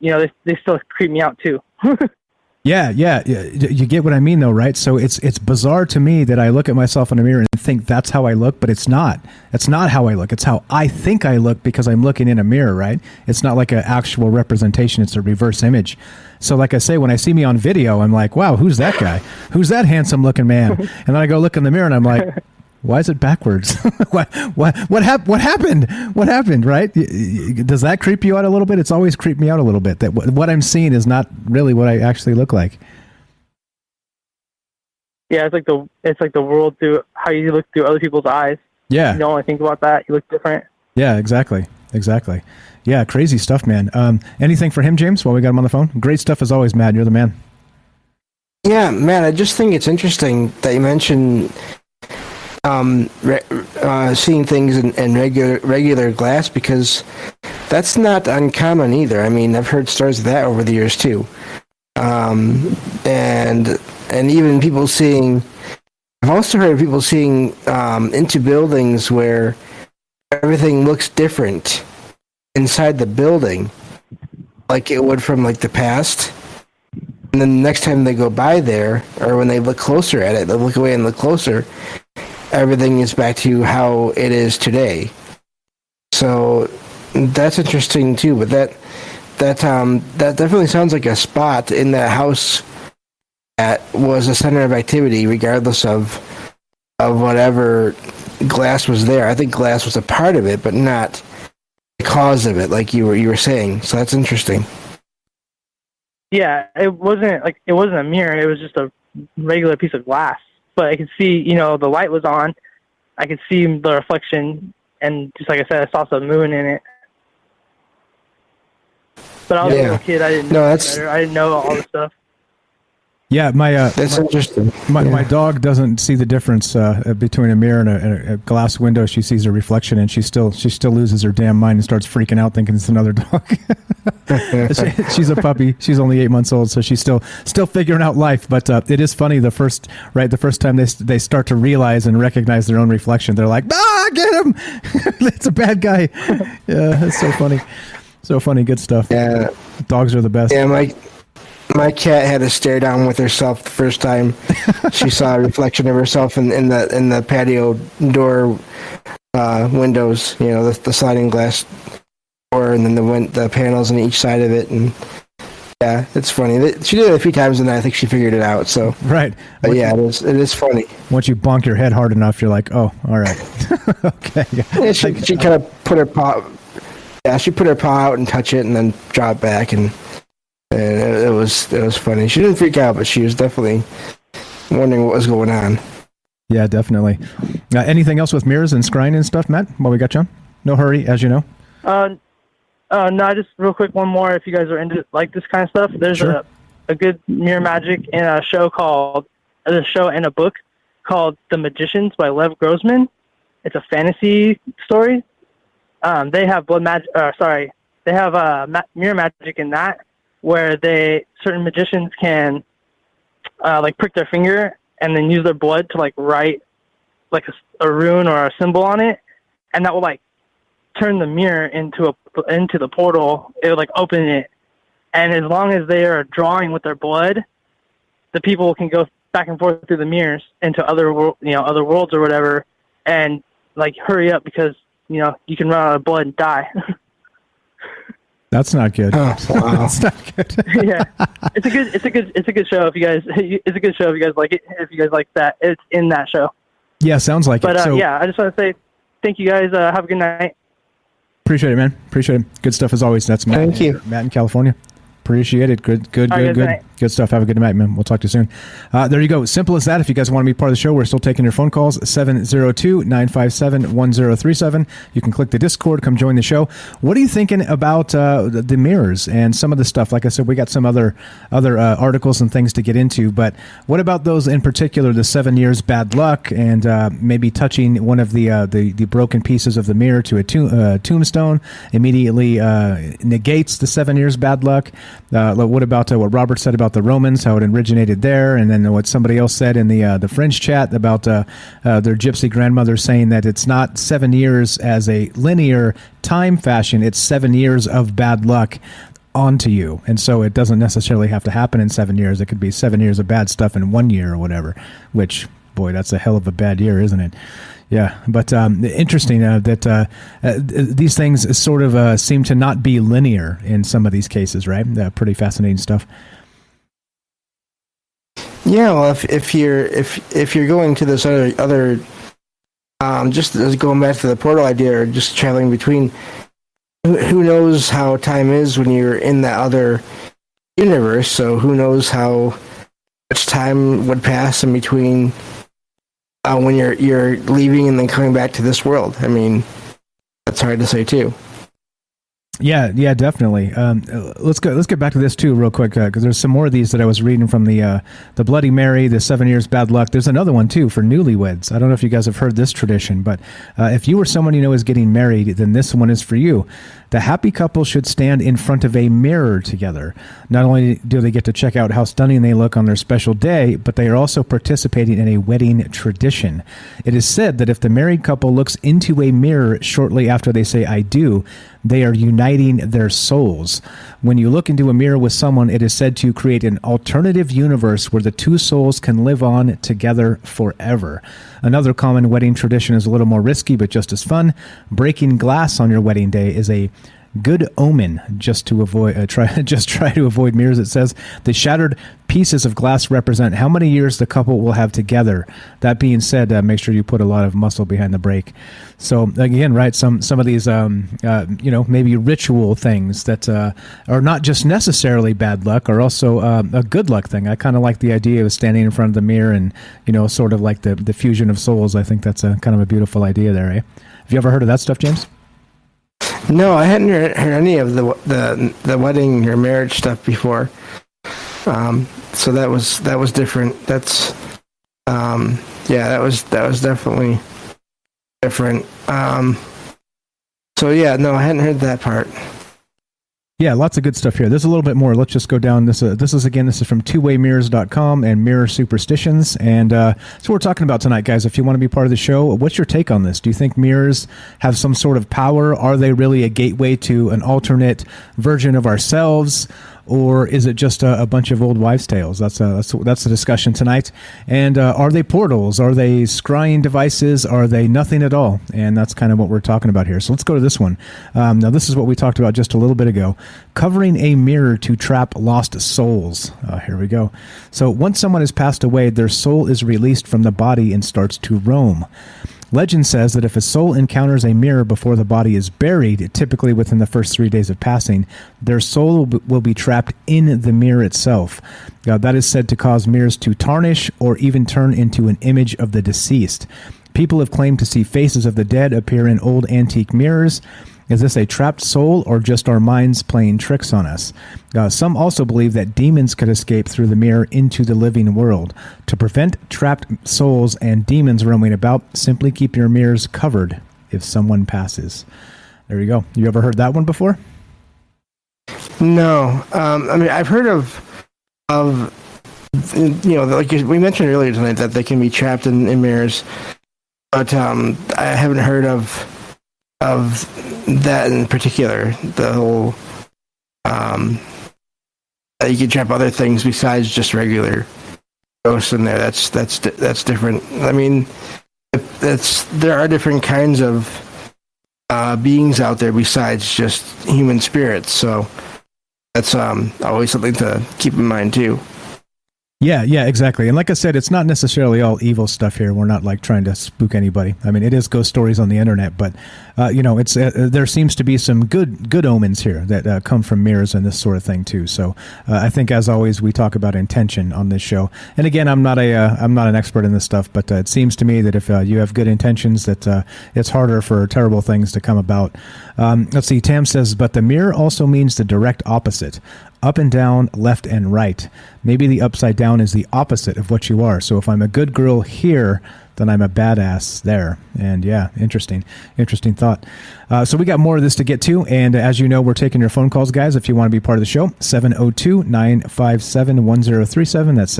they still creep me out too. Yeah. You get what I mean, though, right? So it's bizarre to me that I look at myself in a mirror and think that's how I look, but it's not. It's not how I look. It's how I think I look because I'm looking in a mirror, right? It's not like an actual representation. It's a reverse image. So like I say, when I see me on video, I'm like, wow, who's that guy? Who's that handsome looking man? And then I go look in the mirror and I'm like, Why is it backwards? What happened? What happened? Right? Does that creep you out a little bit? It's always creeped me out a little bit that what I'm seeing is not really what I actually look like. Yeah, it's like the world through how you look through other people's eyes. Yeah. You don't only think about that. You look different. Yeah, exactly. Yeah, crazy stuff, man. Anything for him, James, while we got him on the phone? Great stuff as always, Matt. You're the man. Yeah, man, I just think it's interesting that you mentioned seeing things in regular glass, because that's not uncommon either. I mean, I've heard stories of that over the years too. And even people seeing, I've also heard of people seeing into buildings where everything looks different inside the building, like it would from like the past. And then the next time they go by there, or when they look closer at it, they look away and look closer, everything is back to how it is today. So that's interesting too. But that definitely sounds like a spot in that house that was a center of activity, regardless of whatever glass was there. I think glass was a part of it, but not the cause of it, like you were saying. So that's interesting. Yeah, it wasn't a mirror. It was just a regular piece of glass. But I could see, the light was on. I could see the reflection, and just like I said, I saw some moon in it. But I was a little kid. I didn't know better. I didn't know all this stuff. Yeah, that's interesting. My dog doesn't see the difference between a mirror and a glass window. She sees a reflection, and she still loses her damn mind and starts freaking out, thinking it's another dog. She's a puppy. She's only 8 months old, so she's still figuring out life. But it is funny. The first time they start to realize and recognize their own reflection, they're like, get him! It's a bad guy. Yeah, it's so funny. So funny. Good stuff. Yeah, dogs are the best. Yeah, my cat had to stare down with herself the first time she saw a reflection of herself in the patio door windows. The sliding glass door, and then the panels on each side of it. And yeah, it's funny. She did it a few times, and I think she figured it out. So right, but yeah, it is funny. Once you bonk your head hard enough, you're like, oh, all right, okay. Yeah, she kind of put her paw. Yeah, she put her paw out and touch it, and then drop it back and it was funny. She didn't freak out, but she was definitely wondering what was going on. Yeah, definitely. Anything else with mirrors and scrying and stuff, Matt? While we got you on? No hurry, as you know. No, just real quick, one more. If you guys are into like this kind of stuff, there's a good mirror magic in a show and a book called The Magicians by Lev Grossman. It's a fantasy story. They have They have mirror magic in that, where certain magicians can prick their finger and then use their blood to write a rune or a symbol on it, and that will turn the mirror into the portal. It will open it, and as long as they are drawing with their blood, the people can go back and forth through the mirrors into other worlds or whatever, and hurry up because you can run out of blood and die. That's not good. Oh, wow. That's not good. Yeah, it's a good show if you guys. It's a good show if you guys like it. If you guys like that, it's in that show. Yeah, sounds like it. But yeah, I just want to say thank you guys. Have a good night. Appreciate it, man. Appreciate it. Good stuff as always. That's Matt. Thank you, Matt in California. Appreciate it. Good stuff. Have a good night, man. We'll talk to you soon. There you go. Simple as that. If you guys want to be part of the show, we're still taking your phone calls. 702-957-1037. You can click the Discord. Come join the show. What are you thinking about the mirrors and some of the stuff? Like I said, we got some other articles and things to get into. But what about those in particular? The 7 years bad luck and maybe touching one of the broken pieces of the mirror to a tombstone immediately negates the 7 years bad luck. What about what Robert said about the Romans, how it originated there, and then what somebody else said in the French chat about their gypsy grandmother saying that it's not 7 years as a linear time fashion, it's 7 years of bad luck onto you, and so it doesn't necessarily have to happen in 7 years. It could be 7 years of bad stuff in 1 year or whatever, which, boy, that's a hell of a bad year, isn't it? Yeah, but interesting that these things sort of seem to not be linear in some of these cases, right? Pretty fascinating stuff. Yeah, well, if you're going to this other just as going back to the portal idea, or just traveling between. Who knows how time is when you're in that other universe? So who knows how much time would pass in between when you're leaving and then coming back to this world? I mean, that's hard to say too. Yeah, definitely. Let's get back to this too, real quick, because there's some more of these that I was reading from the Bloody Mary, the 7 years bad luck. There's another one too for newlyweds. I don't know if you guys have heard this tradition, but if you or someone you know is getting married, then this one is for you. The happy couple should stand in front of a mirror together. Not only do they get to check out how stunning they look on their special day, but they are also participating in a wedding tradition. It is said that if the married couple looks into a mirror shortly after they say "I do," they are uniting their souls. When you look into a mirror with someone, it is said to create an alternative universe where the two souls can live on together forever. Another common wedding tradition is a little more risky, but just as fun. Breaking glass on your wedding day is a good omen. Just to avoid try to avoid mirrors. It says the shattered pieces of glass represent how many years the couple will have together. That being said, make sure you put a lot of muscle behind the brake. So again, right, some of these maybe ritual things that are not just necessarily bad luck, are also a good luck thing. I kind of like the idea of standing in front of the mirror and sort of like the fusion of souls. I think that's a kind of a beautiful idea there. Eh? Have you ever heard of that stuff, James? No, I hadn't heard any of the wedding or marriage stuff before. So that was different. That's that was definitely different. So yeah, no, I hadn't heard that part. Yeah, lots of good stuff here. There's a little bit more. Let's just go down. This is from twowaymirrors.com and Mirror Superstitions. And so we're talking about tonight, guys. If you want to be part of the show, what's your take on this? Do you think mirrors have some sort of power? Are they really a gateway to an alternate version of ourselves? Or is it just a bunch of old wives' tales? That's the discussion tonight. And are they portals? Are they scrying devices? Are they nothing at all? And that's kind of what we're talking about here. So let's go to this one. Now, this is what we talked about just a little bit ago. Covering a mirror to trap lost souls. Here we go. So once someone has passed away, their soul is released from the body and starts to roam. Legend says that if a soul encounters a mirror before the body is buried, typically within the first 3 days of passing, their soul will be trapped in the mirror itself. That is said to cause mirrors to tarnish or even turn into an image of the deceased. People have claimed to see faces of the dead appear in old antique mirrors. Is this a trapped soul or just our minds playing tricks on us? Some also believe that demons could escape through the mirror into the living world. To prevent trapped souls and demons roaming about, simply keep your mirrors covered if someone passes. There you go. You ever heard that one before? No. I mean, I've heard of like we mentioned earlier tonight, that they can be trapped in mirrors, but I haven't heard of that in particular. The whole you can trap other things besides just regular ghosts in there. That's different. I mean, there are different kinds of beings out there besides just human spirits. So that's always something to keep in mind too. Yeah, exactly. And like I said, it's not necessarily all evil stuff here. We're not like trying to spook anybody. I mean, it is ghost stories on the internet, but it's there seems to be some good omens here that come from mirrors and this sort of thing too. So I think, as always, we talk about intention on this show. And again, I'm not an expert in this stuff, but it seems to me that if you have good intentions, that it's harder for terrible things to come about. Let's see. Tam says, but the mirror also means the direct opposite. Up and down, left and right. Maybe the upside down is the opposite of what you are. So if I'm a good girl here, then I'm a badass there. And yeah, interesting thought. So we got more of this to get to. And as you know, we're taking your phone calls, guys, if you want to be part of the show. 702-957-1037. That's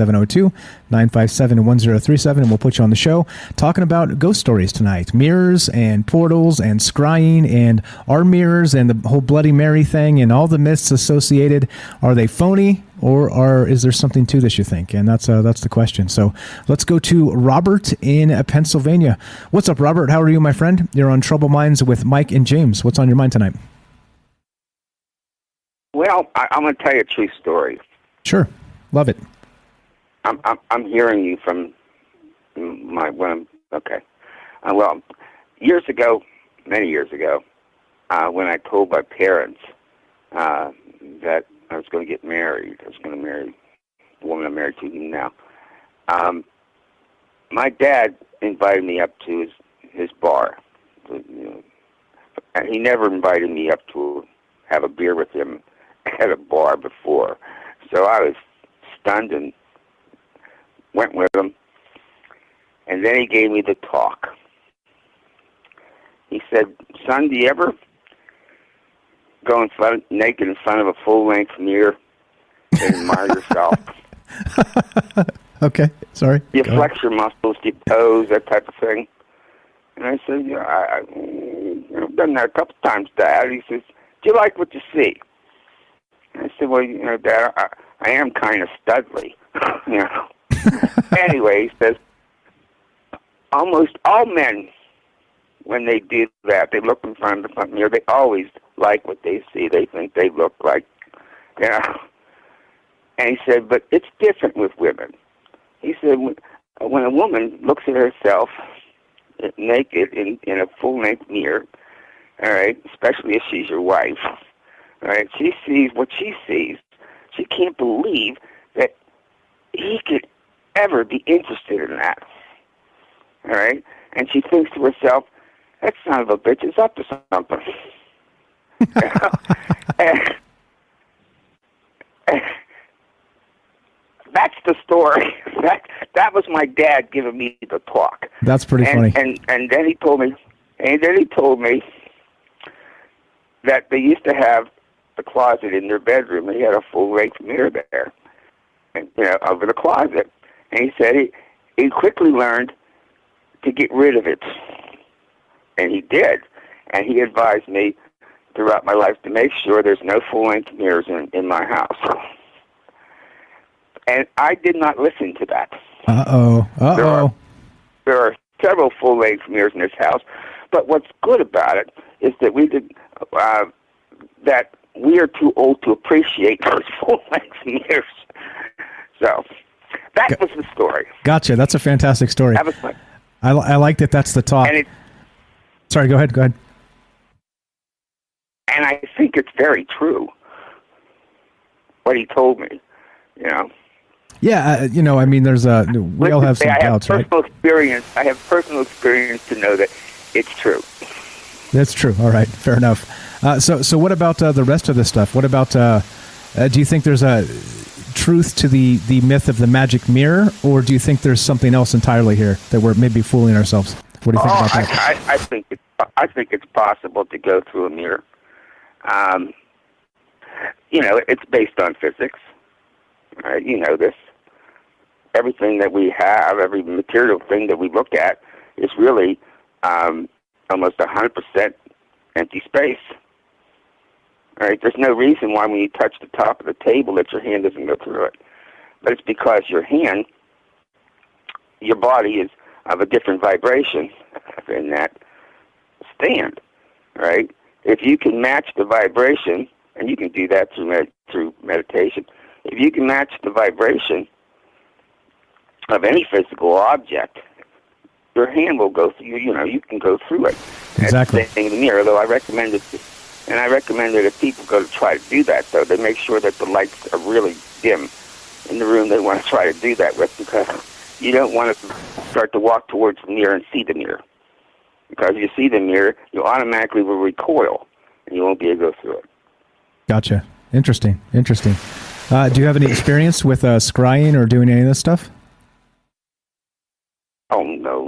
702-957-1037. And we'll put you on the show talking about ghost stories tonight. Mirrors and portals and scrying and our mirrors and the whole Bloody Mary thing and all the myths associated. Are they phony? Or is there something to this, you think? And that's the question. So let's go to Robert in Pennsylvania. What's up, Robert? How are you, my friend? You're on Trouble Minds with Mike and James. What's on your mind tonight? Well, I'm going to tell you a true story. Sure. Love it. I'm hearing you from okay. Well, years ago, many years ago, when I told my parents that I was going to get married, I was going to marry the woman I'm married to now. My dad invited me up to his bar. And he never invited me up to have a beer with him at a bar before. So I was stunned and went with him. And then he gave me the talk. He said, "Son, do you ever go naked in front of a full-length mirror and admire yourself?" Okay, sorry. You flex your muscles, your toes, that type of thing. And I said, "Yeah, I've done that a couple times, Dad." He says, "Do you like what you see?" And I said, "Well, Dad, I am kind of studly." Anyway, he says, almost all men, when they do that, they look in front of the front mirror, they always like what they see. They think they look like, And he said, but it's different with women. He said, when a woman looks at herself naked in a full-length mirror, all right, especially if she's your wife, all right, she sees what she sees. She can't believe that he could ever be interested in that, all right? And she thinks to herself, that son of a bitch is up to something. and that's the story. That was my dad giving me the talk. That's pretty funny. And then he told me, that they used to have a closet in their bedroom. They had a full-length mirror there, over the closet. And he said he quickly learned to get rid of it, and he did. And he advised me throughout my life to make sure there's no full-length mirrors in my house. And I did not listen to that. There are several full-length mirrors in this house, but what's good about it is that we are too old to appreciate those full-length mirrors. So that was the story. Gotcha. That's a fantastic story. That was my, I like that. That's the talk. Sorry. Go ahead. And I think it's very true what he told me. Yeah, I mean, we all have some doubts, right? I have personal experience to know that it's true. That's true. All right, fair enough. So what about the rest of this stuff? What about, do you think there's a truth to the myth of the magic mirror, or do you think there's something else entirely here that we're maybe fooling ourselves? What do you think about that? I think it's possible to go through a mirror. It's based on physics. Right? You know this. Everything that we have, every material thing that we look at, is really almost 100% empty space. All right? There's no reason why when you touch the top of the table that your hand doesn't go through it. But it's because your body is of a different vibration than that stand. Right? If you can match the vibration, and you can do that through meditation, if you can match the vibration of any physical object, your hand will go through. You can go through it. Exactly. That's the thing in the mirror. Though I recommend that if people go to try to do that, though, they make sure that the lights are really dim in the room they want to try to do that with, because you don't want to start to walk towards the mirror and see the mirror. Because if you see the mirror, you automatically will recoil, and you won't be able to go through it. Gotcha. Interesting. Do you have any experience with scrying or doing any of this stuff? Oh, no.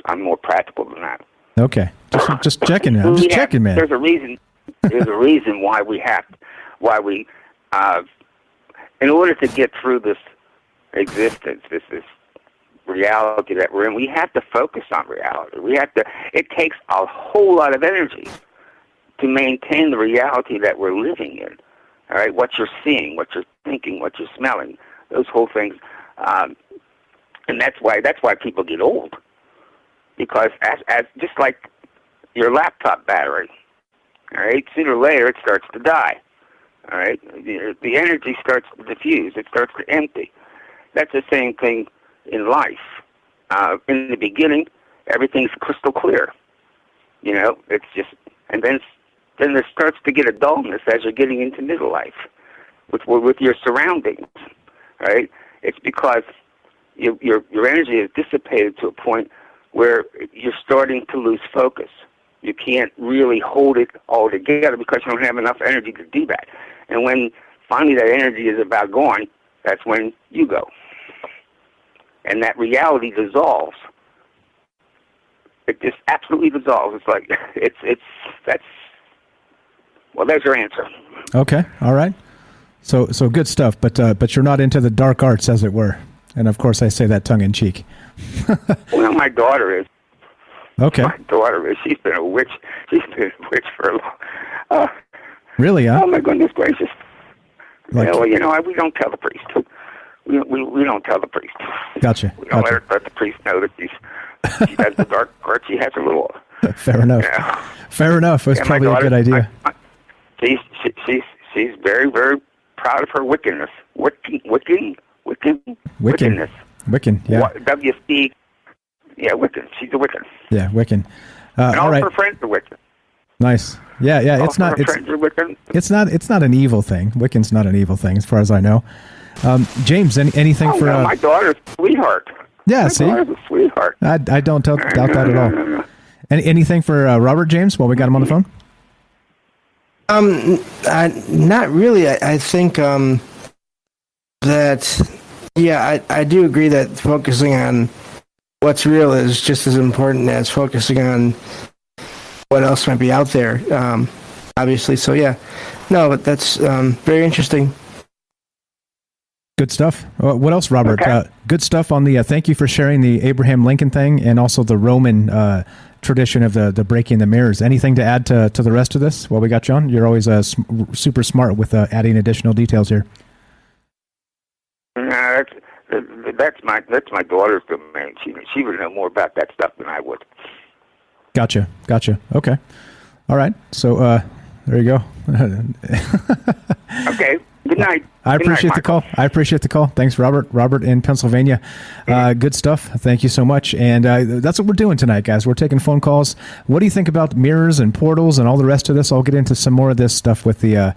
I'm more practical than that. Okay. Just checking, man. I'm just checking, man. There's a reason why we in order to get through this existence, this reality that we're in, we have to focus on reality. It takes a whole lot of energy to maintain the reality that we're living in. All right, what you're seeing, what you're thinking, what you're smelling, those whole things, and that's why people get old, because as just like your laptop battery, all right, sooner or later it starts to die. All right, the energy starts to diffuse, it starts to empty. That's the same thing in life. In the beginning, everything's crystal clear. You know, it's just, and then there starts to get a dullness as you're getting into middle life with your surroundings, right? It's because your energy is dissipated to a point where you're starting to lose focus. You can't really hold it all together because you don't have enough energy to do that. And when finally that energy is about gone, that's when you go. And that reality dissolves. It just absolutely dissolves. It's like, there's your answer. Okay, all right. So good stuff, but you're not into the dark arts, as it were. And of course, I say that tongue in cheek. Well, my daughter is. Okay. My daughter is. She's been a witch. She's been a witch for a long. Really? Huh? Oh my goodness gracious! Like, we don't tell the priest. We don't tell the priest. Gotcha. We don't let the priest know that she has the dark art. She has a little. Fair enough. Fair enough. It's probably a good idea. She's very, very proud of her Wiccanness. Wiccan. Wiccan, yeah. WC. Yeah, Wiccan. She's a Wiccan. Yeah, Wiccan. And all right. her friends are Wiccan. Nice. Yeah. It's not. It's not an evil thing. Wiccan's not an evil thing, as far as I know. James, anything for? No, my daughter's a sweetheart. Yeah, my see, daughter's a sweetheart. I don't doubt that at all. No. Anything for Robert, James? While we got him on the phone. Not really. I think that. Yeah, I do agree that focusing on what's real is just as important as focusing on what else might be out there, obviously. So, yeah. No, but that's very interesting. Good stuff. What else, Robert? Okay. Good stuff on the thank you for sharing the Abraham Lincoln thing and also the Roman tradition of the breaking the mirrors. Anything to add to the rest of this? Well, we got you on. You're always super smart with adding additional details here. No, that's my daughter's domain. She would know more about that stuff than I would. Gotcha. Okay. All right. So there you go. Okay. Good night. I appreciate the call. Thanks, Robert. Robert in Pennsylvania. Good stuff. Thank you so much. And that's what we're doing tonight, guys. We're taking phone calls. What do you think about mirrors and portals and all the rest of this? I'll get into some more of this stuff with the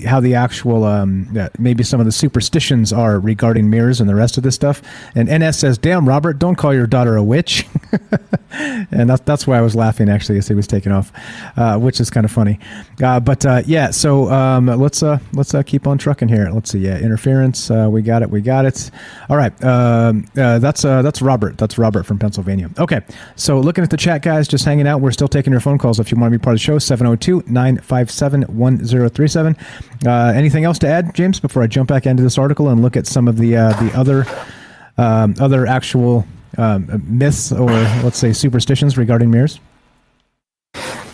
how the actual maybe some of the superstitions are regarding mirrors and the rest of this stuff. And NS says, "Damn, Robert, don't call your daughter a witch." And that's why I was laughing actually as he was taking off, which is kind of funny. But so let's keep on trucking here. Let's see. Yeah, interference. We got it. All right. That's Robert. That's Robert from Pennsylvania. Okay. So looking at the chat, guys, just hanging out. We're still taking your phone calls if you want to be part of the show. 702-957-1037. Anything else to add, James, before I jump back into this article and look at some of the other actual myths or let's say superstitions regarding mirrors?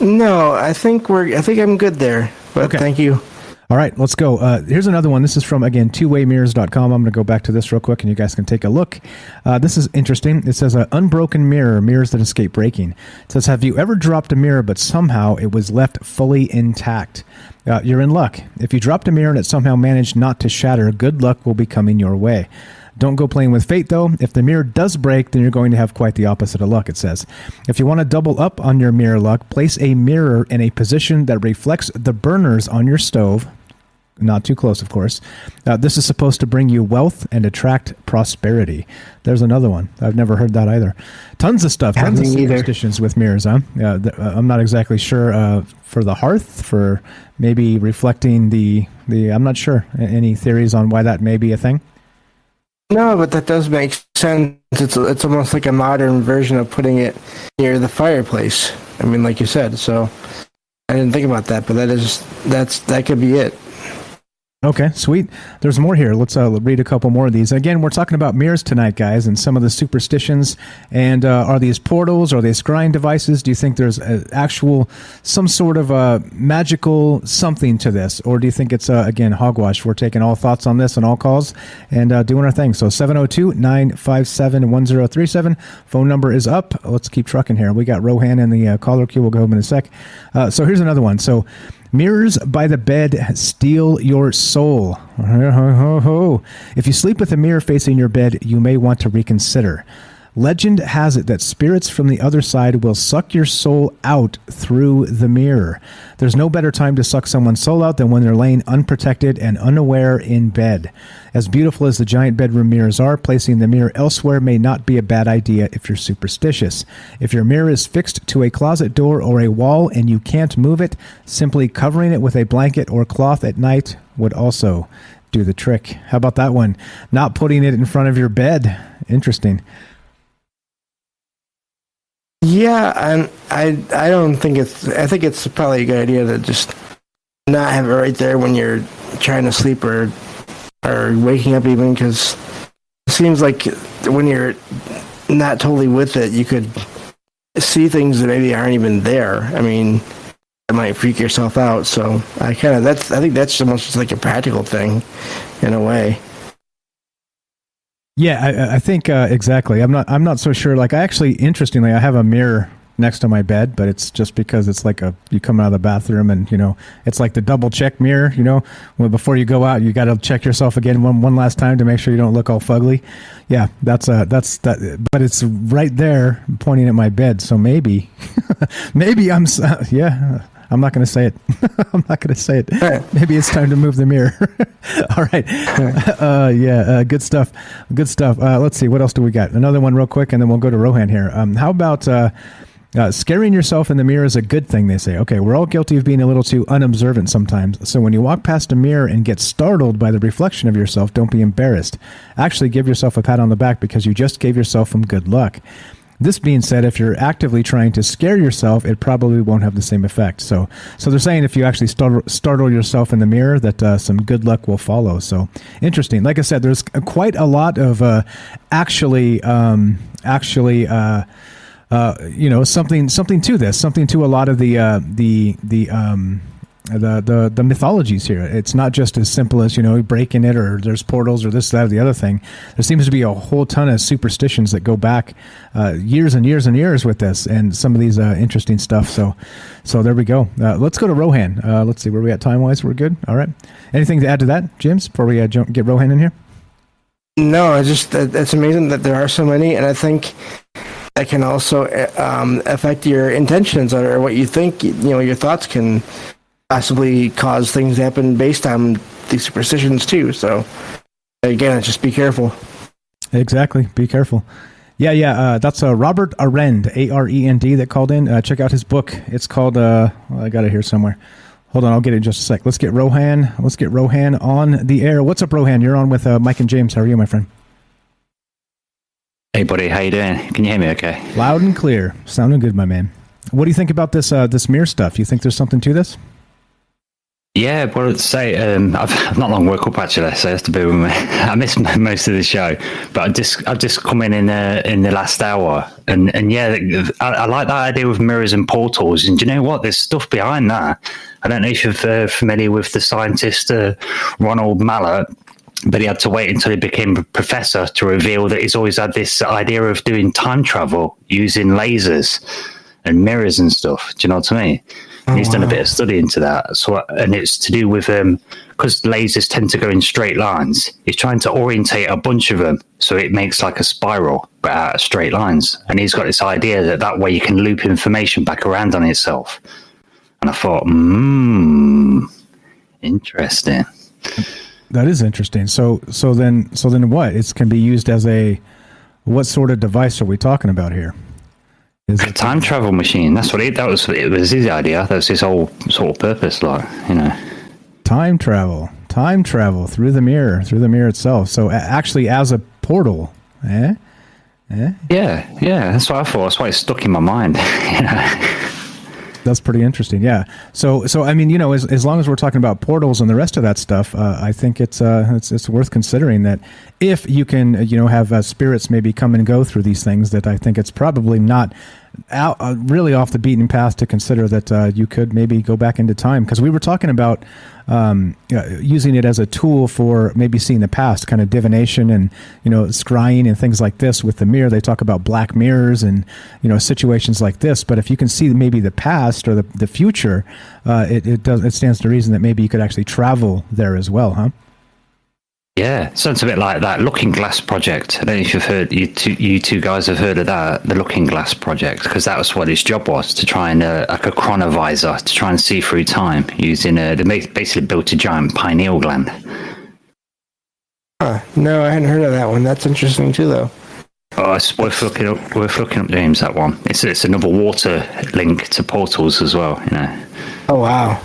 No, I think I'm good there. But okay. Thank you. All right, let's go. Here's another one. This is from, again, twowaymirrors.com. I'm going to go back to this real quick, and you guys can take a look. This is interesting. It says, unbroken mirror, mirrors that escape breaking. It says, have you ever dropped a mirror, but somehow it was left fully intact? You're in luck. If you dropped a mirror and it somehow managed not to shatter, good luck will be coming your way. Don't go playing with fate, though. If the mirror does break, then you're going to have quite the opposite of luck, it says. If you want to double up on your mirror luck, place a mirror in a position that reflects the burners on your stove. Not too close, of course. This is supposed to bring you wealth and attract prosperity. There's another one. I've never heard that either. Tons of stuff. Tons of superstitions with mirrors, huh? I'm not exactly sure for the hearth, for maybe reflecting the. I'm not sure. Any theories on why that may be a thing? No, but that does make sense. It's almost like a modern version of putting it near the fireplace. I mean, like you said. So I didn't think about that, but that could be it. Okay, sweet. There's more here. Let's read a couple more of these. Again, we're talking about mirrors tonight, guys, and some of the superstitions. And are these portals? Are they scrying devices? Do you think there's some sort of magical something to this? Or do you think it's, again, hogwash? We're taking all thoughts on this and all calls and doing our thing. So 702-957-1037. Phone number is up. Let's keep trucking here. We got Rohan in the caller queue. We'll go home in a sec. So here's another one. So mirrors by the bed steal your soul. If you sleep with a mirror facing your bed, you may want to reconsider. Legend has it that spirits from the other side will suck your soul out through the mirror. There's no better time to suck someone's soul out than when they're laying unprotected and unaware in bed. As beautiful as the giant bedroom mirrors are, placing the mirror elsewhere may not be a bad idea if you're superstitious. If your mirror is fixed to a closet door or a wall and you can't move it, simply covering it with a blanket or cloth at night would also do the trick. How about that one? Not putting it in front of your bed. Interesting. Yeah, and I don't think I think it's probably a good idea to just not have it right there when you're trying to sleep or waking up even, because it seems like when you're not totally with it, you could see things that maybe aren't even there. I mean, it might freak yourself out. So I think that's almost just like a practical thing in a way. Yeah, I think exactly. I'm not so sure. Like, interestingly, I have a mirror next to my bed, but it's just because it's like you come out of the bathroom and, it's like the double check mirror, well, before you go out, you got to check yourself again one last time to make sure you don't look all fugly. Yeah, that's that, but it's right there pointing at my bed. So maybe I'm not going to say it. I'm not going to say it. Right. Maybe it's time to move the mirror. All right. Good stuff. Good stuff. Let's see. What else do we got? Another one real quick, and then we'll go to Rohan here. How about scaring yourself in the mirror is a good thing, they say. Okay, we're all guilty of being a little too unobservant sometimes. So when you walk past a mirror and get startled by the reflection of yourself, don't be embarrassed. Actually, give yourself a pat on the back because you just gave yourself some good luck. This being said, if you're actively trying to scare yourself, it probably won't have the same effect. So they're saying if you actually startle yourself in the mirror, that some good luck will follow. So interesting. Like I said, there's quite a lot of something to this, something to a lot of the mythologies here. It's not just as simple as, breaking it or there's portals or this, that, or the other thing. There seems to be a whole ton of superstitions that go back years and years and years with this and some of these interesting stuff. So there we go. Let's go to Rohan. Let's see where we at time-wise. We're good. All right. Anything to add to that, James, before we get Rohan in here? No, it's amazing that there are so many, and I think that can also affect your intentions or what you think, your thoughts can possibly cause things to happen based on these superstitions too. So again, just be careful. Exactly. Be careful. Yeah. That's Robert Arend, Arend, that called in. Check out his book. It's called, I got it here somewhere. Hold on. I'll get it in just a sec. Let's get Rohan on the air. What's up, Rohan? You're on with Mike and James. How are you, my friend? Hey, buddy. How you doing? Can you hear me okay? Loud and clear. Sounding good, my man. What do you think about this mirror stuff? You think there's something to this? Yeah, well, say I've not long woke up actually, so you have to bear with me. I missed most of the show, but I've just come in the last hour, and yeah, I like that idea with mirrors and portals. And do you know what? There's stuff behind that. I don't know if you're familiar with the scientist Ronald Mallett, but he had to wait until he became a professor to reveal that he's always had this idea of doing time travel using lasers and mirrors and stuff. Do you know what I mean? He's done a bit of study into that. So, and it's to do with because lasers tend to go in straight lines. He's trying to orientate a bunch of them so it makes like a spiral, but out of straight lines. And he's got this idea that way you can loop information back around on itself. And I thought, interesting. That is interesting. So then what? It can be used as what sort of device are we talking about here? Is it a time travel machine? That's what it was his idea. That was his whole sort of purpose, Time travel through the mirror itself. So actually, as a portal, Yeah. That's what I thought. That's why it's stuck in my mind. That's pretty interesting. Yeah. So I mean, as long as we're talking about portals and the rest of that stuff, I think it's worth considering that if you can, have spirits maybe come and go through these things, that I think it's probably not really off the beaten path to consider that you could maybe go back into time, because we were talking about using it as a tool for maybe seeing the past, kind of divination and scrying and things like this with the mirror. They talk about black mirrors and situations like this. But if you can see maybe the past or the future, it stands to reason that maybe you could actually travel there as well, huh? Yeah, sounds a bit like that Looking Glass project. I don't know if you've heard, you two guys have heard of that, the Looking Glass project, because that was what his job was, to try and, like a chronovisor, to try and see through time, using, they basically built a giant pineal gland. No, I hadn't heard of that one. That's interesting too, though. Oh, it's worth looking up, James, that one. It's another water link to portals as well, you know. Oh, wow.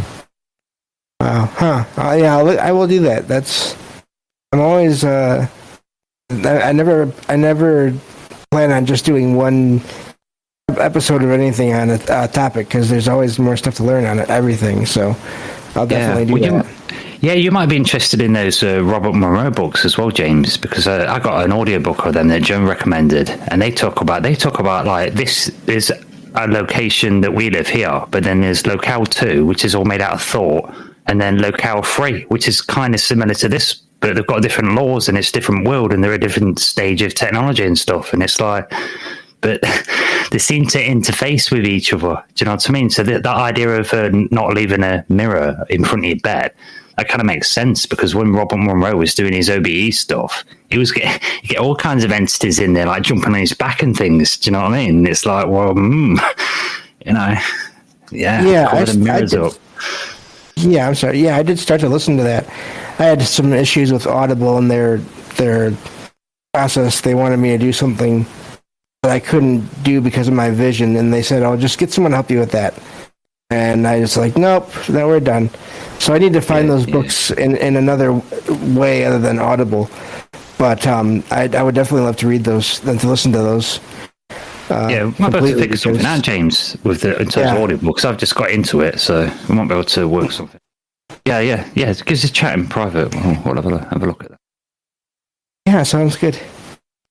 Wow, huh. Yeah, I will do that. I'm always, I never plan on just doing one episode of anything on a topic, because there's always more stuff to learn on it, everything, so I'll definitely do that. Yeah, you might be interested in those Robert Monroe books as well, James, because I got an audiobook of them that Joan recommended, and they talk about like, this is a location that we live here, but then there's locale 2, which is all made out of thought, and then locale 3, which is kind of similar to this, but they've got different laws and it's a different world and they're a different stage of technology and stuff. And it's like, but they seem to interface with each other. Do you know what I mean? So that idea of not leaving a mirror in front of your bed, that kind of makes sense, because when Robert Monroe was doing his OBE stuff, you get all kinds of entities in there, like jumping on his back and things. Do you know what I mean? It's like, well, you know, cover the mirrors up. Yeah, I'm sorry. Yeah, I did start to listen to that. I had some issues with Audible and their process. They wanted me to do something that I couldn't do because of my vision, and they said, "Oh, just get someone to help you with that." And I was like, "Nope, now we're done." So I need to find those books in another way other than Audible. But I would definitely love to read those and to listen to those. Yeah, we might be able to figure something out, James, in terms of audiobooks. I've just got into it, so we might be able to work something. Yeah. Give us a chat in private. We'll have a look at that. Yeah, sounds good.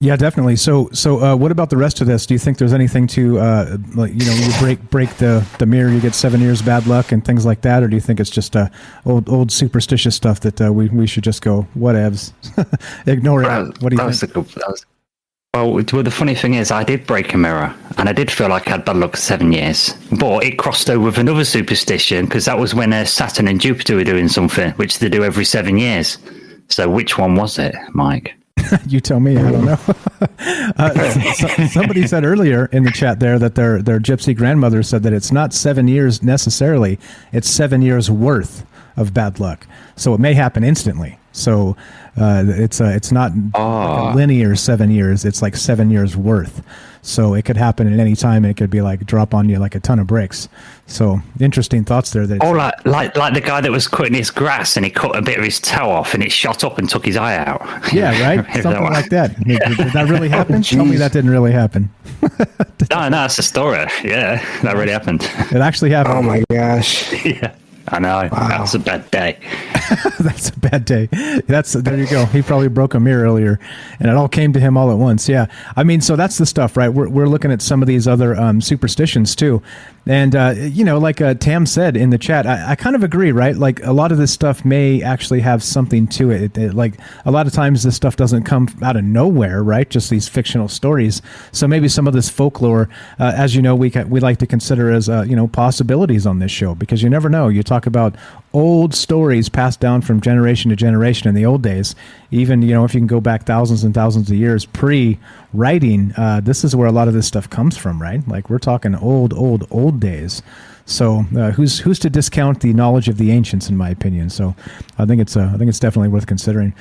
Yeah, definitely. So, what about the rest of this? Do you think there's anything to, like, you know, you break the mirror, you get 7 years bad luck and things like that, or do you think it's just old superstitious stuff that we should just go whatevs, ignore it? What do you think? Well, the funny thing is, I did break a mirror, and I did feel like I had bad luck for 7 years. But it crossed over with another superstition, because that was when Saturn and Jupiter were doing something, which they do every 7 years. So which one was it, Mike? You tell me. I don't know. Somebody said earlier in the chat there that their gypsy grandmother said that it's not 7 years necessarily; it's 7 years worth of bad luck. So it may happen instantly. So it's not like a linear 7 years. It's like 7 years worth. So it could happen at any time. It could be like drop on you like a ton of bricks. So interesting thoughts there. Like the guy that was cutting his grass and he cut a bit of his toe off and it shot up and took his eye out. Yeah, right. Something like that. Did that really happen? Tell me that didn't really happen. No, that's a story. Yeah, that really happened. It actually happened. Oh my gosh. Yeah. I know. Wow. That's a bad day. That's a bad day. There you go. He probably broke a mirror earlier, and it all came to him all at once. Yeah, I mean, so that's the stuff, right? We're looking at some of these other superstitions too, and you know, like Tam said in the chat, I kind of agree, right? Like a lot of this stuff may actually have something to it. Like a lot of times, this stuff doesn't come out of nowhere, right? Just these fictional stories. So maybe some of this folklore, as you know, we like to consider as you know, possibilities on this show, because you never know. You talk about old stories passed down from generation to generation in the old days. Even, you know, if you can go back thousands and thousands of years pre-writing, this is where a lot of this stuff comes from, right? Like we're talking old days. So who's to discount the knowledge of the ancients, in my opinion? So I think it's definitely worth considering.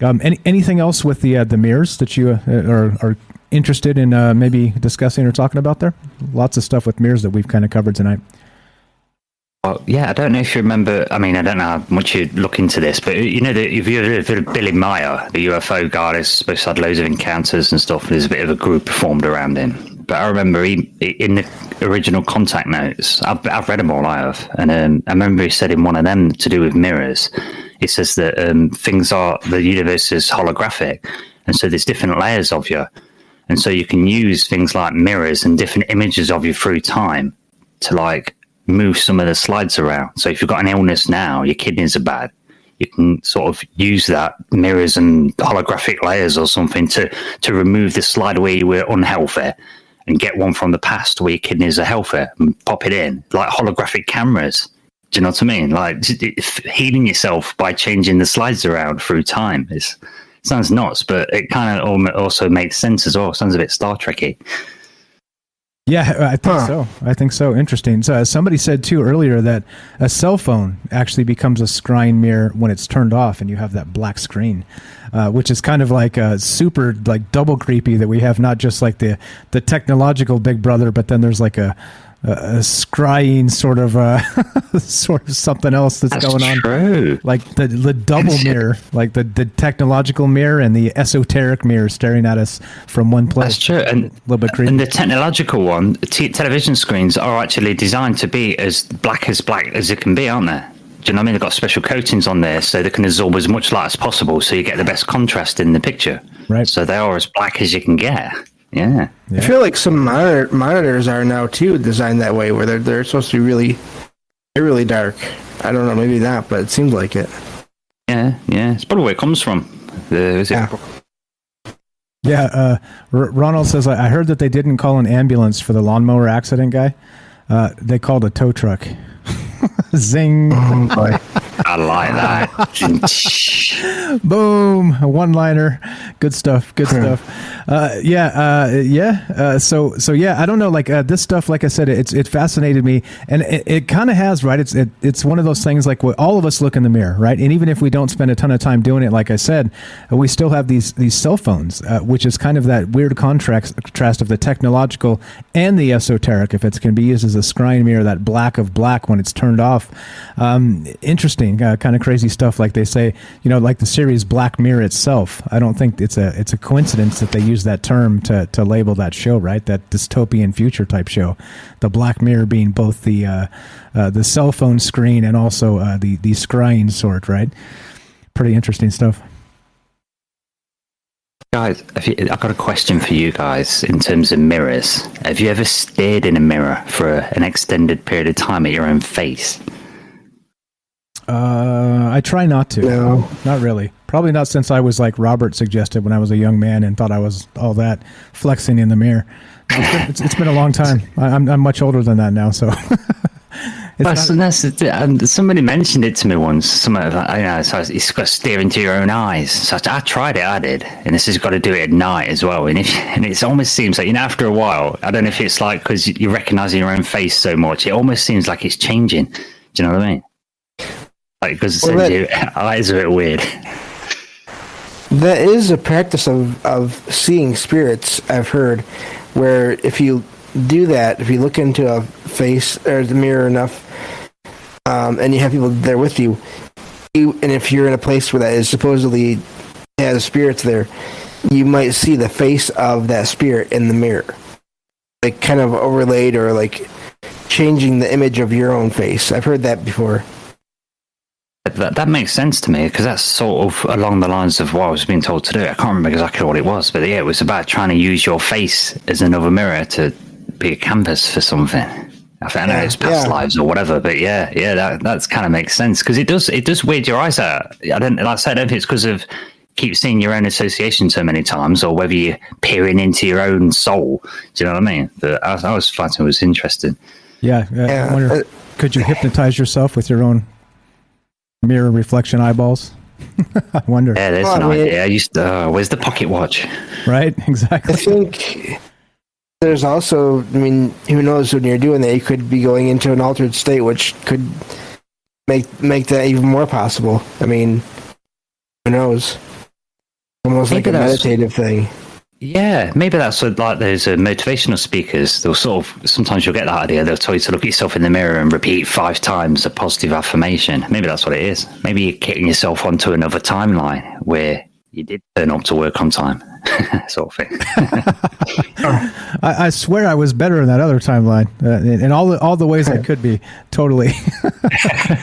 Anything else with the mirrors that you are interested in maybe discussing or talking about there? Lots of stuff with mirrors that we've kind of covered tonight. Well, yeah, I don't know if you remember. I mean, I don't know how much you look into this, but you know, if you heard of Billy Meyer, the UFO guy, is supposed to have loads of encounters and stuff. There's a bit of a group formed around him. But I remember in the original contact notes, I've read them all, I have, and I remember he said in one of them to do with mirrors. It says that the universe is holographic, and so there's different layers of you, and so you can use things like mirrors and different images of you through time to like move some of the slides around. So if you've got an illness now, your kidneys are bad, you can sort of use that mirrors and holographic layers or something to remove the slide where you were unhealthy and get one from the past where your kidneys are healthy and pop it in, like holographic cameras. Do you know what I mean? Like healing yourself by changing the slides around through time sounds nuts, but it kind of also makes sense as well. Sounds a bit Star Trek-y. Yeah, I think so. I think so. Interesting. So somebody said too earlier that a cell phone actually becomes a scrying mirror when it's turned off and you have that black screen, which is kind of like super like double creepy that we have not just like the technological Big Brother, but then there's like a scrying sort of something else that's going on. True. Like the double mirror, like the technological mirror and the esoteric mirror staring at us from one place. That's true. And, a little bit creepy. And the technological one, television screens are actually designed to be as black as it can be, aren't they? Do you know what I mean? They've got special coatings on there so they can absorb as much light as possible so you get the best contrast in the picture. Right. So they are as black as you can get. Yeah. I feel like some monitors are now too designed that way, where they're supposed to be really dark. I don't know, maybe not, but it seems like it. Yeah. It's probably where it comes from. Ronald says, I heard that they didn't call an ambulance for the lawnmower accident guy. They called a tow truck. Zing. Oh, boy. I like that. Boom. A one-liner. Good stuff. So I don't know. Like this stuff, like I said, it fascinated me, and it kind of has, right? It's one of those things like all of us look in the mirror, right? And even if we don't spend a ton of time doing it, like I said, we still have these cell phones, which is kind of that weird contrast of the technological and the esoteric. If it can be used as a scrying mirror, that black of black when it's turned off. Interesting, kind of crazy stuff. Like they say, like the series Black Mirror itself. I don't think it's a coincidence that they use that term to label that show, right? That dystopian future type show. The Black Mirror being both the cell phone screen and also the scrying sort, right? Pretty interesting stuff. Guys, I've got a question for you guys in terms of mirrors. Have you ever stared in a mirror for an extended period of time at your own face? I try not to. No, not really. Probably not since I was like Robert suggested when I was a young man and thought I was all that flexing in the mirre. It's been a long time. I'm much older than that now, so. Somebody mentioned it to me once. Somebody like, so it's got to stare into your own eyes. So I tried it. I did, and this has got to do it at night as well. And it almost seems like after a while, I don't know if it's like because you recognise your own face so much, it almost seems like it's changing. Do you know what I mean? Like because your eyes are a bit weird. That is a practice of seeing spirits, I've heard, where if you do that, if you look into a face or the mirror enough, and you have people there with you, and if you're in a place where that is supposedly has spirits there, you might see the face of that spirit in the mirror, like kind of overlaid or like changing the image of your own face. I've heard that before. That makes sense to me because that's sort of along the lines of what I was being told to do. I can't remember exactly what it was, but yeah, it was about trying to use your face as another mirror to be a canvas for something. I know it's past lives or whatever, but that's kind of makes sense because it does weird your eyes out. I don't know if it's because of keep seeing your own association so many times or whether you're peering into your own soul. Do you know what I mean? But I was finding it was interesting. Yeah. I wonder, could you hypnotize yourself with your own mirror reflection eyeballs? I wonder. Yeah, there's an idea. I used to, where's the pocket watch? Right, exactly. I think there's also, who knows when you're doing that, you could be going into an altered state, which could make that even more possible. Who knows? Almost like a meditative thing. Yeah, maybe that's what, like those motivational speakers. They'll sometimes you'll get that idea. They'll tell you to look at yourself in the mirror and repeat 5 times a positive affirmation. Maybe that's what it is. Maybe you're getting yourself onto another timeline where you did turn up to work on time, sort of thing. I swear I was better in that other timeline in all the ways I could be. Totally.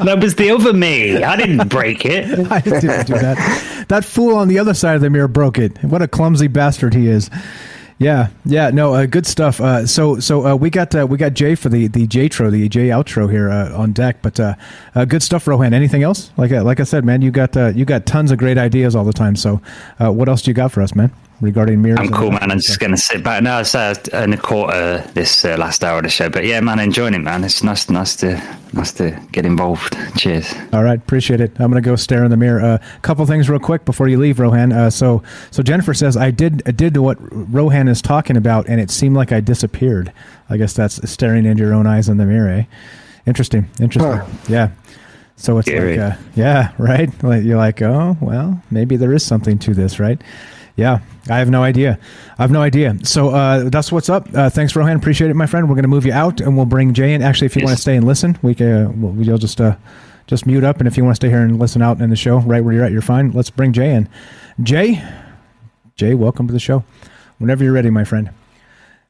That was the other me. I didn't break it. I didn't do that. That fool on the other side of the mirror broke it. What a clumsy bastard he is. Yeah. No, good stuff. So we got Jay for the J-tro, the J outro here on deck. But good stuff, Rohan. Anything else? Like I said, man, you got tons of great ideas all the time. So what else do you got for us, man? regarding mirrors? I'm cool, man. I'm just going to sit back. No, I only caught this last hour of the show, but yeah, man, enjoying it, man. It's nice to get involved. Cheers. All right, appreciate it. I'm going to go stare in the mirror. A couple things real quick before you leave, Rohan. So Jennifer says I did what Rohan is talking about, and it seemed like I disappeared. I guess that's staring into your own eyes in the mirror. Eh? Interesting. Huh. Yeah. So it's scary. Like, yeah, right. Like you're like, oh, well, maybe there is something to this, right? Yeah, I have no idea. So that's what's up. Thanks, Rohan. Appreciate it, my friend. We're going to move you out, and we'll bring Jay in. Actually, if you want to stay and listen, you'll just mute up, and if you want to stay here and listen out in the show, right where you're at, you're fine. Let's bring Jay in. Jay, welcome to the show. Whenever you're ready, my friend.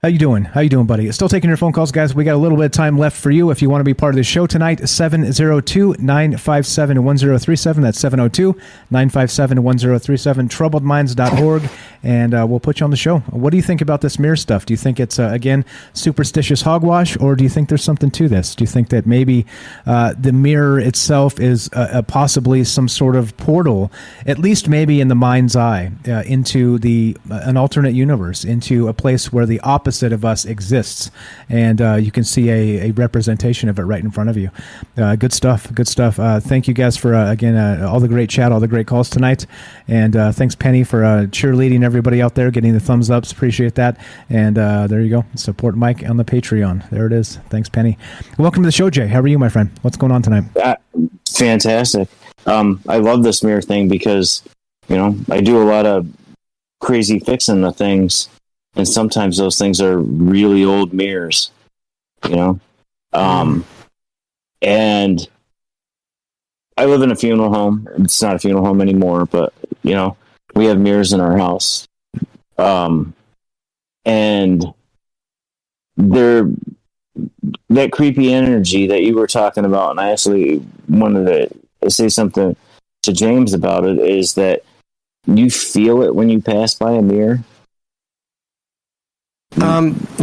How you doing, buddy? Still taking your phone calls, guys. We got a little bit of time left for you. If you want to be part of the show tonight, 702-957-1037. That's 702-957-1037, troubledminds.org, and we'll put you on the show. What do you think about this mirror stuff? Do you think it's, again, superstitious hogwash, or do you think there's something to this? Do you think that maybe the mirror itself is possibly some sort of portal, at least maybe in the mind's eye, into an alternate universe, into a place where the opposite of us exists, and you can see a representation of it right in front of you. Good stuff. Thank you guys for again all the great chat, all the great calls tonight, and thanks Penny for cheerleading everybody out there, getting the thumbs ups. Appreciate that. And there you go. Support Mike on the Patreon. There it is. Thanks, Penny. Welcome to the show, Jay. How are you, my friend? What's going on tonight? Fantastic. I love this mirror thing because I do a lot of crazy fixing the things. And sometimes those things are really old mirrors, and I live in a funeral home. It's not a funeral home anymore, but, we have mirrors in our house. And that creepy energy that you were talking about, and I actually wanted to say something to James about it, is that you feel it when you pass by a mirror.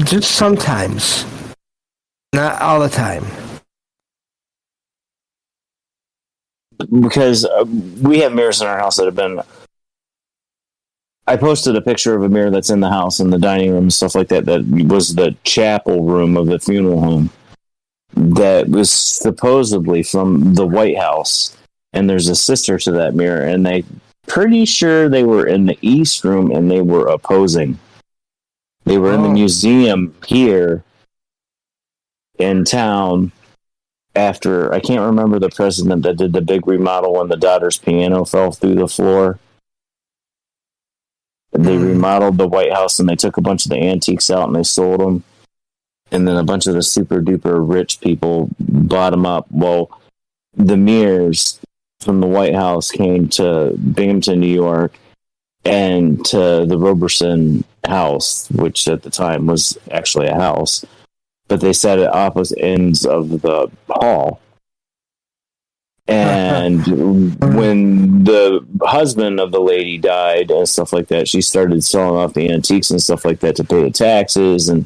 Just sometimes, not all the time. Because we have mirrors in our house that have been. I posted a picture of a mirror that's in the house, in the dining room and stuff like that. That was the chapel room of the funeral home. That was supposedly from the White House, and there's a sister to that mirror, and they pretty sure they were in the East room, and they were opposing. They were in the museum here in town after, I can't remember the president that did the big remodel when the daughter's piano fell through the floor. They remodeled the White House, and they took a bunch of the antiques out and they sold them. And then a bunch of the super duper rich people bought them up. Well, the mirrors from the White House came to Binghamton, New York, and to the Roberson house, which at the time was actually a house, but they sat at opposite ends of the hall. And when the husband of the lady died and stuff like that, she started selling off the antiques and stuff like that to pay the taxes and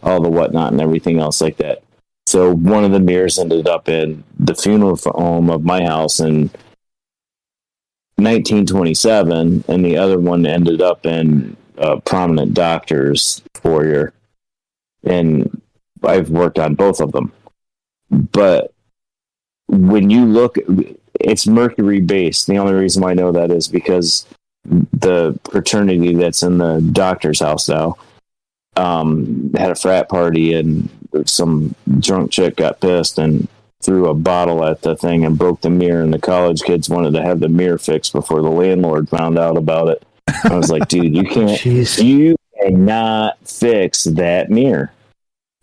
all the whatnot and everything else like that. So one of the mirrors ended up in the funeral home of my house in 1927, and the other one ended up in a prominent doctor's foyer. And I've worked on both of them. But when you look, it's Mercury based. The only reason why I know that is because the fraternity that's in the doctor's house now had a frat party, and some drunk chick got pissed and threw a bottle at the thing and broke the mirror, and the college kids wanted to have the mirror fixed before the landlord found out about it. I was like, dude, you cannot fix that mirror.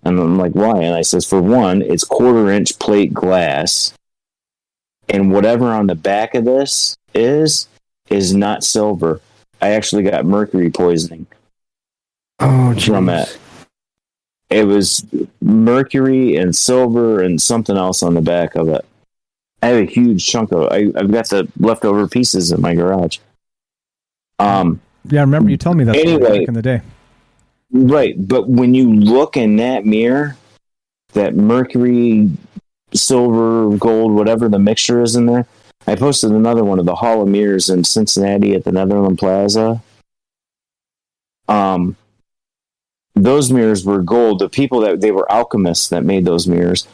And I'm like, why? And I says, for one, it's 1/4-inch plate glass, and whatever on the back of this is not silver. I actually got mercury poisoning from it. It was mercury and silver and something else on the back of it. I have a huge chunk of it. I've got the leftover pieces in my garage. Yeah, I remember you telling me that back in the day. Right, but when you look in that mirror, that mercury, silver, gold, whatever the mixture is in there, I posted another one of the Hall of Mirrors in Cincinnati at the Netherland Plaza. those mirrors were gold. The people they were alchemists that made those mirrors.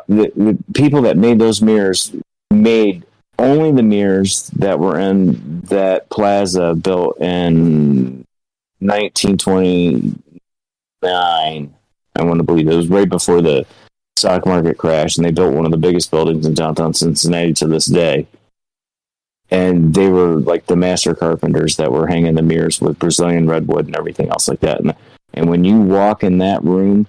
The people that made those mirrors made only the mirrors that were in that plaza built in 1929. I want to believe it was right before the stock market crash, and they built one of the biggest buildings in downtown Cincinnati to this day. And they were like the master carpenters that were hanging the mirrors with Brazilian redwood and everything else like that. And when you walk in that room,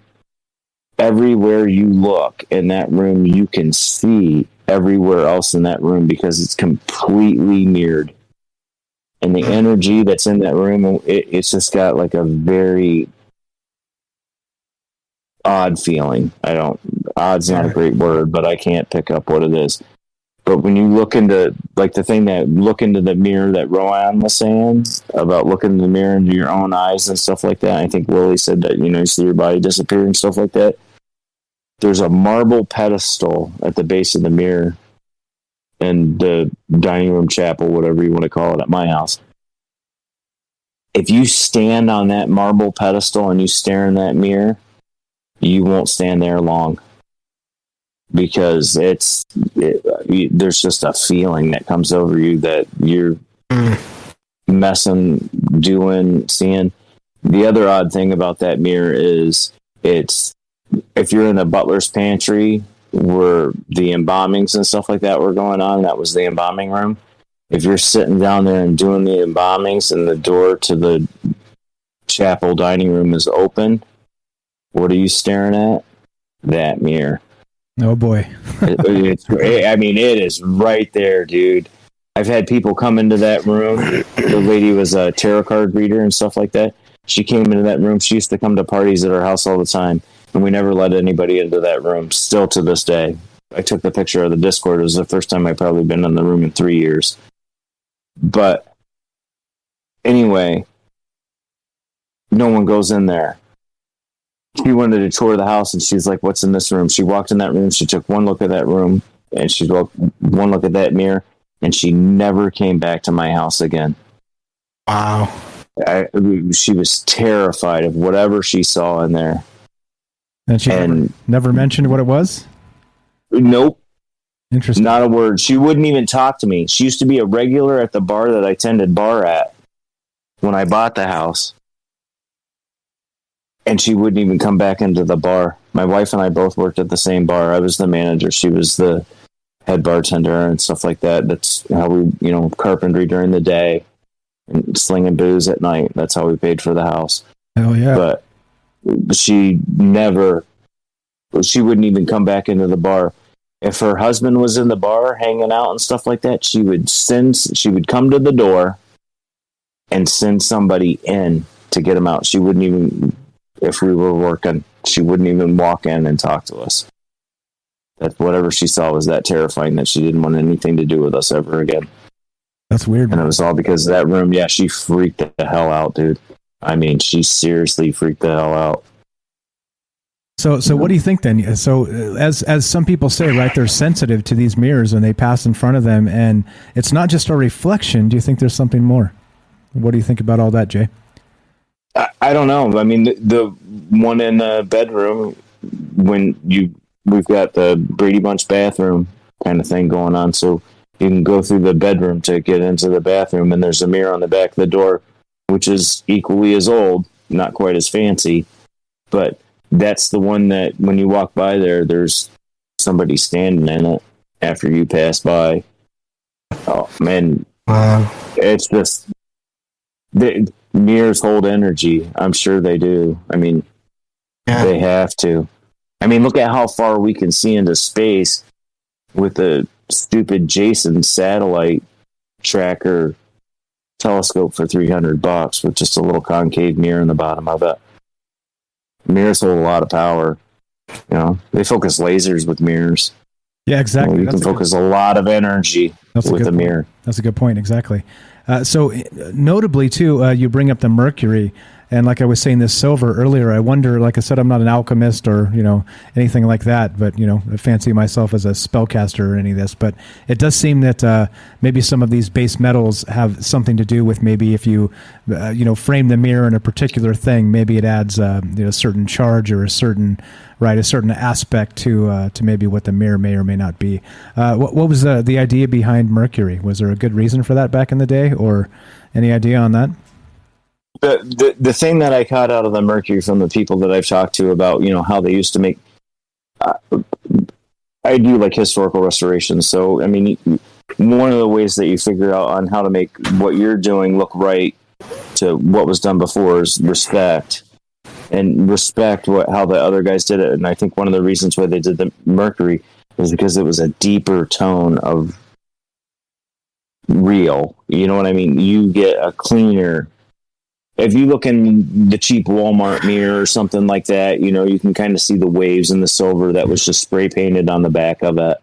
everywhere you look in that room, you can see everywhere else in that room because it's completely mirrored. And the energy that's in that room, it's just got like a very odd feeling. Odd's not a great word, but I can't pick up what it is. But when you look into, like look into the mirror that Rowan was saying about looking in the mirror into your own eyes and stuff like that, I think Willie said that, you see your body disappear and stuff like that. There's a marble pedestal at the base of the mirror in the dining room chapel, whatever you want to call it, at my house. If you stand on that marble pedestal and you stare in that mirror, you won't stand there long. Because there's just a feeling that comes over you that you're messing, doing, seeing. The other odd thing about that mirror is if you're in the butler's pantry where the embalmings and stuff like that were going on, that was the embalming room. If you're sitting down there and doing the embalmings and the door to the chapel dining room is open, what are you staring at? That mirror. Oh boy. It is right there, dude. I've had people come into that room. The lady was a tarot card reader and stuff like that. She came into that room. She used to come to parties at our house all the time, and we never let anybody into that room, still to this day. I took the picture of the Discord. It was the first time I've probably been in the room in 3 years. But anyway, no one goes in there. She wanted to tour the house, and she's like, what's in this room? She walked in that room. She took one look at that room, and she took one look at that mirror, and she never came back to my house again. Wow. She was terrified of whatever she saw in there. And she never mentioned what it was? Nope. Interesting. Not a word. She wouldn't even talk to me. She used to be a regular at the bar that I tended bar at when I bought the house. And she wouldn't even come back into the bar. My wife and I both worked at the same bar. I was the manager. She was the head bartender and stuff like that. That's how we, carpentry during the day and slinging booze at night. That's how we paid for the house. Hell yeah. But she wouldn't even come back into the bar. If her husband was in the bar hanging out and stuff like that, she would come to the door and send somebody in to get him out. She wouldn't even, if we were working, she wouldn't even walk in and talk to us. That whatever she saw was that terrifying that she didn't want anything to do with us ever again. That's weird. And it was all because of that room. Yeah, she freaked the hell out, dude. I mean, she seriously freaked the hell out. So what do you think then? So as some people say, right, they're sensitive to these mirrors when they pass in front of them, and it's not just a reflection. Do you think there's something more? What do you think about all that, Jay? I don't know. I mean, the one in the bedroom, we've got the Brady Bunch bathroom kind of thing going on, so you can go through the bedroom to get into the bathroom, and there's a mirror on the back of the door, which is equally as old, not quite as fancy, but that's the one that when you walk by there's somebody standing in it after you pass by. Oh, man. Wow. It's just... The mirrors hold energy. I'm sure they do. I mean, They have to. I mean, look at how far we can see into space with the stupid Jason satellite tracker telescope for $300 with just a little concave mirror in the bottom of it. Mirrors hold a lot of power. They focus lasers with mirrors. Yeah, exactly. You can focus a lot of energy with a mirror. That's a good point. Exactly. So notably too, you bring up the mercury. And like I was saying, this silver earlier, I wonder, like I said, I'm not an alchemist or, anything like that, but, I fancy myself as a spellcaster or any of this. But it does seem that maybe some of these base metals have something to do with maybe if you, frame the mirror in a particular thing, maybe it adds, a certain charge or a certain aspect to maybe what the mirror may or may not be. What was the idea behind mercury? Was there a good reason for that back in the day, or any idea on that? The thing that I caught out of the mercury from the people that I've talked to about, how they used to make, I do like historical restoration. So, I mean, one of the ways that you figure out on how to make what you're doing look right to what was done before is respect, and respect how the other guys did it. And I think one of the reasons why they did the mercury is because it was a deeper tone of real. You know what I mean? You get a cleaner. If you look in the cheap Walmart mirror or something like that, you can kind of see the waves in the silver that was just spray painted on the back of it.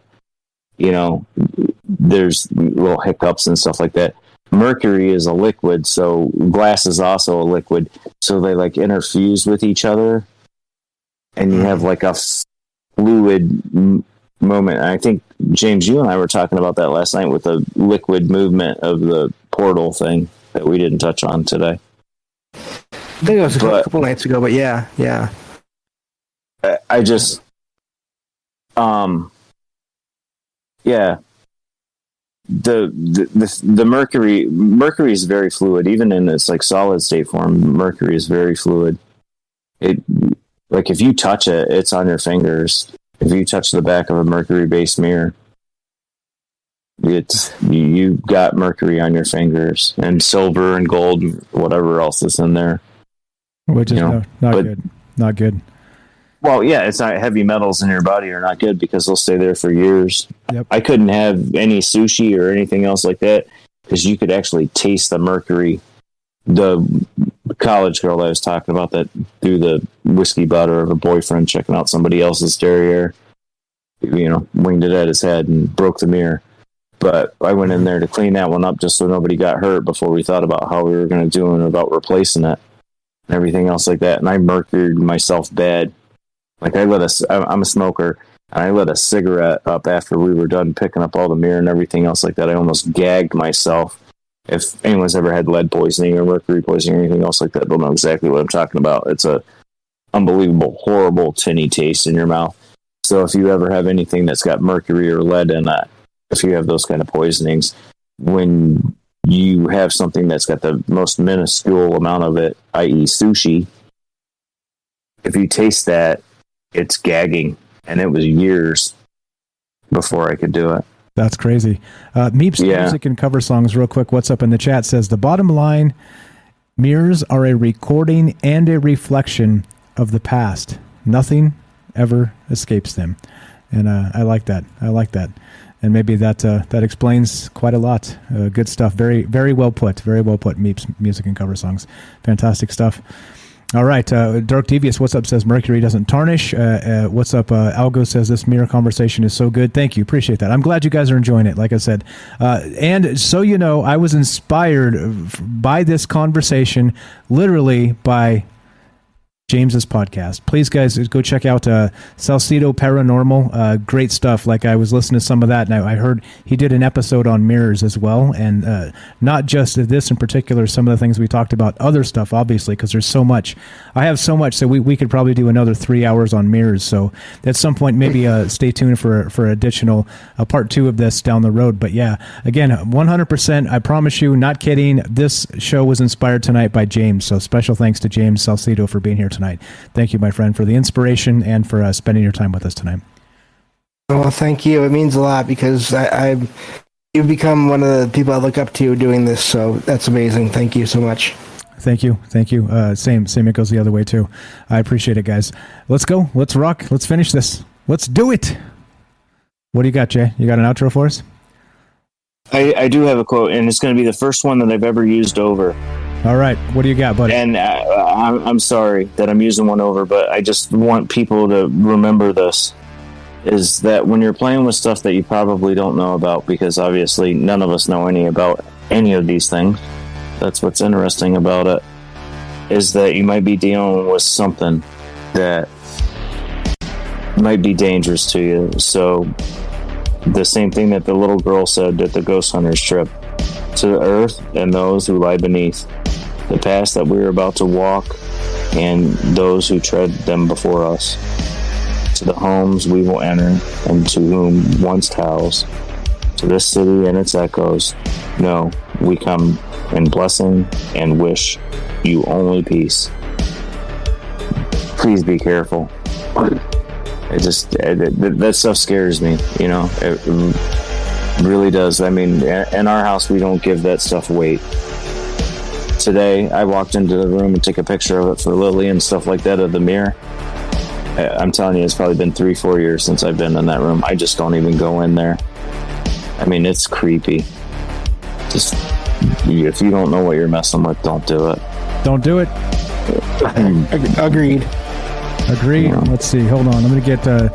There's little hiccups and stuff like that. Mercury is a liquid, so glass is also a liquid. So they like interfuse with each other, and you have like a fluid moment. And I think, James, you and I were talking about that last night with the liquid movement of the portal thing that we didn't touch on today. I think it was a couple nights ago, but yeah. I just, yeah. The mercury is very fluid, even in its like solid state form. Mercury is very fluid. It, like, if you touch it, it's on your fingers. If you touch the back of a mercury-based mirror, you got mercury on your fingers, and silver and gold, whatever else is in there. Which is not good. Not good. Well, yeah, it's not heavy metals in your body are not good because they'll stay there for years. Yep. I couldn't have any sushi or anything else like that because you could actually taste the mercury. The college girl I was talking about that threw the whiskey bottle of her boyfriend checking out somebody else's derriere, winged it at his head and broke the mirror. But I went in there to clean that one up just so nobody got hurt before we thought about how we were going to do and about replacing it and everything else like that. And I mercuryed myself bad. Like I'm a smoker, and I lit a cigarette up after we were done picking up all the mirror and everything else like that. I almost gagged myself. If anyone's ever had lead poisoning or mercury poisoning or anything else like that, they'll know exactly what I'm talking about. It's a unbelievable, horrible, tinny taste in your mouth. So if you ever have anything that's got mercury or lead in it, if you have those kind of poisonings, when you have something that's got the most minuscule amount of it, i.e. sushi, if you taste that, it's gagging, and it was years before I could do it. That's crazy. Meeps Music and Cover Songs, real quick. What's up in the chat says, the bottom line, mirrors are a recording and a reflection of the past. Nothing ever escapes them. And I like that. And maybe that explains quite a lot. Good stuff. Very, very well put. Very well put. Meeps Music and Cover Songs. Fantastic stuff. All right. Dark Devious, what's up, says Mercury doesn't tarnish. What's up? Algo says this mirror conversation is so good. Thank you. Appreciate that. I'm glad you guys are enjoying it, like I said. And so I was inspired by this conversation literally by James's podcast. Please, guys, go check out Salsido Paranormal. Great stuff. Like, I was listening to some of that, and I heard he did an episode on mirrors as well, and not just this in particular, some of the things we talked about, other stuff, obviously, because there's so much. I have so much, so we could probably do another 3 hours on mirrors. So at some point, maybe stay tuned for additional part 2 of this down the road. But yeah, again, 100%, I promise you, not kidding, this show was inspired tonight by James. So special thanks to James Salsido for being here tonight. Thank you, my friend, for the inspiration and for spending your time with us tonight. Well, thank you. It means a lot because you've become one of the people I look up to doing this, so that's amazing. Thank you so much. Thank you. Same. It goes the other way too. I appreciate it, guys. Let's go. Let's rock. Let's finish this. Let's do it. What do you got, Jay? You got an outro for us? I do have a quote, and it's going to be the first one that I've ever used over. All right. What do you got, buddy? And I'm sorry that I'm using one over, but I just want people to remember this. is that when you're playing with stuff that you probably don't know about, because obviously none of us know about any of these things, that's what's interesting about it, is that you might be dealing with something that might be dangerous to you. So the same thing that the little girl said at the Ghost Hunters trip, to the earth and those who lie beneath, the paths that we are about to walk and those who tread them before us, to the homes we will enter and to whom once house, to this city and its echoes. No, we come in blessing and wish you only peace. Please be careful. That stuff scares me, you know. It really does. I mean, in our house, we don't give that stuff weight. Today, I walked into the room and took a picture of it for Lily and stuff like that of the mirror. I'm telling you, it's probably been 3-4 years since I've been in that room. I just don't even go in there. I mean, it's creepy. Just, if you don't know what you're messing with, don't do it. Don't do it. Agreed. Let's see. Hold on. I'm going to get the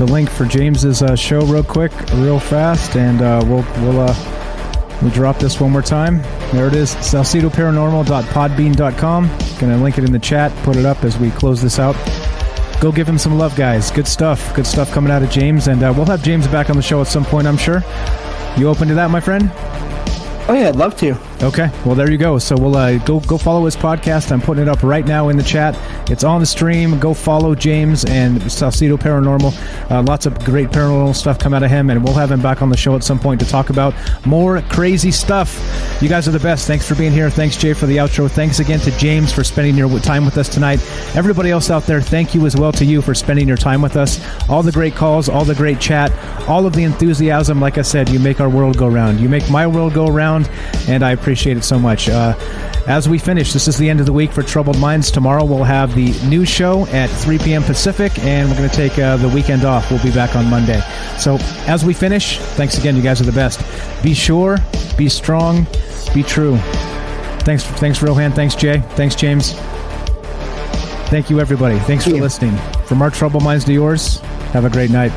link for James's show real fast, and we'll drop this one more time. There it is, salsidoparanormal.podbean.com. Going to link it in the chat, put it up as we close this out. Go give him some love, guys. Good stuff coming out of James, and we'll have James back on the show at some point, I'm sure. You open to that, my friend? Oh yeah, I'd love to. Okay, well there you go. So we'll go follow his podcast. I'm putting it up right now in the chat. It's on the stream. Go follow James and Salsido Paranormal. Lots of great paranormal stuff come out of him, and we'll have him back on the show at some point to talk about more crazy stuff. You guys are the best. Thanks for being here. Thanks, Jay, for the outro. Thanks again to James for spending your time with us tonight. Everybody else out there, thank you as well to you for spending your time with us. All the great calls, all the great chat, all of the enthusiasm. Like I said, you make our world go round. You make my world go round, and I appreciate it so much. As we finish, this is the end of the week for Troubled Minds. Tomorrow we'll have the news show at 3 p.m. Pacific, and we're going to take the weekend off. We'll be back on Monday. So as we finish, thanks again. You guys are the best. Be sure, be strong, be true. Thanks, Rohan. Thanks, Jay. Thanks, James. Thank you, everybody. Thanks for listening. From our Troubled Minds to yours, have a great night.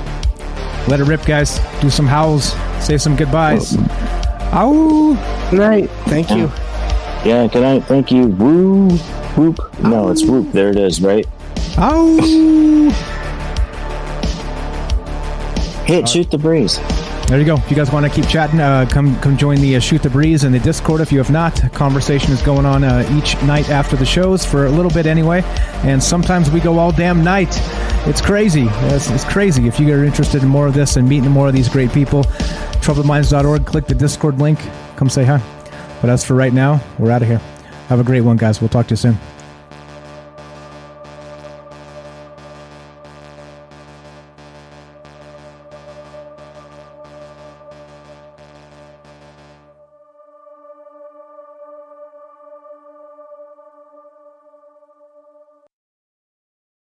Let it rip, guys. Do some howls. Say some goodbyes. Ow! Good night. Thank you. Yeah, good night. Thank you. Woo! Whoop. No, it's whoop. There it is, right? Ow! Shoot the breeze. There you go. If you guys want to keep chatting, come join the Shoot the Breeze in the Discord if you have not. Conversation is going on each night after the shows for a little bit anyway, and sometimes we go all damn night. It's crazy. It's crazy. If you are interested in more of this and meeting more of these great people, troubledminds.org, click the Discord link. Come say hi. But as for right now, we're out of here. Have a great one, guys. We'll talk to you soon.